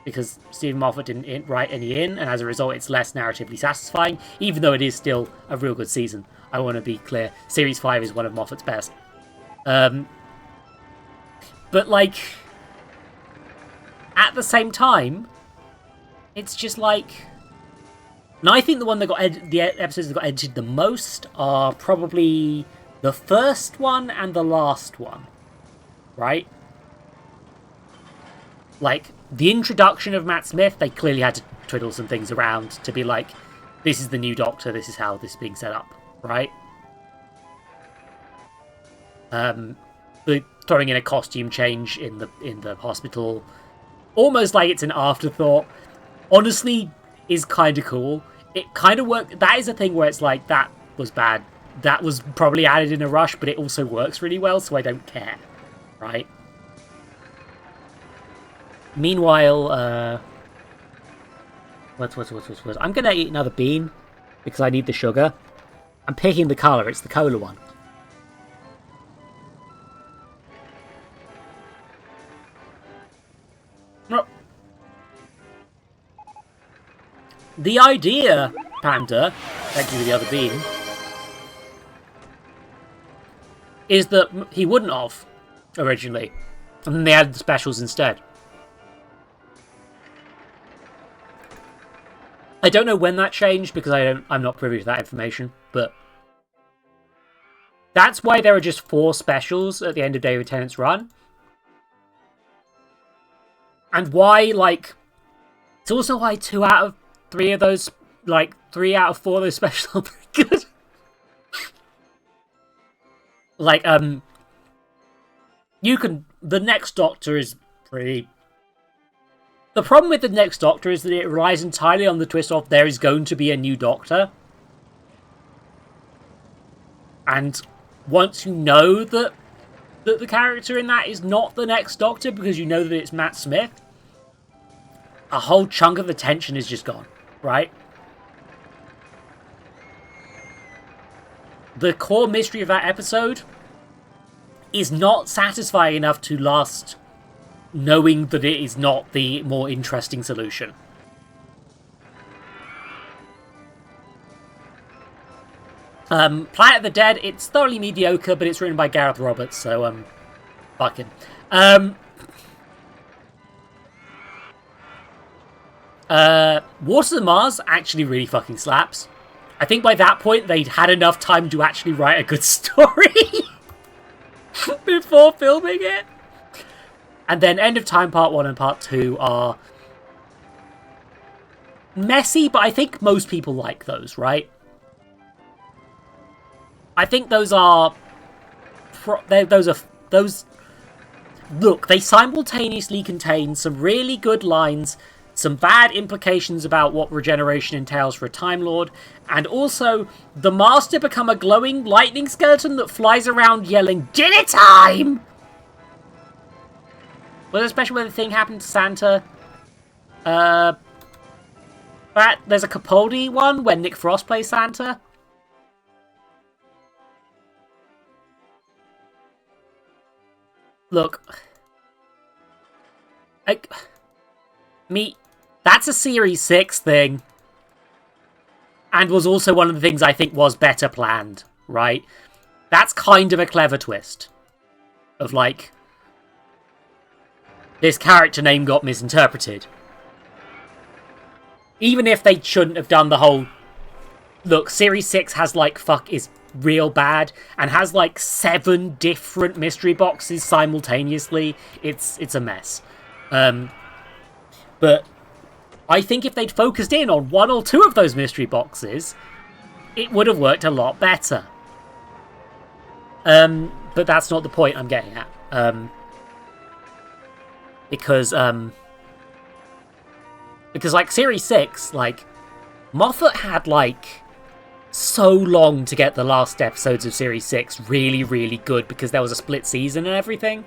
because Stephen Moffat didn't write any in, and as a result, it's less narratively satisfying, even though it is still a real good season. I want to be clear. Series 5 is one of Moffat's best. But, like, at the same time, it's just like... And I think the one that got the episodes that got edited the most are probably the first one and the last one, right? Like, the introduction of Matt Smith, they clearly had to twiddle some things around to be like, this is the new Doctor, this is how this is being set up, right? Throwing in a costume change in the hospital, almost like it's an afterthought, honestly is kind of cool. It kind of worked. That is a thing where it's like, that was bad. That was probably added in a rush, but it also works really well, so I don't care, right? Meanwhile, What? I'm gonna eat another bean because I need the sugar. I'm picking the colour. It's the cola one. The idea, Panda, thank you for the other bean, is that he wouldn't have originally, and then they added the specials instead. I don't know when that changed because I'm not privy to that information, but that's why there are just 4 specials at the end of David Tennant's run. And why, like, it's also why 2 out of 3 of those, like, 3 out of 4 of those specials are pretty good. Like, the next Doctor is pretty... The problem with the next Doctor is that it relies entirely on the twist of there is going to be a new Doctor. And once you know that the character in that is not the next Doctor because you know that it's Matt Smith, a whole chunk of the tension is just gone, right? The core mystery of that episode is not satisfying enough to last knowing that it is not the more interesting solution. Planet of the Dead, it's thoroughly mediocre, but it's written by Gareth Roberts, so, fuck him. Waters of Mars actually really fucking slaps. I think by that point they'd had enough time to actually write a good story before filming it. And then End of Time Part 1 and Part 2 are messy, but I think most people like those, right? I think those are... Look, they simultaneously contain some really good lines, some bad implications about what regeneration entails for a Time Lord, and also the Master become a glowing lightning skeleton that flies around yelling, "Dinner time!" Was it especially when the thing happened to Santa? There's a Capaldi one where Nick Frost plays Santa. Look. That's a Series 6 thing. And was also one of the things I think was better planned, right? That's kind of a clever twist. Of like... this character name got misinterpreted. Even if they shouldn't have done the whole... Look, Series 6 has like is real bad and has like 7 different mystery boxes simultaneously. It's a mess. But I think if they'd focused in on 1 or 2 of those mystery boxes, it would have worked a lot better. But that's not the point I'm getting at. Because like Series 6, like Moffat had like so long to get the last episodes of Series 6 really, really good because there was a split season and everything.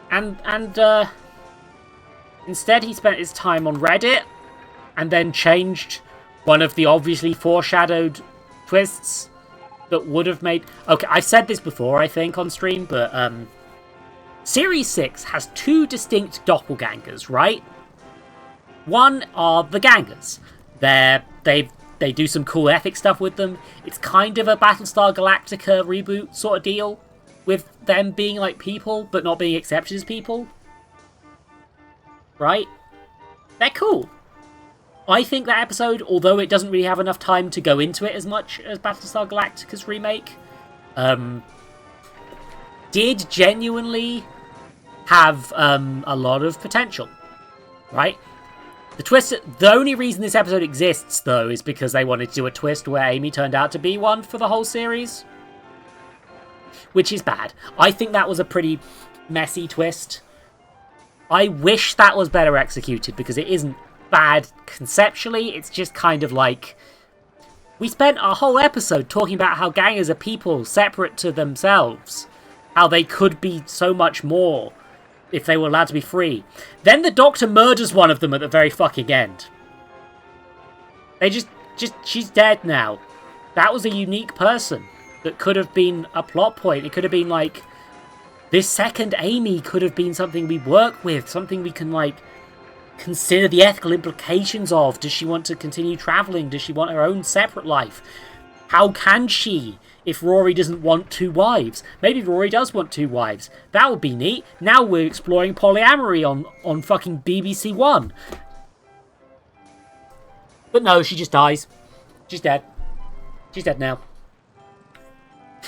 And instead he spent his time on Reddit and then changed one of the obviously foreshadowed twists that would have made... Okay, I've said this before, I think, on stream, but Series 6 has 2 distinct doppelgangers, right? One are the gangers. They do some cool ethics stuff with them. It's kind of a Battlestar Galactica reboot sort of deal, with them being like people, but not being accepted as people. Right? They're cool. I think that episode, although it doesn't really have enough time to go into it as much as Battlestar Galactica's remake, did genuinely have a lot of potential. Right? The only reason this episode exists, though, is because they wanted to do a twist where Amy turned out to be one for the whole series. Which is bad. I think that was a pretty messy twist. I wish that was better executed, because it isn't bad conceptually, it's just kind of like... We spent a whole episode talking about how gangers are people separate to themselves. How they could be so much more if they were allowed to be free. Then the Doctor murders one of them at the very fucking end. She's dead now. That was a unique person that could have been a plot point. It could have been like, this second Amy could have been something we work with, something we can like consider the ethical implications of. Does she want to continue traveling? Does she want her own separate life? How can she if Rory doesn't want 2 wives? Maybe Rory does want 2 wives. That would be neat. Now we're exploring polyamory on fucking BBC One. But no, she just dies. She's dead. She's dead now.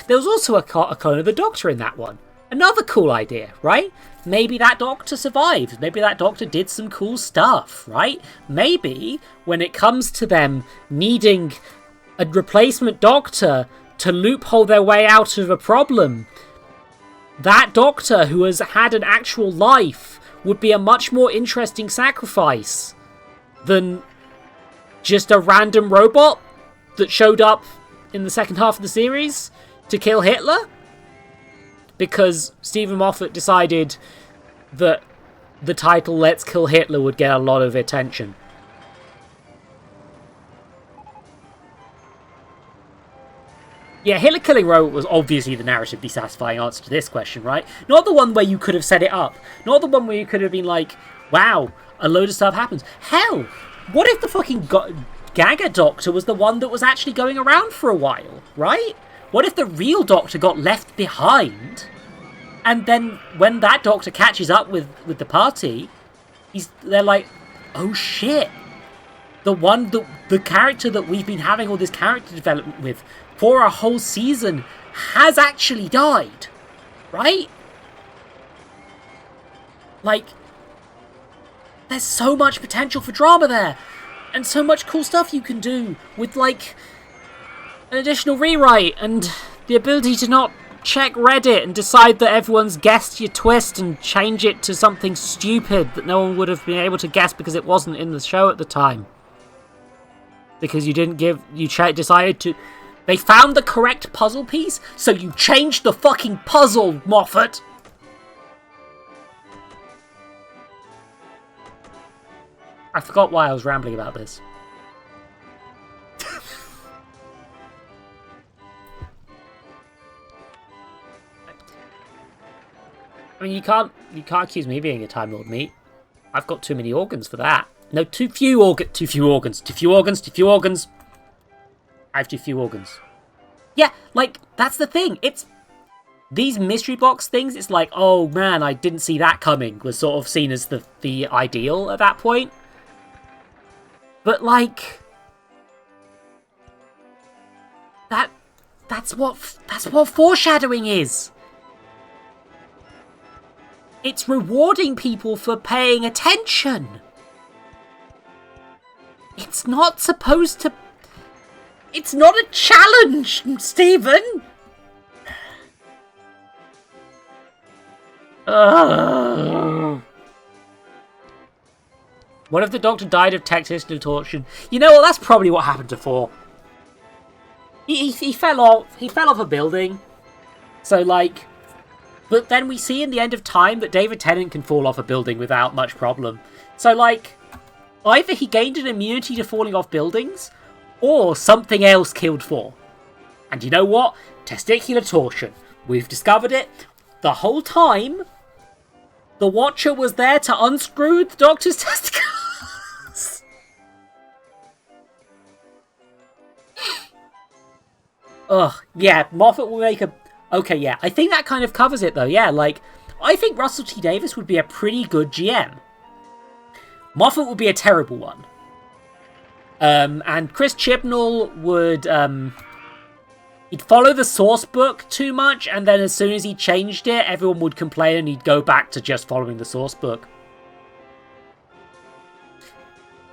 There was also a clone of the Doctor in that one. Another cool idea, right? Maybe that Doctor survived. Maybe that Doctor did some cool stuff, right? Maybe when it comes to them needing a replacement Doctor to loophole their way out of a problem, that Doctor who has had an actual life would be a much more interesting sacrifice than just a random robot that showed up in the second half of the series to kill Hitler. Because Stephen Moffat decided that the title Let's Kill Hitler would get a lot of attention. Yeah, Hitler killing robot was obviously the narratively satisfying answer to this question, right? Not the one where you could have set it up. Not the one where you could have been like, wow, a load of stuff happens. Hell, what if the fucking Gaga Doctor was the one that was actually going around for a while, right? What if the real Doctor got left behind, and then when that Doctor catches up with the party, they're like, oh shit, the character that we've been having all this character development with for a whole season has actually died, right? Like, there's so much potential for drama there, and so much cool stuff you can do with, like, an additional rewrite, and the ability to not check Reddit and decide that everyone's guessed your twist and change it to something stupid that no one would have been able to guess because it wasn't in the show at the time. Because you didn't decided to... They found the correct puzzle piece, so you changed the fucking puzzle, Moffat! I forgot why I was rambling about this. I mean, you can't accuse me of being a Time Lord, meat. I've got too many organs for that. No, too few organs. I have too few organs. Yeah, like, that's the thing. It's... These mystery box things, it's like, oh man, I didn't see that coming, was sort of seen as the ideal at that point. But, like... That's what foreshadowing is. It's rewarding people for paying attention. It's not supposed to... It's not a challenge, Stephen! What if the Doctor died of Texas distortion? You know what, that's probably what happened to 4. He fell off a building. So, like... But then we see in the end of time that David Tennant can fall off a building without much problem. So, like, either he gained an immunity to falling off buildings, or something else killed 4. And you know what? Testicular torsion. We've discovered it. The whole time, the Watcher was there to unscrew the Doctor's testicles. Ugh, yeah, Moffat will make a... Okay, yeah, I think that kind of covers it, though. Yeah, like, I think Russell T Davies would be a pretty good GM. Moffat would be a terrible one. And Chris Chibnall would, he'd follow the source book too much, and then as soon as he changed it, everyone would complain and he'd go back to just following the source book.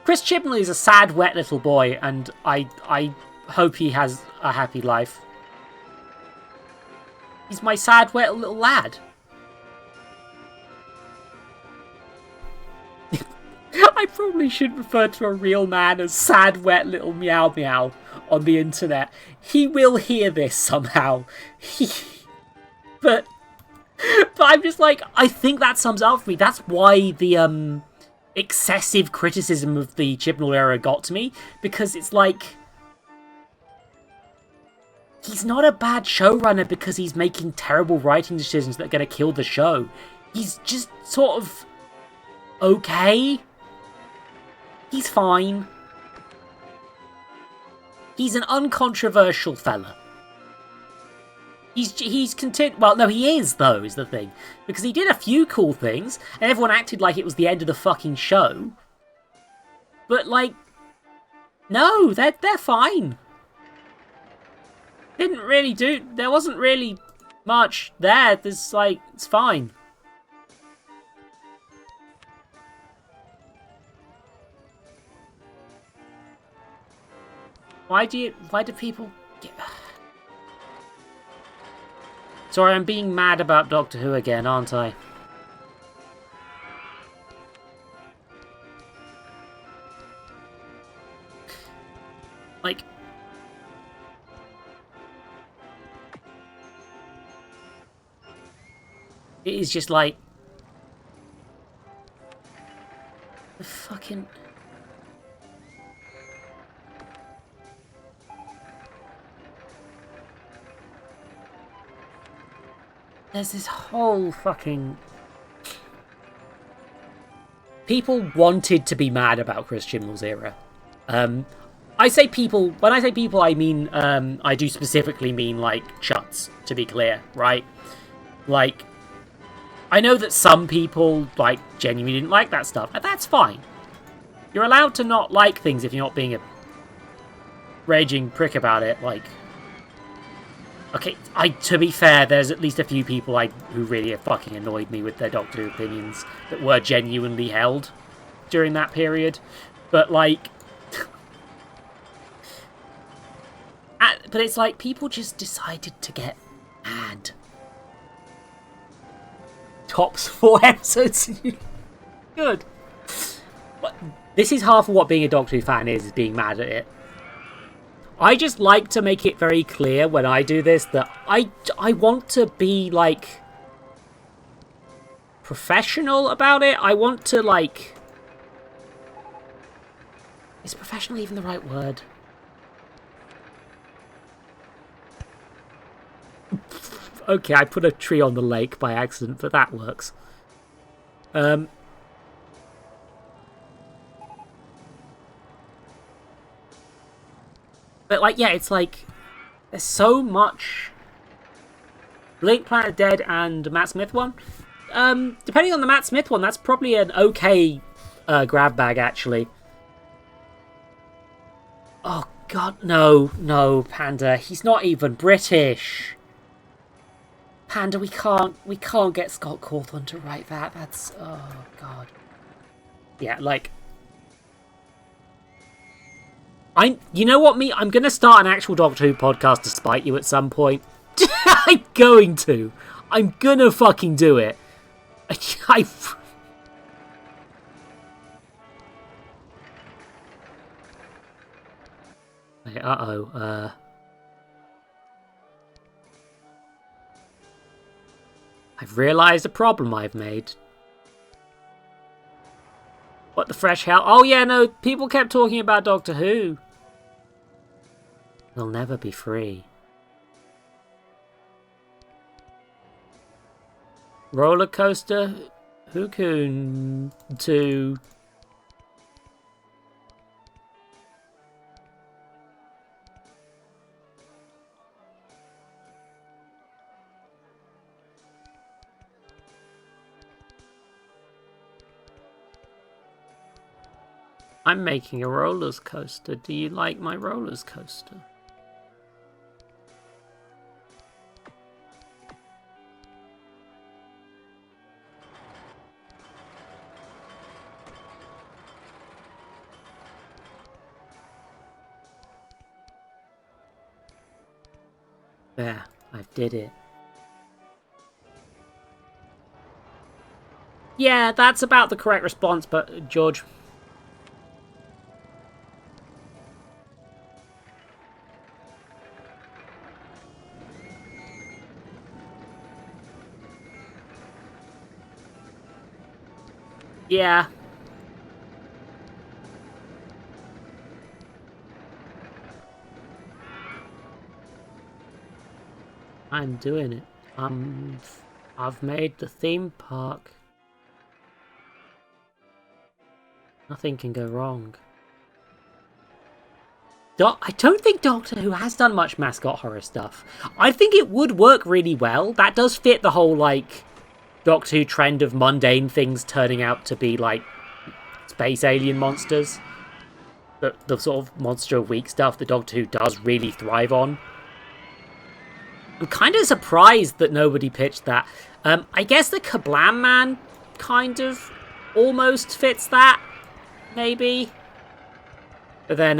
Chris Chibnall is a sad, wet little boy, and I hope he has a happy life. He's my sad, wet little lad. I probably should refer to a real man as sad, wet little meow meow on the internet. He will hear this somehow. But I'm just like, I think that sums up for me. That's why the excessive criticism of the Chibnall era got to me, because it's like, he's not a bad showrunner because he's making terrible writing decisions that are going to kill the show. He's just sort of okay. He's fine. He's an uncontroversial fella. He's content. Well, no, he is, though, is the thing. Because he did a few cool things, and everyone acted like it was the end of the fucking show. But, like, no, they're fine. Didn't really do... There wasn't really much there. There's, like, it's fine. Why do people... Sorry, I'm being mad about Doctor Who again, aren't I? Like... It is just like... The fucking... There's this whole fucking... People wanted to be mad about Chris Chibnall's era. I say people... When I say people, I mean... I do specifically mean, like, Chuts, to be clear, right? Like... I know that some people, like, genuinely didn't like that stuff, and that's fine. You're allowed to not like things if you're not being a raging prick about it, like... Okay, to be fair, there's at least a few people who really fucking annoyed me with their Doctor Who opinions that were genuinely held during that period. But, like... but it's like, people just decided to get mad. Tops 4 episodes. Good. But this is half of what being a Doctor Who fan is being mad at it. I just like to make it very clear when I do this that I want to be, like, professional about it. I want to, like... Is professional even the right word? Okay, I put a tree on the lake by accident, but that works. But, like, yeah, it's like... There's so much... Blink, Planet Dead, and Matt Smith one. Depending on the Matt Smith one, that's probably an okay grab bag, actually. Oh, God, no, Panda. He's not even British. Panda, we can't get Scott Cawthon to write that. That's... Oh, God. Yeah, like... You know what, I'm going to start an actual Doctor Who podcast to spite you at some point. I'm going to. I'm going to fucking do it. Uh-oh. I've realised a problem I've made. What the fresh hell? Oh yeah, no, people kept talking about Doctor Who. They'll never be free. Rollercoaster Tycoon 2. I'm making a roller coaster. Do you like my roller coaster? There, I did it. Yeah, that's about the correct response, but George... Yeah. I'm doing it. I've made the theme park. Nothing can go wrong. I don't think Doctor Who has done much mascot horror stuff. I think it would work really well. That does fit the whole, like, Doctor Who trend of mundane things turning out to be, like, space alien monsters. The sort of Monster of Week stuff that Doctor Who does really thrive on. I'm kind of surprised that nobody pitched that. I guess the Kablam Man kind of almost fits that, maybe. But then,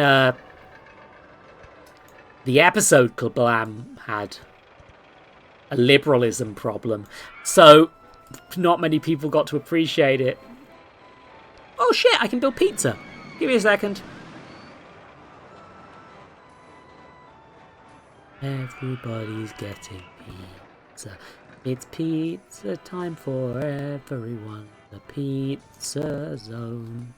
the episode Kablam had a liberalism problem, so not many people got to appreciate it. Oh shit, I can build pizza. Give me a second. Everybody's getting pizza. It's pizza time for everyone. The pizza zone.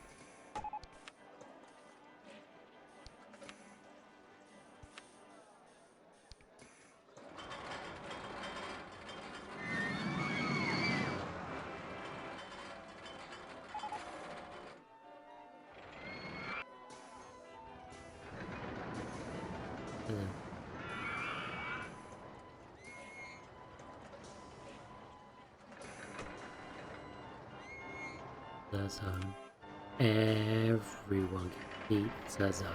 Pizza zone. Everyone get pizza zone.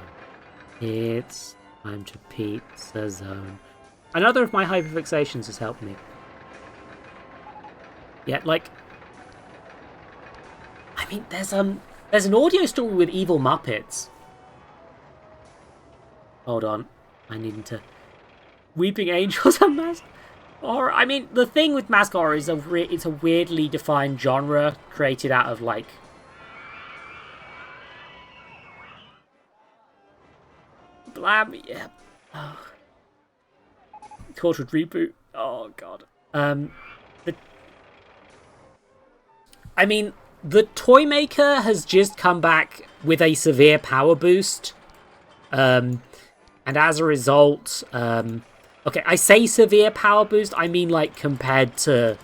It's time to pizza zone. Another of my hyperfixations has helped me. Yeah, like, I mean, there's an audio story with evil Muppets. Hold on, I need to. Weeping Angels and mascot horror. I mean, the thing with mascot horror is it's a weirdly defined genre created out of, like, blam. Yeah. Oh. Tortured reboot. Oh god. I mean, the toy maker has just come back with a severe power boost. And as a result, okay, I say severe power boost, I mean, like, compared to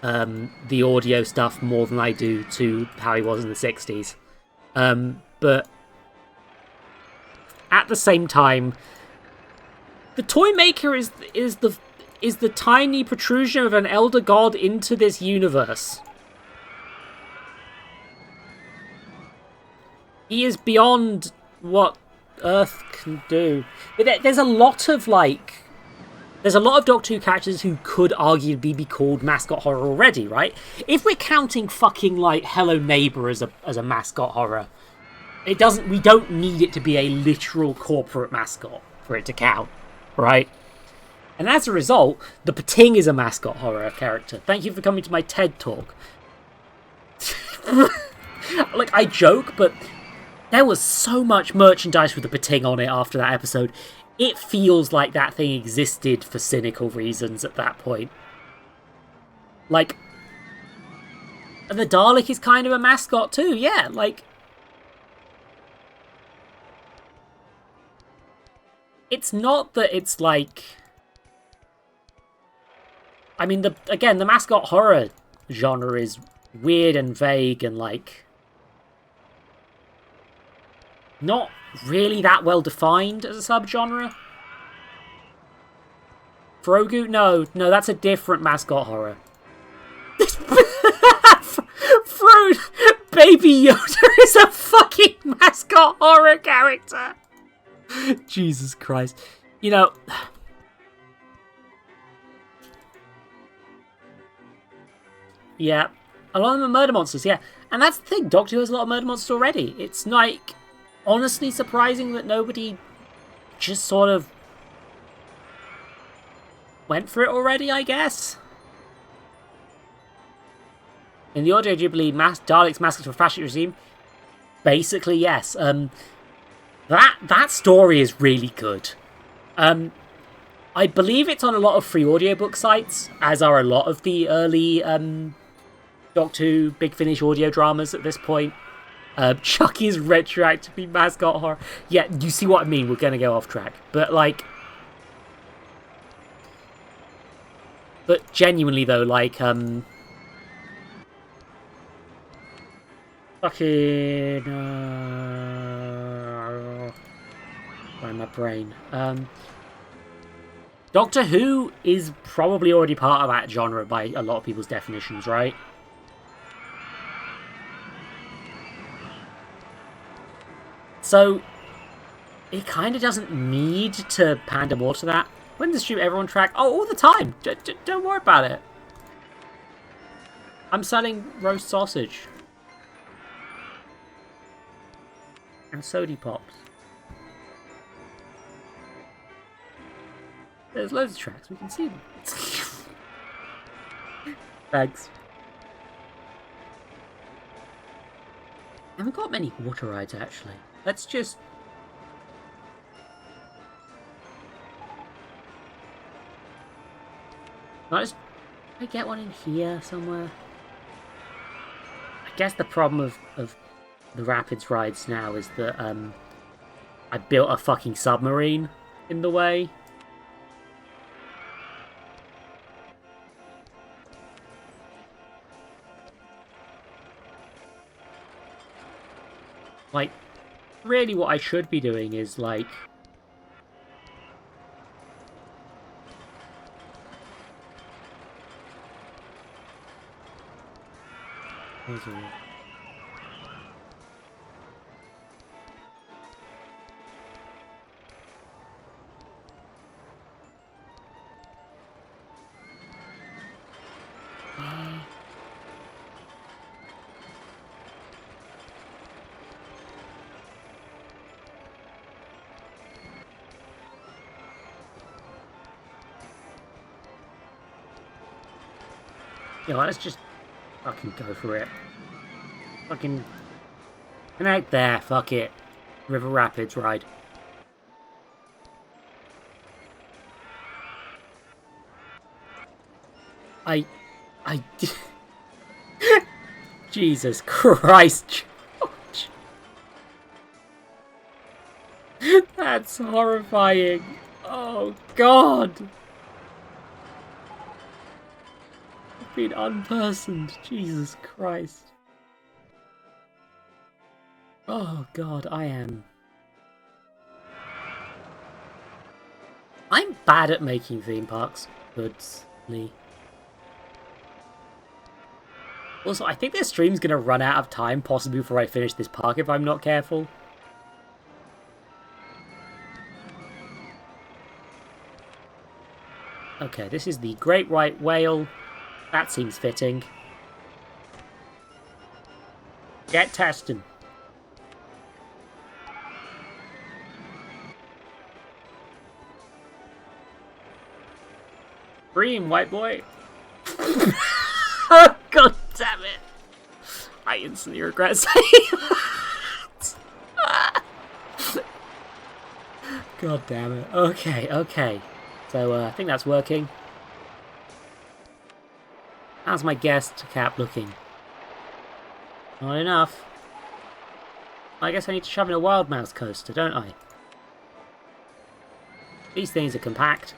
the audio stuff more than I do to how he was in the 60s. But at the same time, the toy maker is the tiny protrusion of an elder god into this universe. He is beyond what Earth can do. There's a lot of, like, there's a lot of Doctor Who characters who could arguably be called mascot horror already, right? If we're counting fucking, like, Hello Neighbor as a mascot horror, we don't need it to be a literal corporate mascot for it to count, right? And as a result, the Pating is a mascot horror character. Thank you for coming to my TED Talk. Like, I joke, but there was so much merchandise with the Pating on it after that episode. It feels like that thing existed for cynical reasons at that point. Like, and the Dalek is kind of a mascot too, yeah, like, it's not that it's like, I mean, the mascot horror genre is weird and vague and, like, not really that well defined as a subgenre. Frogu? No, that's a different mascot horror. Frodo, Baby Yoda is a fucking mascot horror character. Jesus Christ. You know, yeah, a lot of them are murder monsters, yeah. And that's the thing, Doctor Who has a lot of murder monsters already. It's, like, honestly surprising that nobody just sort of went for it already, I guess. In the Audio Jubilee, Daleks mascots for fascist regime, basically, yes. That story is really good. I believe it's on a lot of free audiobook sites, as are a lot of the early Doctor Who Big Finish audio dramas at this point. Chucky's retroactively mascot horror. Yeah, you see what I mean? We're going to go off track. But, like, But genuinely though, like, fucking, sorry, my brain. Doctor Who is probably already part of that genre by a lot of people's definitions, right? So, it kind of doesn't need to pander more to that. When does stream everyone track? Oh, all the time! Don't worry about it. I'm selling roast sausage. And sody pops. There's loads of tracks, we can see them. Thanks. I haven't got many water rides actually. Let's just... Can I get one in here somewhere? I guess the problem of the Rapids rides now is that I built a fucking submarine in the way. Like, really what I should be doing is, like... You know, let's just fucking go for it. Fucking connect there, fuck it. River Rapids ride. I Jesus Christ, George. That's horrifying. Oh God. Been unpersoned. Jesus Christ. Oh God, I'm bad at making theme parks, Hoodsley. Also, I think this stream's gonna run out of time, possibly before I finish this park if I'm not careful. Okay, this is the Great White Whale. That seems fitting. Get testing. Green, white boy. Oh, God damn it. I instantly regret saying that. God damn it. Okay, okay. So, I think that's working. How's my guest cap looking? Not enough. I guess I need to shove in a wild mouse coaster, don't I? These things are compact.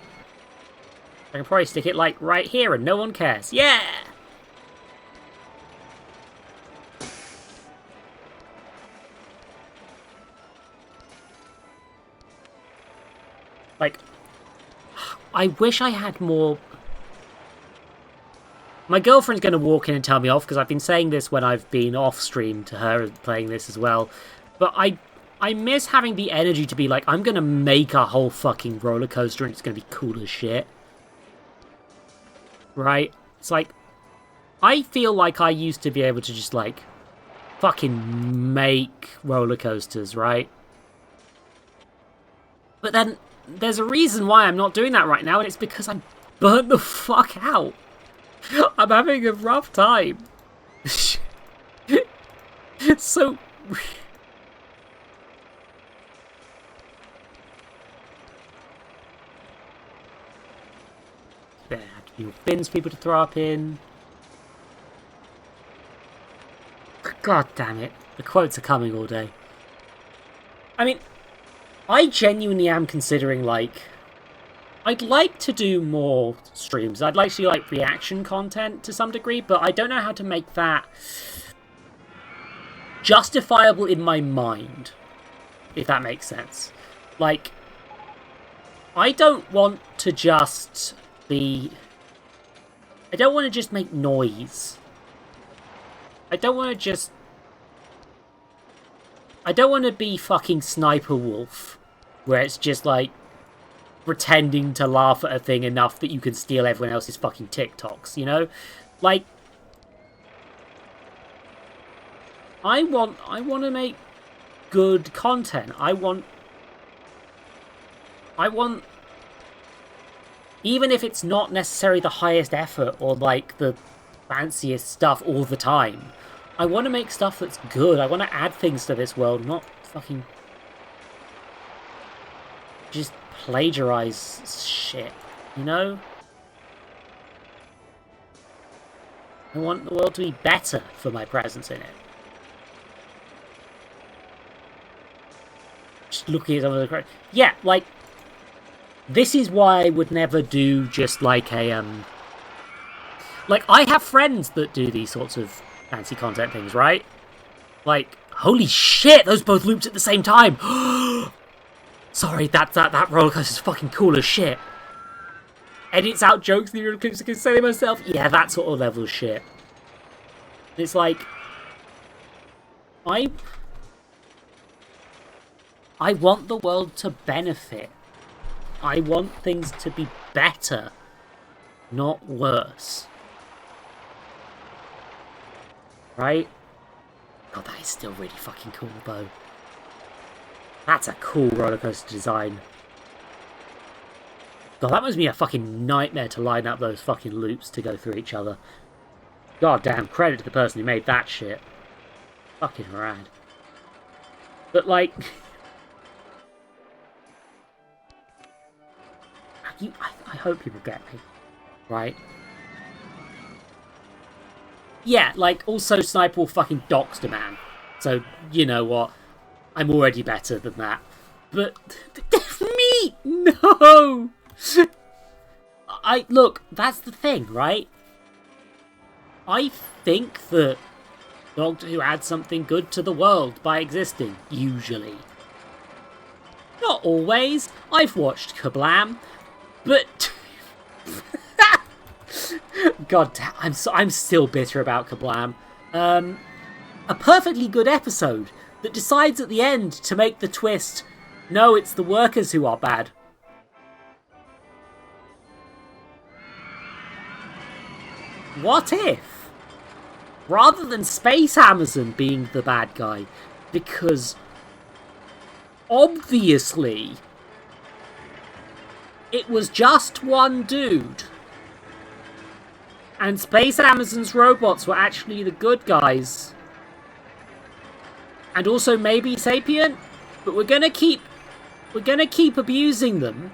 I can probably stick it like right here and no one cares. Yeah! Like, I wish I had more... My girlfriend's going to walk in and tell me off, because I've been saying this when I've been off-stream to her playing this as well. But I miss having the energy to be like, I'm going to make a whole fucking roller coaster and it's going to be cool as shit. Right? It's like, I feel like I used to be able to just like, fucking make roller coasters, right? But then, there's a reason why I'm not doing that right now, and it's because I'm burnt the fuck out. I'm having a rough time. So... There have to be more bins for people to throw up in. God damn it. The quotes are coming all day. I mean, I genuinely am considering, like... I'd like to do more streams. I'd like to do like reaction content to some degree, but I don't know how to make that justifiable in my mind, if that makes sense. Like, I don't want to just be... I don't want to just make noise. I don't want to just... I don't want to be fucking Sniper Wolf, where it's just like pretending to laugh at a thing enough that you can steal everyone else's fucking TikToks, you know? Like, I want to make good content. I want, even if it's not necessarily the highest effort or like the fanciest stuff all the time, I want to make stuff that's good. I want to add things to this world, not fucking just plagiarize shit, you know? I want the world to be better for my presence in it. Just looking at some of the... Yeah, like, this is why I would never do just like a, like, I have friends that do these sorts of fancy content things, right? Like, holy shit, those both looped at the same time! Sorry, that roller coaster is fucking cool as shit. Edits out jokes that you're going to say myself. Yeah, that sort of level of shit. It's like, I want the world to benefit. I want things to be better, not worse. Right? God, that is still really fucking cool, though. That's a cool roller coaster design. God, that must be a fucking nightmare to line up those fucking loops to go through each other. God damn, credit to the person who made that shit. Fucking rad. But, like... I hope people get me. Right? Yeah, like, also Sniper Wolf fucking doxed a man. So, you know what? I'm already better than that. But... me! No! Look, that's the thing, right? I think that Doctor Who adds something good to the world by existing, usually. Not always. I've watched Kablam, but... God damn, I'm still bitter about Kablam. A perfectly good episode that decides at the end to make the twist, no, it's the workers who are bad. What if, rather than Space Amazon being the bad guy, because obviously it was just one dude, and Space Amazon's robots were actually the good guys, and also maybe sapient, but we're gonna keep abusing them,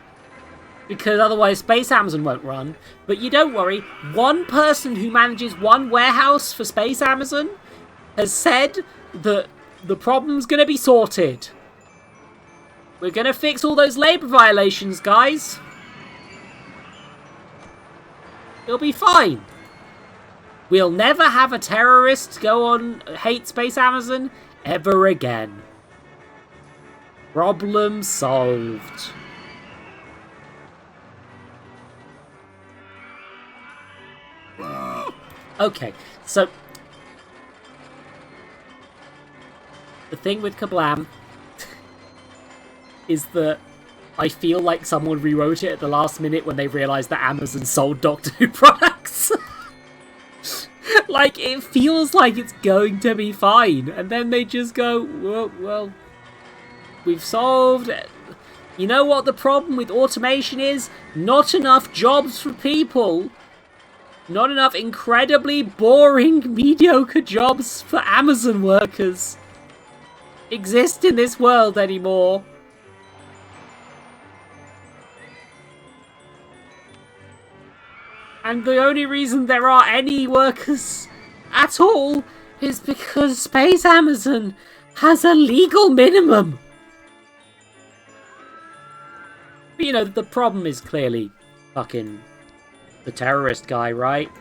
because otherwise Space Amazon won't run. But you don't worry, one person who manages one warehouse for Space Amazon has said that the problem's gonna be sorted. We're gonna fix all those labour violations, guys. It'll be fine. We'll never have a terrorist go on hate Space Amazon ever again. Problem solved. Okay, so the thing with Kablam is that I feel like someone rewrote it at the last minute when they realised that Amazon sold Doctor Who products. Like, it feels like it's going to be fine, and then they just go, well, we've solved it. You know what the problem with automation is? Not enough jobs for people. Not enough incredibly boring, mediocre jobs for Amazon workers exist in this world anymore. And the only reason there are any workers at all is because Space Amazon has a legal minimum. you know, the problem is clearly fucking the terrorist guy, right?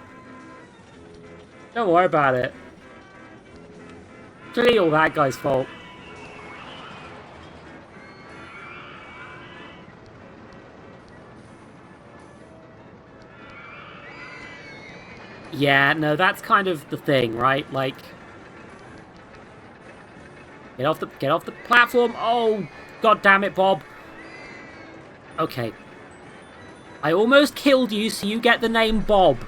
Don't worry about it. Clearly all that guy's fault. Yeah, no, that's kind of the thing, right? Like, get off the platform. Oh, god damn it, Bob. Okay. I almost killed you, so you get the name Bob.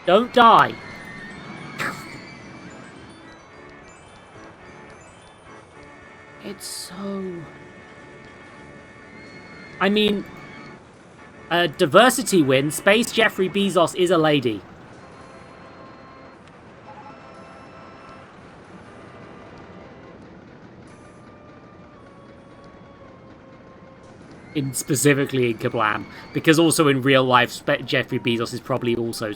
Don't die. It's so... I mean... a diversity win. Space Jeffrey Bezos is a lady. Specifically in Kablam. Because also in real life, Jeffrey Bezos is probably also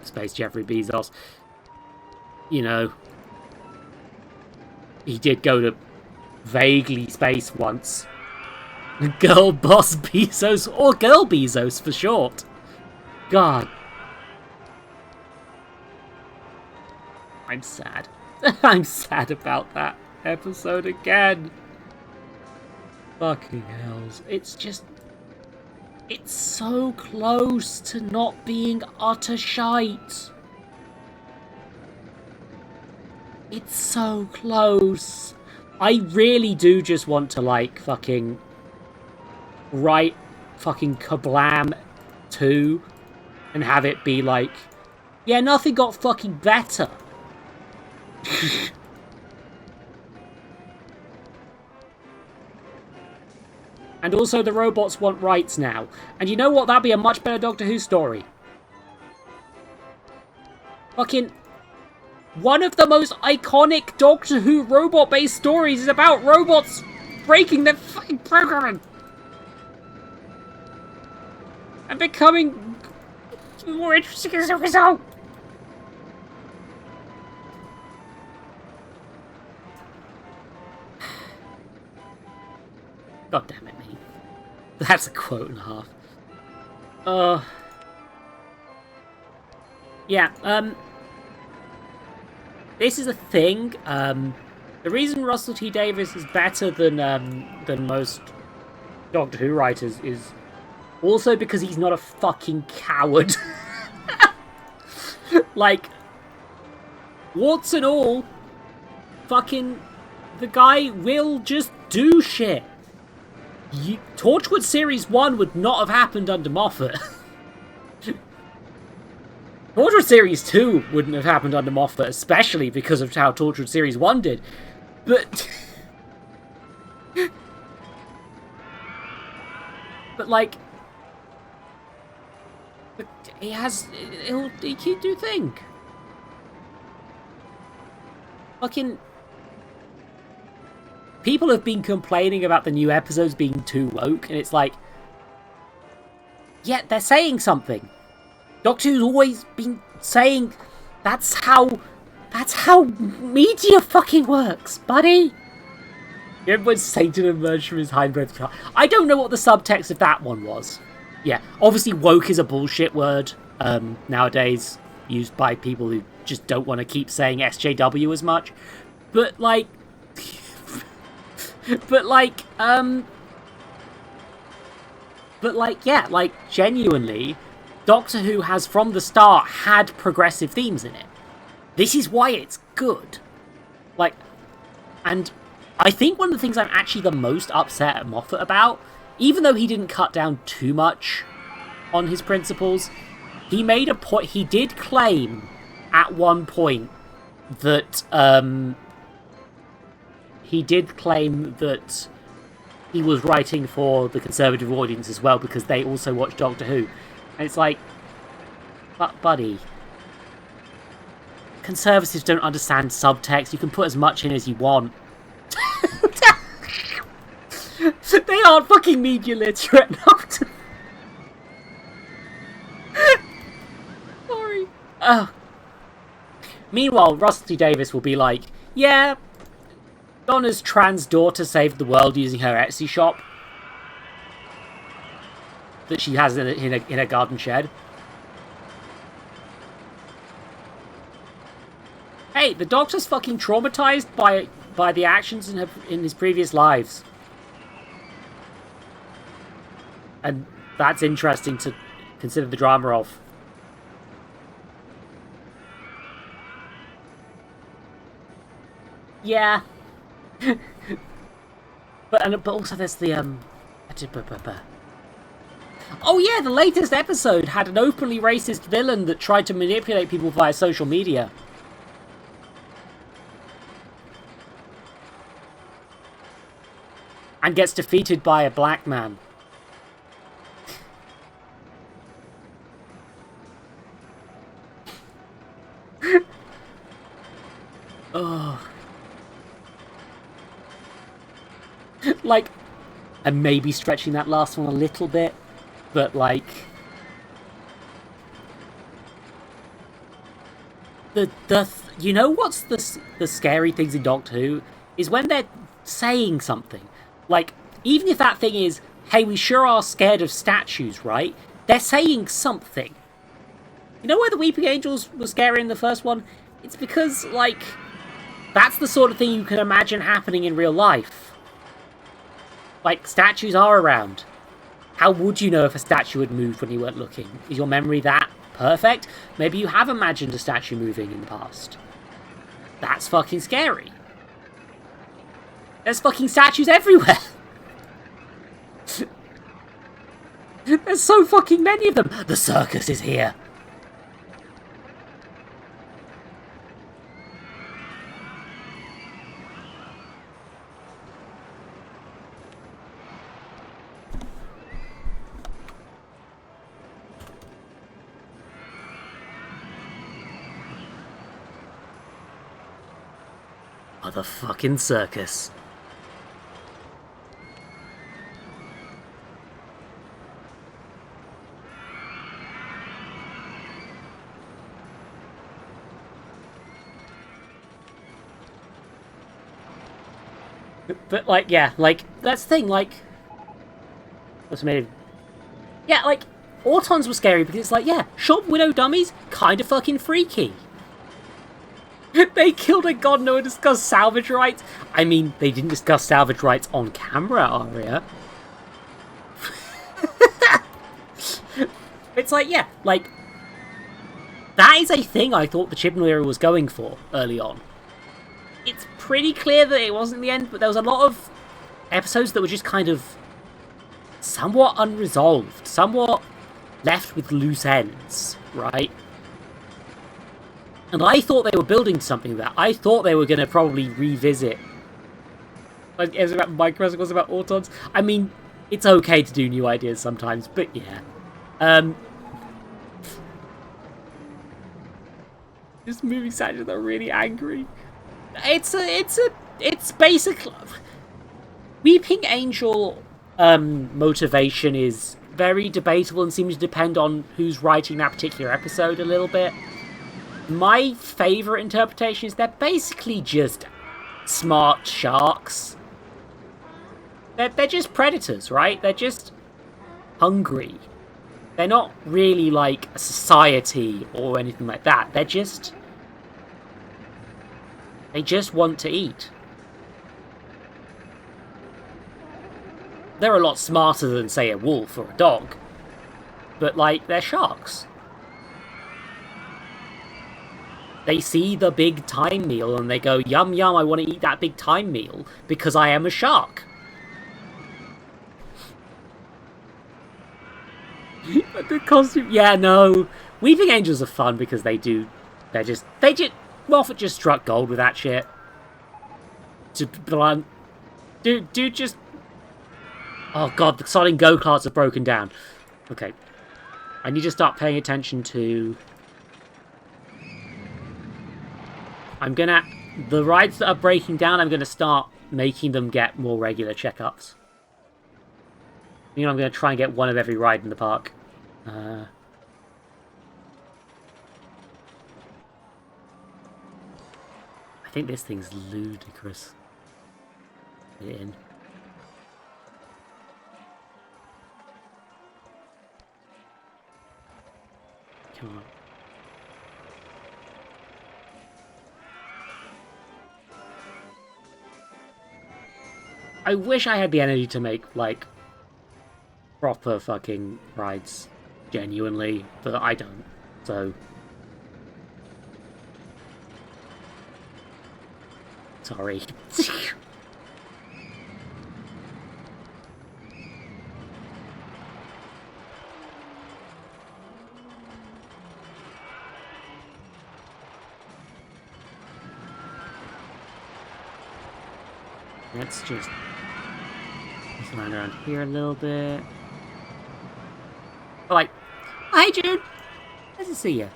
Space Jeffrey Bezos. You know. He did go to vaguely space once. Girl Boss Bezos, or Girl Bezos for short. God. I'm sad. I'm sad about that episode again. Fucking hells. It's just... it's so close to not being utter shite. It's so close. I really do just want to, like, fucking... write fucking Kablam 2 and have it be like, yeah, nothing got fucking better. And also the robots want rights now. And you know what? That'd be a much better Doctor Who story. Fucking... one of the most iconic Doctor Who robot-based stories is about robots breaking their fucking programming. And becoming more interesting as a result. God damn it, mate. That's a quote and a half. Yeah, this is a thing. The reason Russell T Davies is better than most Doctor Who writers is also because he's not a fucking coward. Like, warts and all, fucking, the guy will just do shit. Torchwood Series 1 would not have happened under Moffat. Torchwood Series 2 wouldn't have happened under Moffat, especially because of how Torchwood Series 1 did. But... but, like... he can do thing. Fucking... people have been complaining about the new episodes being too woke, and it's like... yeah, they're saying something. Doctor Who's always been saying that's how media fucking works, buddy. Remember when Satan emerged from his hindbreadth? I don't know what the subtext of that one was. Yeah, obviously woke is a bullshit word nowadays, used by people who just don't want to keep saying SJW as much. But like, yeah, like genuinely, Doctor Who has from the start had progressive themes in it. This is why it's good. Like, and I think one of the things I'm actually the most upset at Moffat about, even though he didn't cut down too much on his principles, he made a point. He did claim at one point that he was writing for the conservative audience as well because they also watch Doctor Who. And it's like, but buddy, conservatives don't understand subtext. You can put as much in as you want. They aren't fucking media literate enough to... Sorry. Meanwhile, Russell T Davies will be like, yeah, Donna's trans daughter saved the world using her Etsy shop that she has in a garden shed. Hey, the Doctor's fucking traumatized by the actions in his previous lives. And that's interesting to consider the drama of. Yeah. but also there's the oh yeah, the latest episode had an openly racist villain that tried to manipulate people via social media. And gets defeated by a black man. Oh. Like, I'm maybe stretching that last one a little bit, but like... you know what's the scary things in Doctor Who? Is when they're saying something. Like, even if that thing is, hey, we sure are scared of statues, right? They're saying something. You know why the Weeping Angels were scary in the first one? It's because, like, that's the sort of thing you can imagine happening in real life. Like, statues are around. How would you know if a statue had moved when you weren't looking? Is your memory that perfect? Maybe you have imagined a statue moving in the past. That's fucking scary. There's fucking statues everywhere. There's so fucking many of them. The circus is here. Motherfucking circus. But, like, yeah, like, that's the thing, like... What's made... Yeah, like, Autons were scary because it's like, yeah, shop widow dummies, kinda fucking freaky. They killed a god, no one discussed salvage rights. I mean, they didn't discuss salvage rights on camera, Arya. It's like, yeah, like... That is a thing I thought the Chibnall era was going for early on. It's pretty clear that it wasn't the end, but there was a lot of episodes that were just kind of somewhat unresolved, somewhat left with loose ends, right? And I thought they were building something there. I thought they were going to probably revisit. Like, it was about Microsoft, was about Autons. I mean, it's okay to do new ideas sometimes, but yeah. This movie sounded really angry. It's basically... Weeping Angel motivation is very debatable and seems to depend on who's writing that particular episode a little bit. My favourite interpretation is they're basically just smart sharks. They're just predators, right? They're just hungry. They're not really like a society or anything like that. They just want to eat. They're a lot smarter than, say, a wolf or a dog. But, like, they're sharks. They see the big time meal and they go, yum yum, I want to eat that big time meal because I am a shark. But the costume, yeah, no. Weeping Angels are fun because they just, Moffat just struck gold with that shit. To blunt. Dude just, oh god, the Sonic go-karts are broken down. Okay. I need to start paying attention to... The rides that are breaking down, I'm gonna start making them get more regular checkups. You know, I'm gonna try and get one of every ride in the park. I think this thing's ludicrous. Get it in. Come on. I wish I had the energy to make, like, proper fucking rides, genuinely, but I don't, so... Sorry. Let's just land around here a little bit. Like, hi Jude! Nice to see you.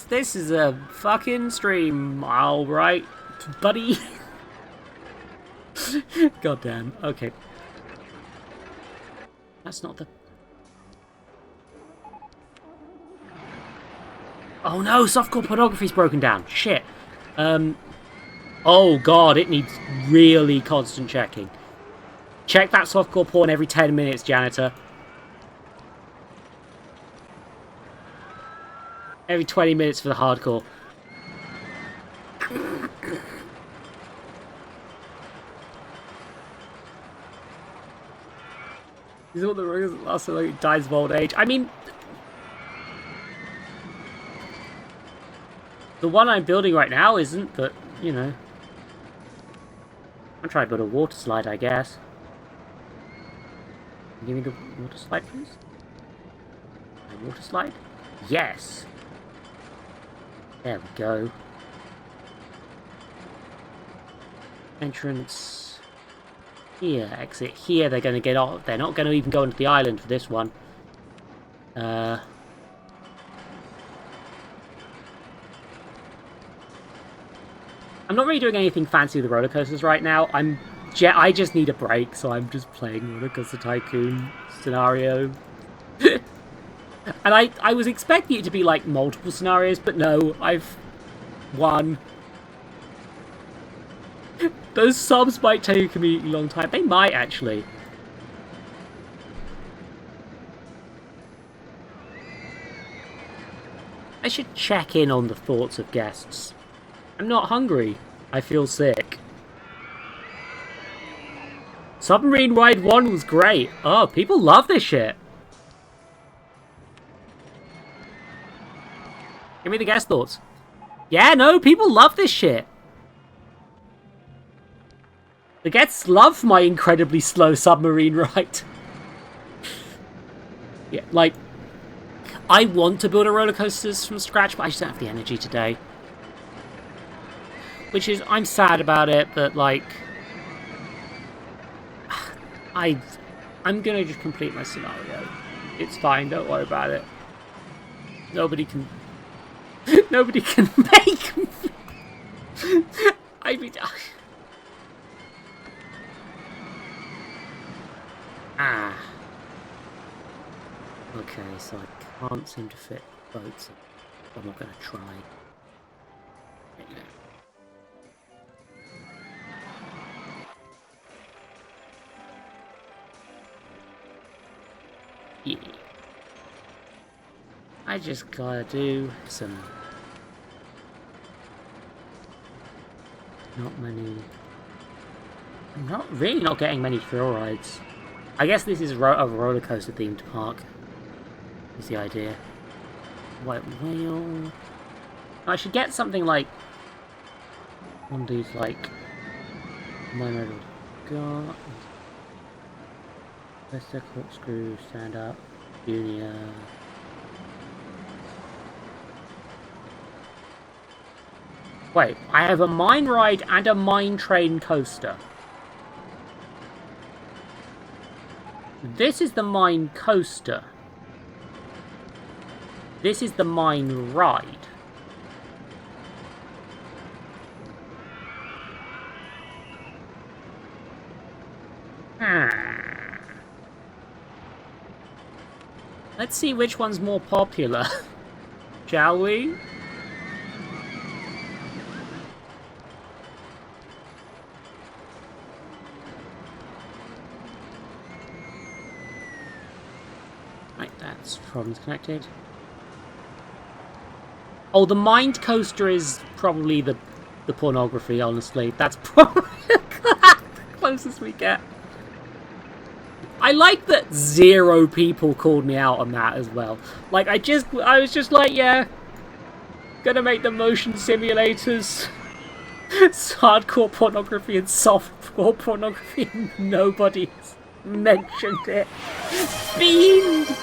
This is a fucking stream, alright, buddy. God damn, okay. That's not the... Oh no, softcore pornography's broken down. Shit. Oh god, it needs really constant checking. Check that softcore porn every 10 minutes, janitor. Every 20 minutes for the hardcore. These are what the ruggers last so long it dies of old age. I mean... The one I'm building right now isn't, but, you know. I'm trying to build a water slide, I guess. Give me the water slide, please. A water slide? Yes! There we go. Entrance here, exit here. They're going to get off. They're not going to even go into the island for this one. I'm not really doing anything fancy with the roller coasters right now. I just need a break, so I'm just playing Rollercoaster Tycoon scenario. And I was expecting it to be like multiple scenarios, but no, I've won. Those subs might take me a long time. They might actually. I should check in on the thoughts of guests. I'm not hungry. I feel sick. Submarine Ride 1 was great. Oh, people love this shit. Give me the guest thoughts. Yeah, no, people love this shit. The guests love my incredibly slow submarine ride. Yeah, like, I want to build a roller coasters from scratch, but I just don't have the energy today. Which is, I'm sad about it, but like, I'm gonna just complete my scenario. It's fine, don't worry about it. Nobody can make me. I mean, okay, so I can't seem to fit boats. I'm not gonna try. There you go. Yeah. I just gotta do some... Not many... I'm not getting many thrill rides. I guess this is a roller coaster themed park. Is the idea. White whale... I should get something like... One of these like... Mermaid got... Vesta, corkscrew, stand up, junior. Wait, I have a mine ride and a mine train coaster. This is the mine coaster. This is the mine ride. Let's see which one's more popular. Shall we? Problems connected. Oh, the Mind Coaster is probably the pornography, honestly. That's probably the closest we get. I like that 0 people called me out on that as well. Like, I was just like, yeah, gonna make the motion simulators it's hardcore pornography and softcore pornography. Nobody's mentioned it. Fiend!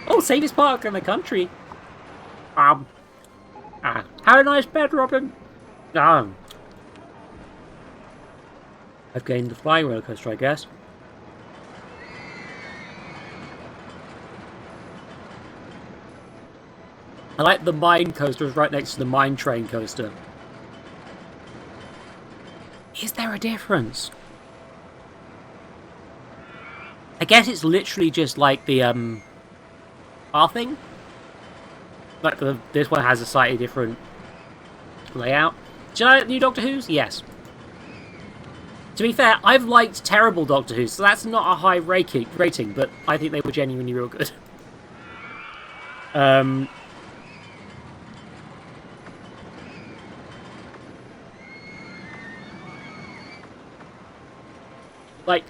Oh, safest park in the country. Have a nice bed, Robin. I've gained the flying roller coaster, I guess. I like the mine coaster is right next to the mine train coaster. Is there a difference? I guess it's literally just like the thing. Like this one has a slightly different layout. Do you like new Doctor Who's? Yes. To be fair, I've liked terrible Doctor Who's, so that's not a high rating, but I think they were genuinely real good. Like,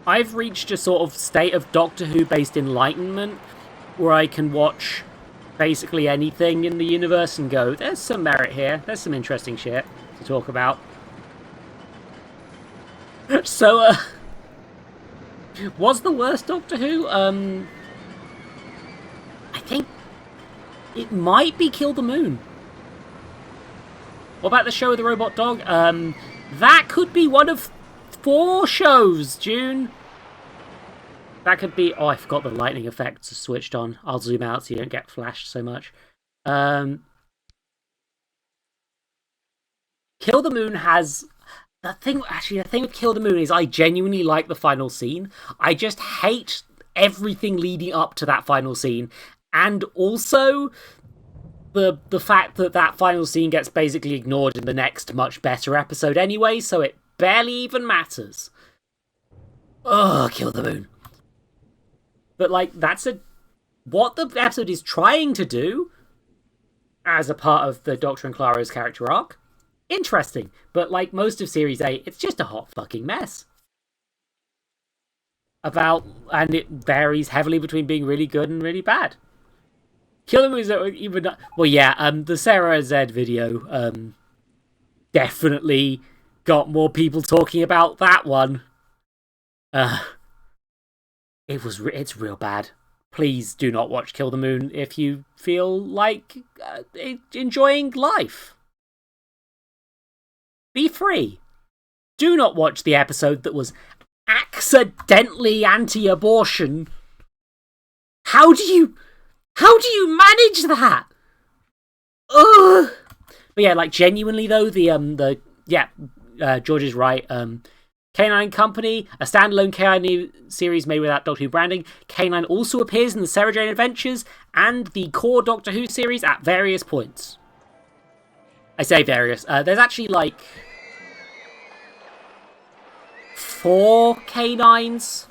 I've reached a sort of state of Doctor Who-based enlightenment where I can watch basically anything in the universe and go, there's some merit here, there's some interesting shit to talk about. So, was the worst Doctor Who? I think it might be Kill the Moon. What about the show with the robot dog? That could be one of 4 shows, June. That could be... Oh, I forgot the lightning effects switched on. I'll zoom out so you don't get flashed so much. Kill the Moon has... The thing with Kill the Moon is I genuinely like the final scene. I just hate everything leading up to that final scene. And also... The fact that final scene gets basically ignored in the next much better episode anyway, so it barely even matters. Ugh, Kill the Moon. But, like, what the episode is trying to do, as a part of the Doctor and Clara's character arc, interesting. But, like most of Series 8, it's just a hot fucking mess. And it varies heavily between being really good and really bad. Kill the Moon is even... Well, yeah, the Sarah Z video definitely got more people talking about that one. It's real bad. Please do not watch Kill the Moon if you feel like enjoying life. Be free. Do not watch the episode that was accidentally anti-abortion. How do you manage that? Ugh. But yeah, like genuinely though, George is right. K9 Company, a standalone K9 series made without Doctor Who branding. K9 also appears in the Sarah Jane Adventures and the core Doctor Who series at various points. I say various. There's actually like 4 K9s.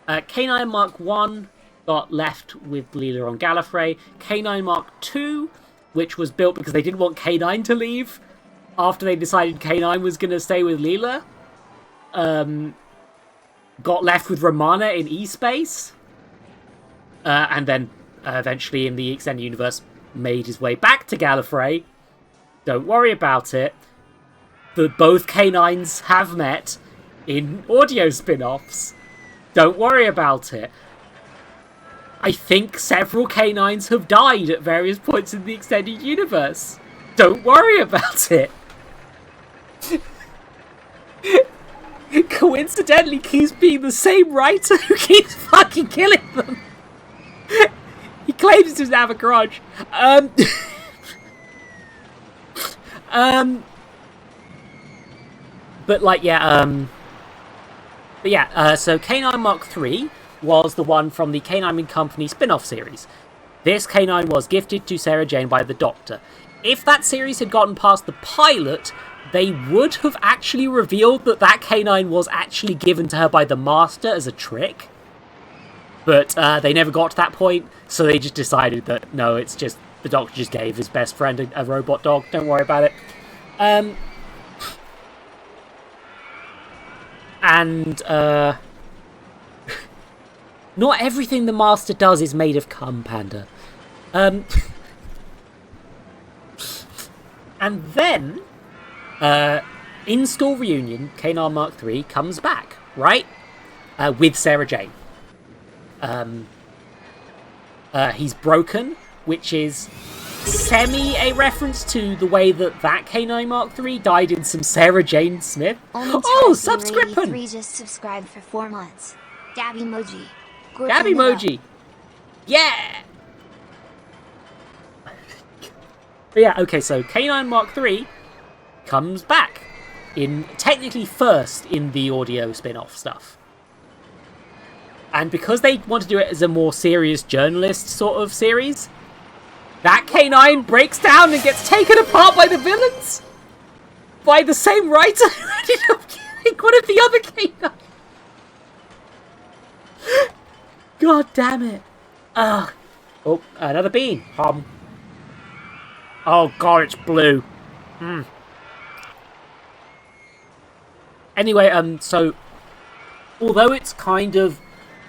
K9 Mark 1 got left with Leela on Gallifrey. K9 Mark 2, which was built because they didn't want K9 to leave after they decided K9 was going to stay with Leela, got left with Romana in E-Space, and then eventually in the Extended Universe made his way back to Gallifrey. Don't worry about it. Both K9s have met in audio spin-offs. Don't worry about it. I think several K9s have died at various points in the Extended Universe. Don't worry about it. Coincidentally keeps being the same writer who keeps fucking killing them. He claims he doesn't have a garage. But like, so K9 Mark 3 was the one from the K9 and Company spin-off series. This K9 was gifted to Sarah Jane by the Doctor. If that series had gotten past the pilot, they would have actually revealed that that canine was actually given to her by the master as a trick. But they never got to that point, so they just decided that, no, it's just, the Doctor just gave his best friend a robot dog, don't worry about it. Not everything the Master does is made of cum, Panda. And then, in School Reunion, Kanar Mark III comes back, right? With Sarah Jane. He's broken, which is a reference to the way that K9 Mark III died in some Sarah Jane Smith. Oh, subscription! 3 just subscribed for 4 months. Gabby Moji. Gabby Moji! Yeah! But yeah, okay, so K9 Mark III comes back in technically first in the audio spin-off stuff. And because they want to do it as a more serious journalist sort of series, that K9 breaks down and gets taken apart by the villains! By the same writer who ended up killing one of the other K9! God damn it. Oh, another bean. Oh god, it's blue. Anyway, so although it's kind of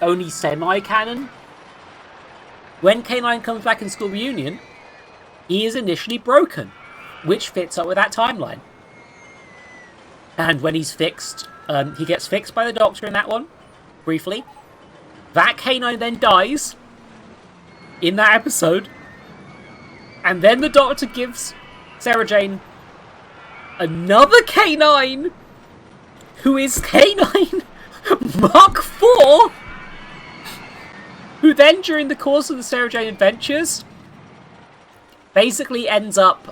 only semi-canon, when K9 comes back in School Reunion, he is initially broken, which fits up with that timeline. And when he's fixed, he gets fixed by the Doctor in that one, briefly. That K9 then dies in that episode, and then the Doctor gives Sarah Jane another K9, who is K9 Mark IV, who then, during the course of the Sarah Jane adventures, basically ends up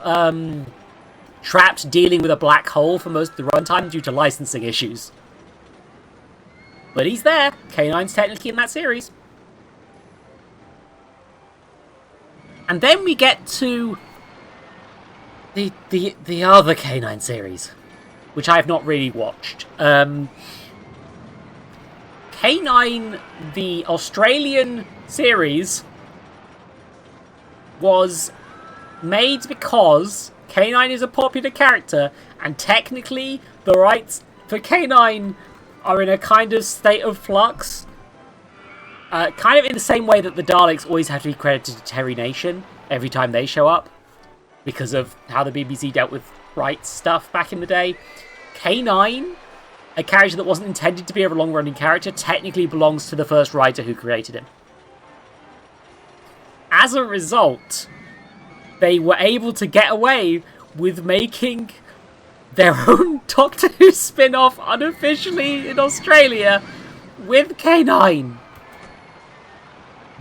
trapped dealing with a black hole for most of the runtime due to licensing issues. But he's there. K9's technically in that series. And then we get to the other K9 series, which I have not really watched. K9, the Australian series, was made because K9 is a popular character, and technically the rights for K9 are in a kind of state of flux. Kind of in the same way that the Daleks always have to be credited to Terry Nation every time they show up, because of how the BBC dealt with rights stuff back in the day. K9, a character that wasn't intended to be a long-running character, technically belongs to the first writer who created him. As a result, they were able to get away with making their own Doctor Who spin-off unofficially in Australia with K9.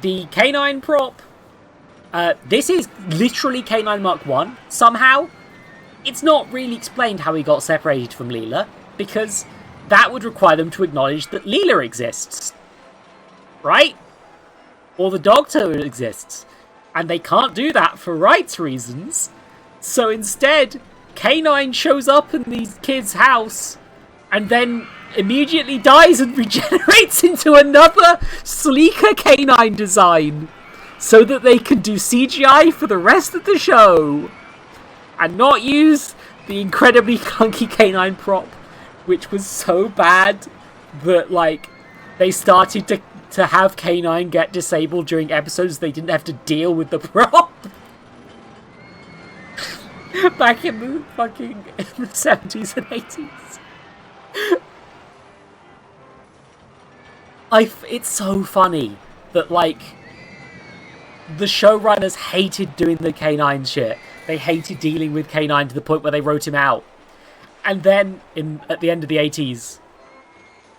The K9 prop, this is literally K9 Mark 1, somehow. It's not really explained how he got separated from Leela, because that would require them to acknowledge that Leela exists. Right? Or the Doctor exists. And they can't do that for rights reasons. So instead, K9 shows up in these kids' house and then immediately dies and regenerates into another sleeker K9 design so that they can do CGI for the rest of the show and not use the incredibly clunky K9 prop, which was so bad that, like, they started to have K9 get disabled during episodes they didn't have to deal with the prop. Back in the 70s and 80s. It's so funny that, like, the showrunners hated doing the K9 shit. They hated dealing with K9 to the point where they wrote him out. And then, at the end of the 80s,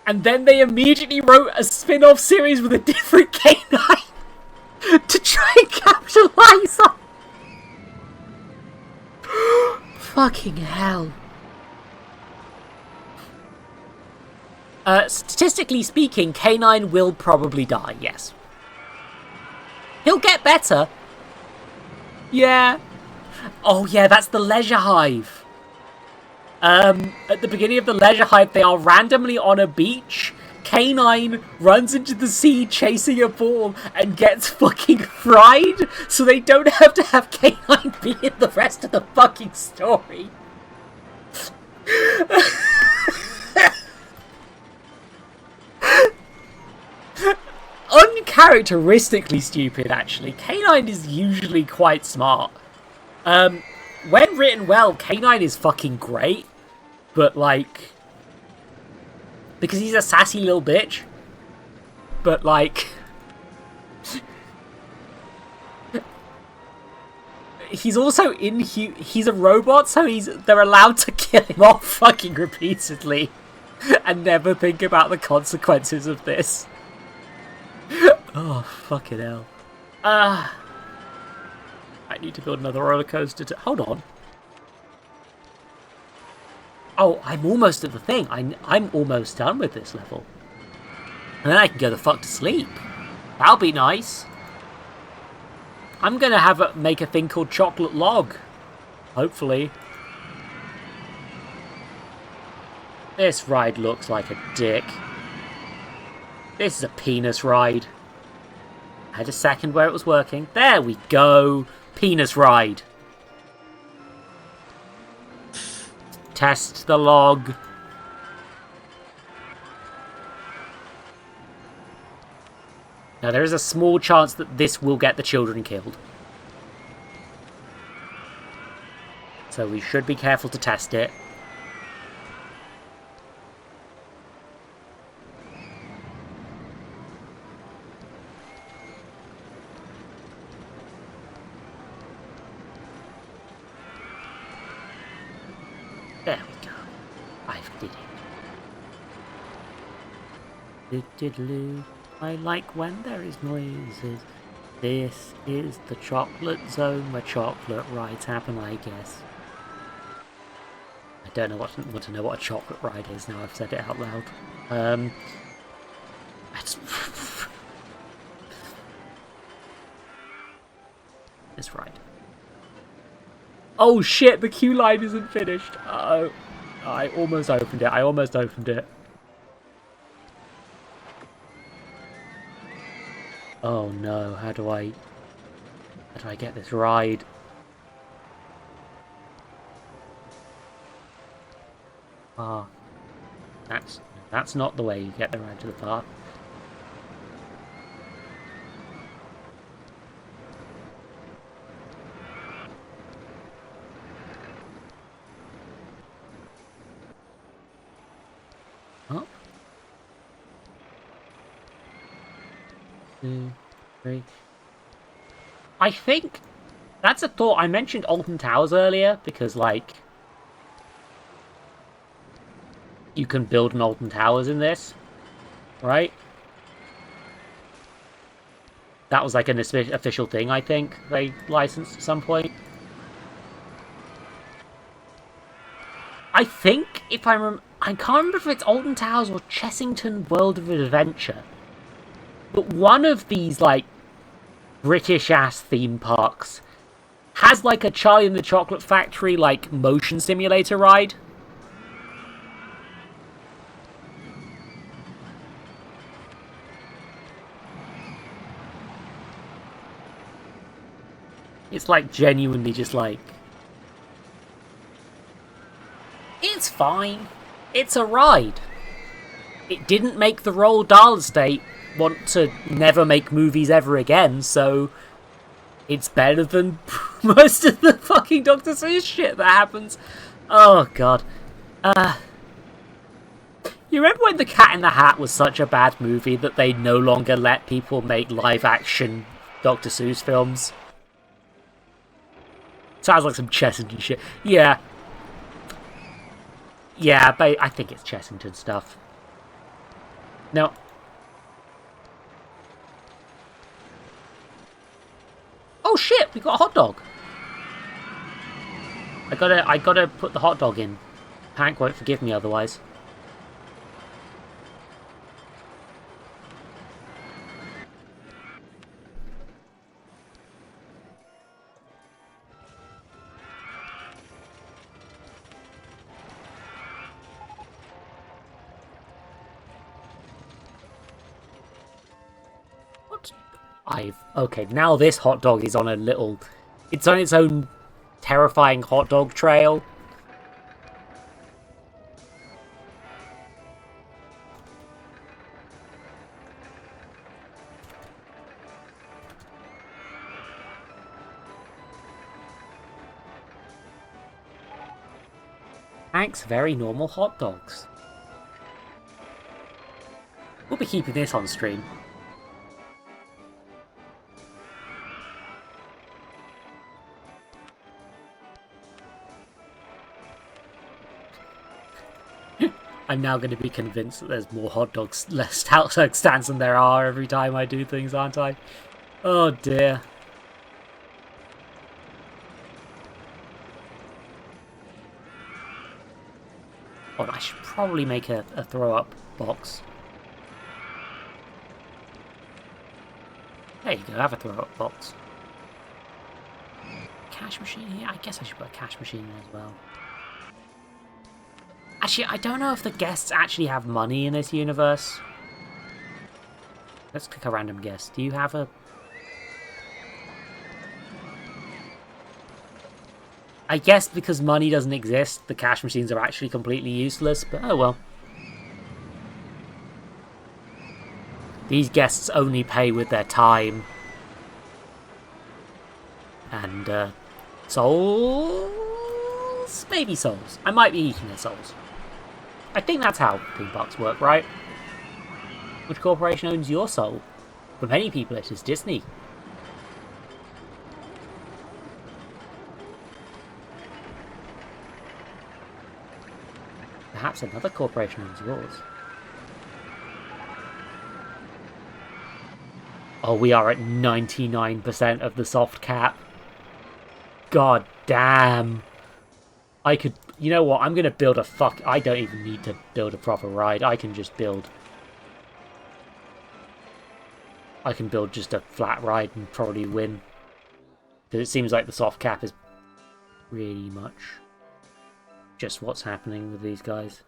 and then they immediately wrote a spin-off series with a different K9 to try and capitalize on. Fucking hell. Statistically speaking, K9 will probably die, yes. He'll get better. Yeah. Oh yeah, that's the Leisure Hive. At the beginning of the leisure hype, they are randomly on a beach. K9 runs into the sea chasing a ball and gets fucking fried, so they don't have to have K9 be in the rest of the fucking story. Uncharacteristically stupid, actually. K9 is usually quite smart. When written well, K9 is fucking great, but like, because he's a sassy little bitch, but like, he's also he's a robot, so they're allowed to kill him off fucking repeatedly and never think about the consequences of this. Oh, fucking hell. I need to build another roller coaster to... Hold on. Oh, I'm almost at the thing. I'm almost done with this level. And then I can go the fuck to sleep. That'll be nice. I'm gonna make a thing called Chocolate Log. Hopefully. This ride looks like a dick. This is a penis ride. I had a second where it was working. There we go. Penis ride. Test the log. Now there is a small chance that this will get the children killed. So we should be careful to test it. There we go. I've did it. Diddle-oo. I like when there is noises. This is the chocolate zone where chocolate rides happen, I guess. I don't want to know what a chocolate ride is now I've said it out loud. This ride. Oh shit, the queue line isn't finished. Uh-oh. I almost opened it. Oh no, how do I get this ride? Ah. That's not the way you get the ride to the park. Up. 2, 3. I think that's a thought. I mentioned Alton Towers earlier because, like, you can build an Alton Towers in this, right? That was like an official thing, I think, they licensed at some point. I think, if I can't remember if it's Alton Towers or Chessington World of Adventure. But one of these, like, British-ass theme parks has, like, a Charlie and the Chocolate Factory, like, motion simulator ride. It's, like, genuinely just, like... It's fine. It's a ride. It didn't make the Roald Dahl estate want to never make movies ever again, so it's better than most of the fucking Dr. Seuss shit that happens. Oh god. You remember when The Cat in the Hat was such a bad movie that they no longer let people make live action Dr. Seuss films? Sounds like some Chessington shit. Yeah, but I think it's Chessington stuff. Now, oh shit, we got a hot dog. I gotta put the hot dog in. Hank won't forgive me otherwise. Okay, now this hot dog is on a little... It's on its own terrifying hot dog trail. Thanks, very normal hot dogs. We'll be keeping this on stream. I'm now going to be convinced that there's more hot dogs, less hot dog stands than there are every time I do things, aren't I? Oh dear. Oh, I should probably make a throw-up box. There you go, have a throw-up box. Cash machine here? I guess I should put a cash machine in as well. Actually, I don't know if the guests actually have money in this universe. Let's click a random guest. Do you have a... I guess because money doesn't exist, the cash machines are actually completely useless, but oh well. These guests only pay with their time. And, souls? Maybe souls. I might be eating their souls. I think that's how theme parks work, right? Which corporation owns your soul? For many people it is Disney. Perhaps another corporation owns yours. Oh, we are at 99% of the soft cap. God damn. I could... You know what? I'm going to build a I don't even need to build a proper ride. I can just build... I can build just a flat ride and probably win. Because it seems like the soft cap is really much just what's happening with these guys.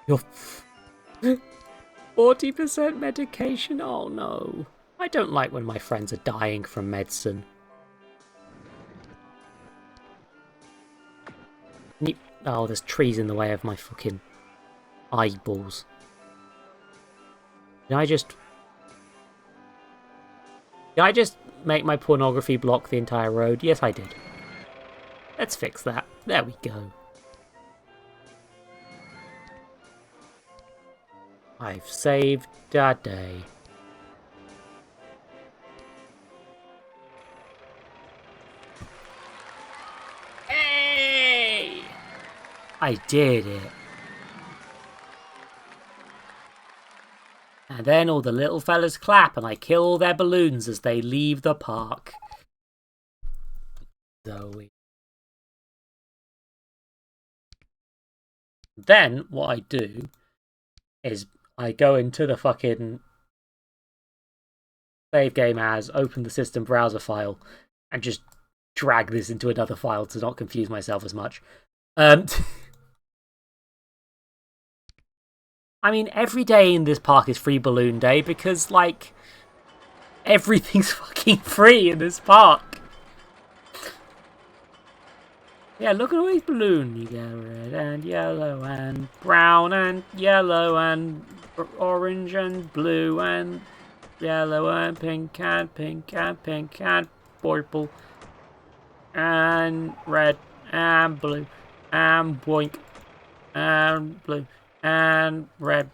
You're 40% medication? Oh no. I don't like when my friends are dying from medicine. Oh, there's trees in the way of my fucking eyeballs. Did I just make my pornography block the entire road? Yes, I did. Let's fix that. There we go. I've saved a day. Hey! I did it. And then all the little fellas clap and I kill all their balloons as they leave the park. Zoe. Then what I do is I go into the fucking save game as, open the system browser file, and just drag this into another file to not confuse myself as much. I mean, every day in this park is free balloon day because, like, everything's fucking free in this park. Yeah, look at all these balloons. You get red and yellow and brown and yellow and orange and blue and yellow and pink and pink and pink and purple and red and blue and boink and blue and red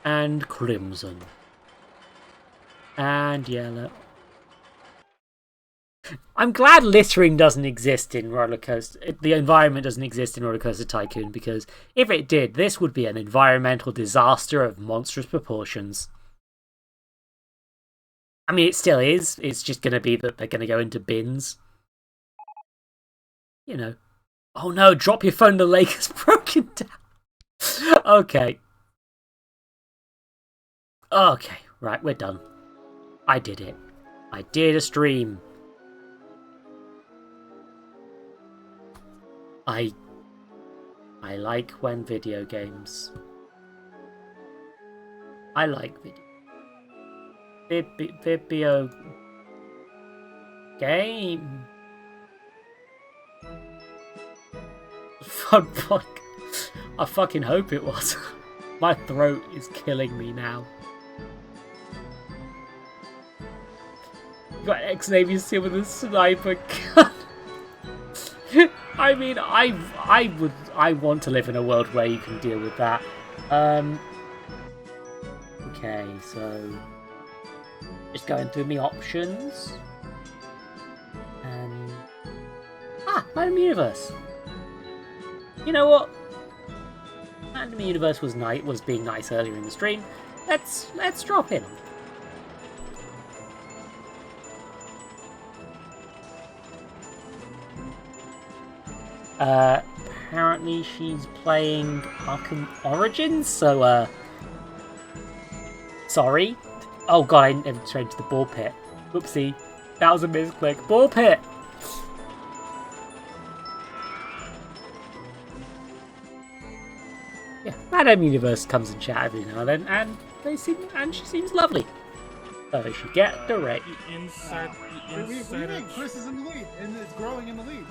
and crimson and yellow. I'm glad littering doesn't exist in Rollercoaster. The environment doesn't exist in Rollercoaster Tycoon, because if it did, this would be an environmental disaster of monstrous proportions. I mean, it still is. It's just going to be that they're going to go into bins. You know. Oh no, drop your phone, the lake is broken down. Okay. Okay, right, we're done. I did it. I did a stream. I like when video games. I like video game. Fun podcast. I fucking hope it was. My throat is killing me now. You got X-Navy SEAL with a sniper gun. I mean, I want to live in a world where you can deal with that. Okay, so just going through my options. And Random Universe. You know what? Random Universe was being nice earlier in the stream. Let's drop in. Apparently she's playing Arkham Origins, so sorry. Oh god, I never changed the ball pit. Whoopsie. That was a misclick. Ball pit! Yeah, Random Universe comes and chat every now and then, and she seems lovely. So they should get direct. We think Chris is in the lead, and it's growing in the lead.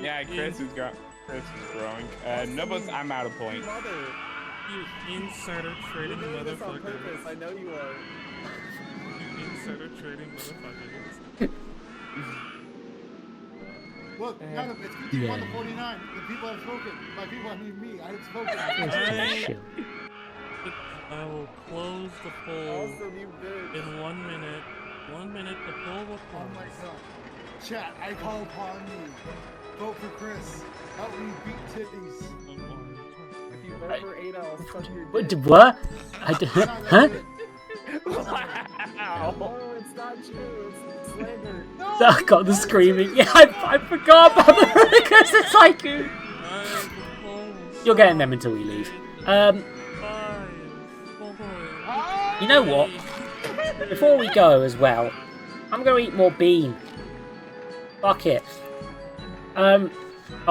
Yeah, Chris is growing. I'm out of point. You insider trading motherfucker. I know you are. You insider trading motherfucker. Look, Adam, it's 51 to 49. The people have spoken. By people, I mean me. I have spoken. I will close the poll in 1 minute. 1 minute, the poll will close. Oh my god. Chat, I call upon you. Vote for Chris. Help me beat titties. If you vote for Ada, I'll suck your dick. What? Huh? Wow. No, it's not true. It's slander. No, I got the screaming. Yeah, I forgot about the Rollercoaster Tycoon. You're getting them until we leave. You know what? Before we go as well, I'm gonna eat more bean. Fuck it. Oh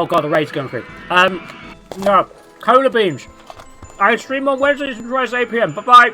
god, the raid's going through. No, cola beans. I stream on Wednesdays and Fridays 8 PM. Bye bye.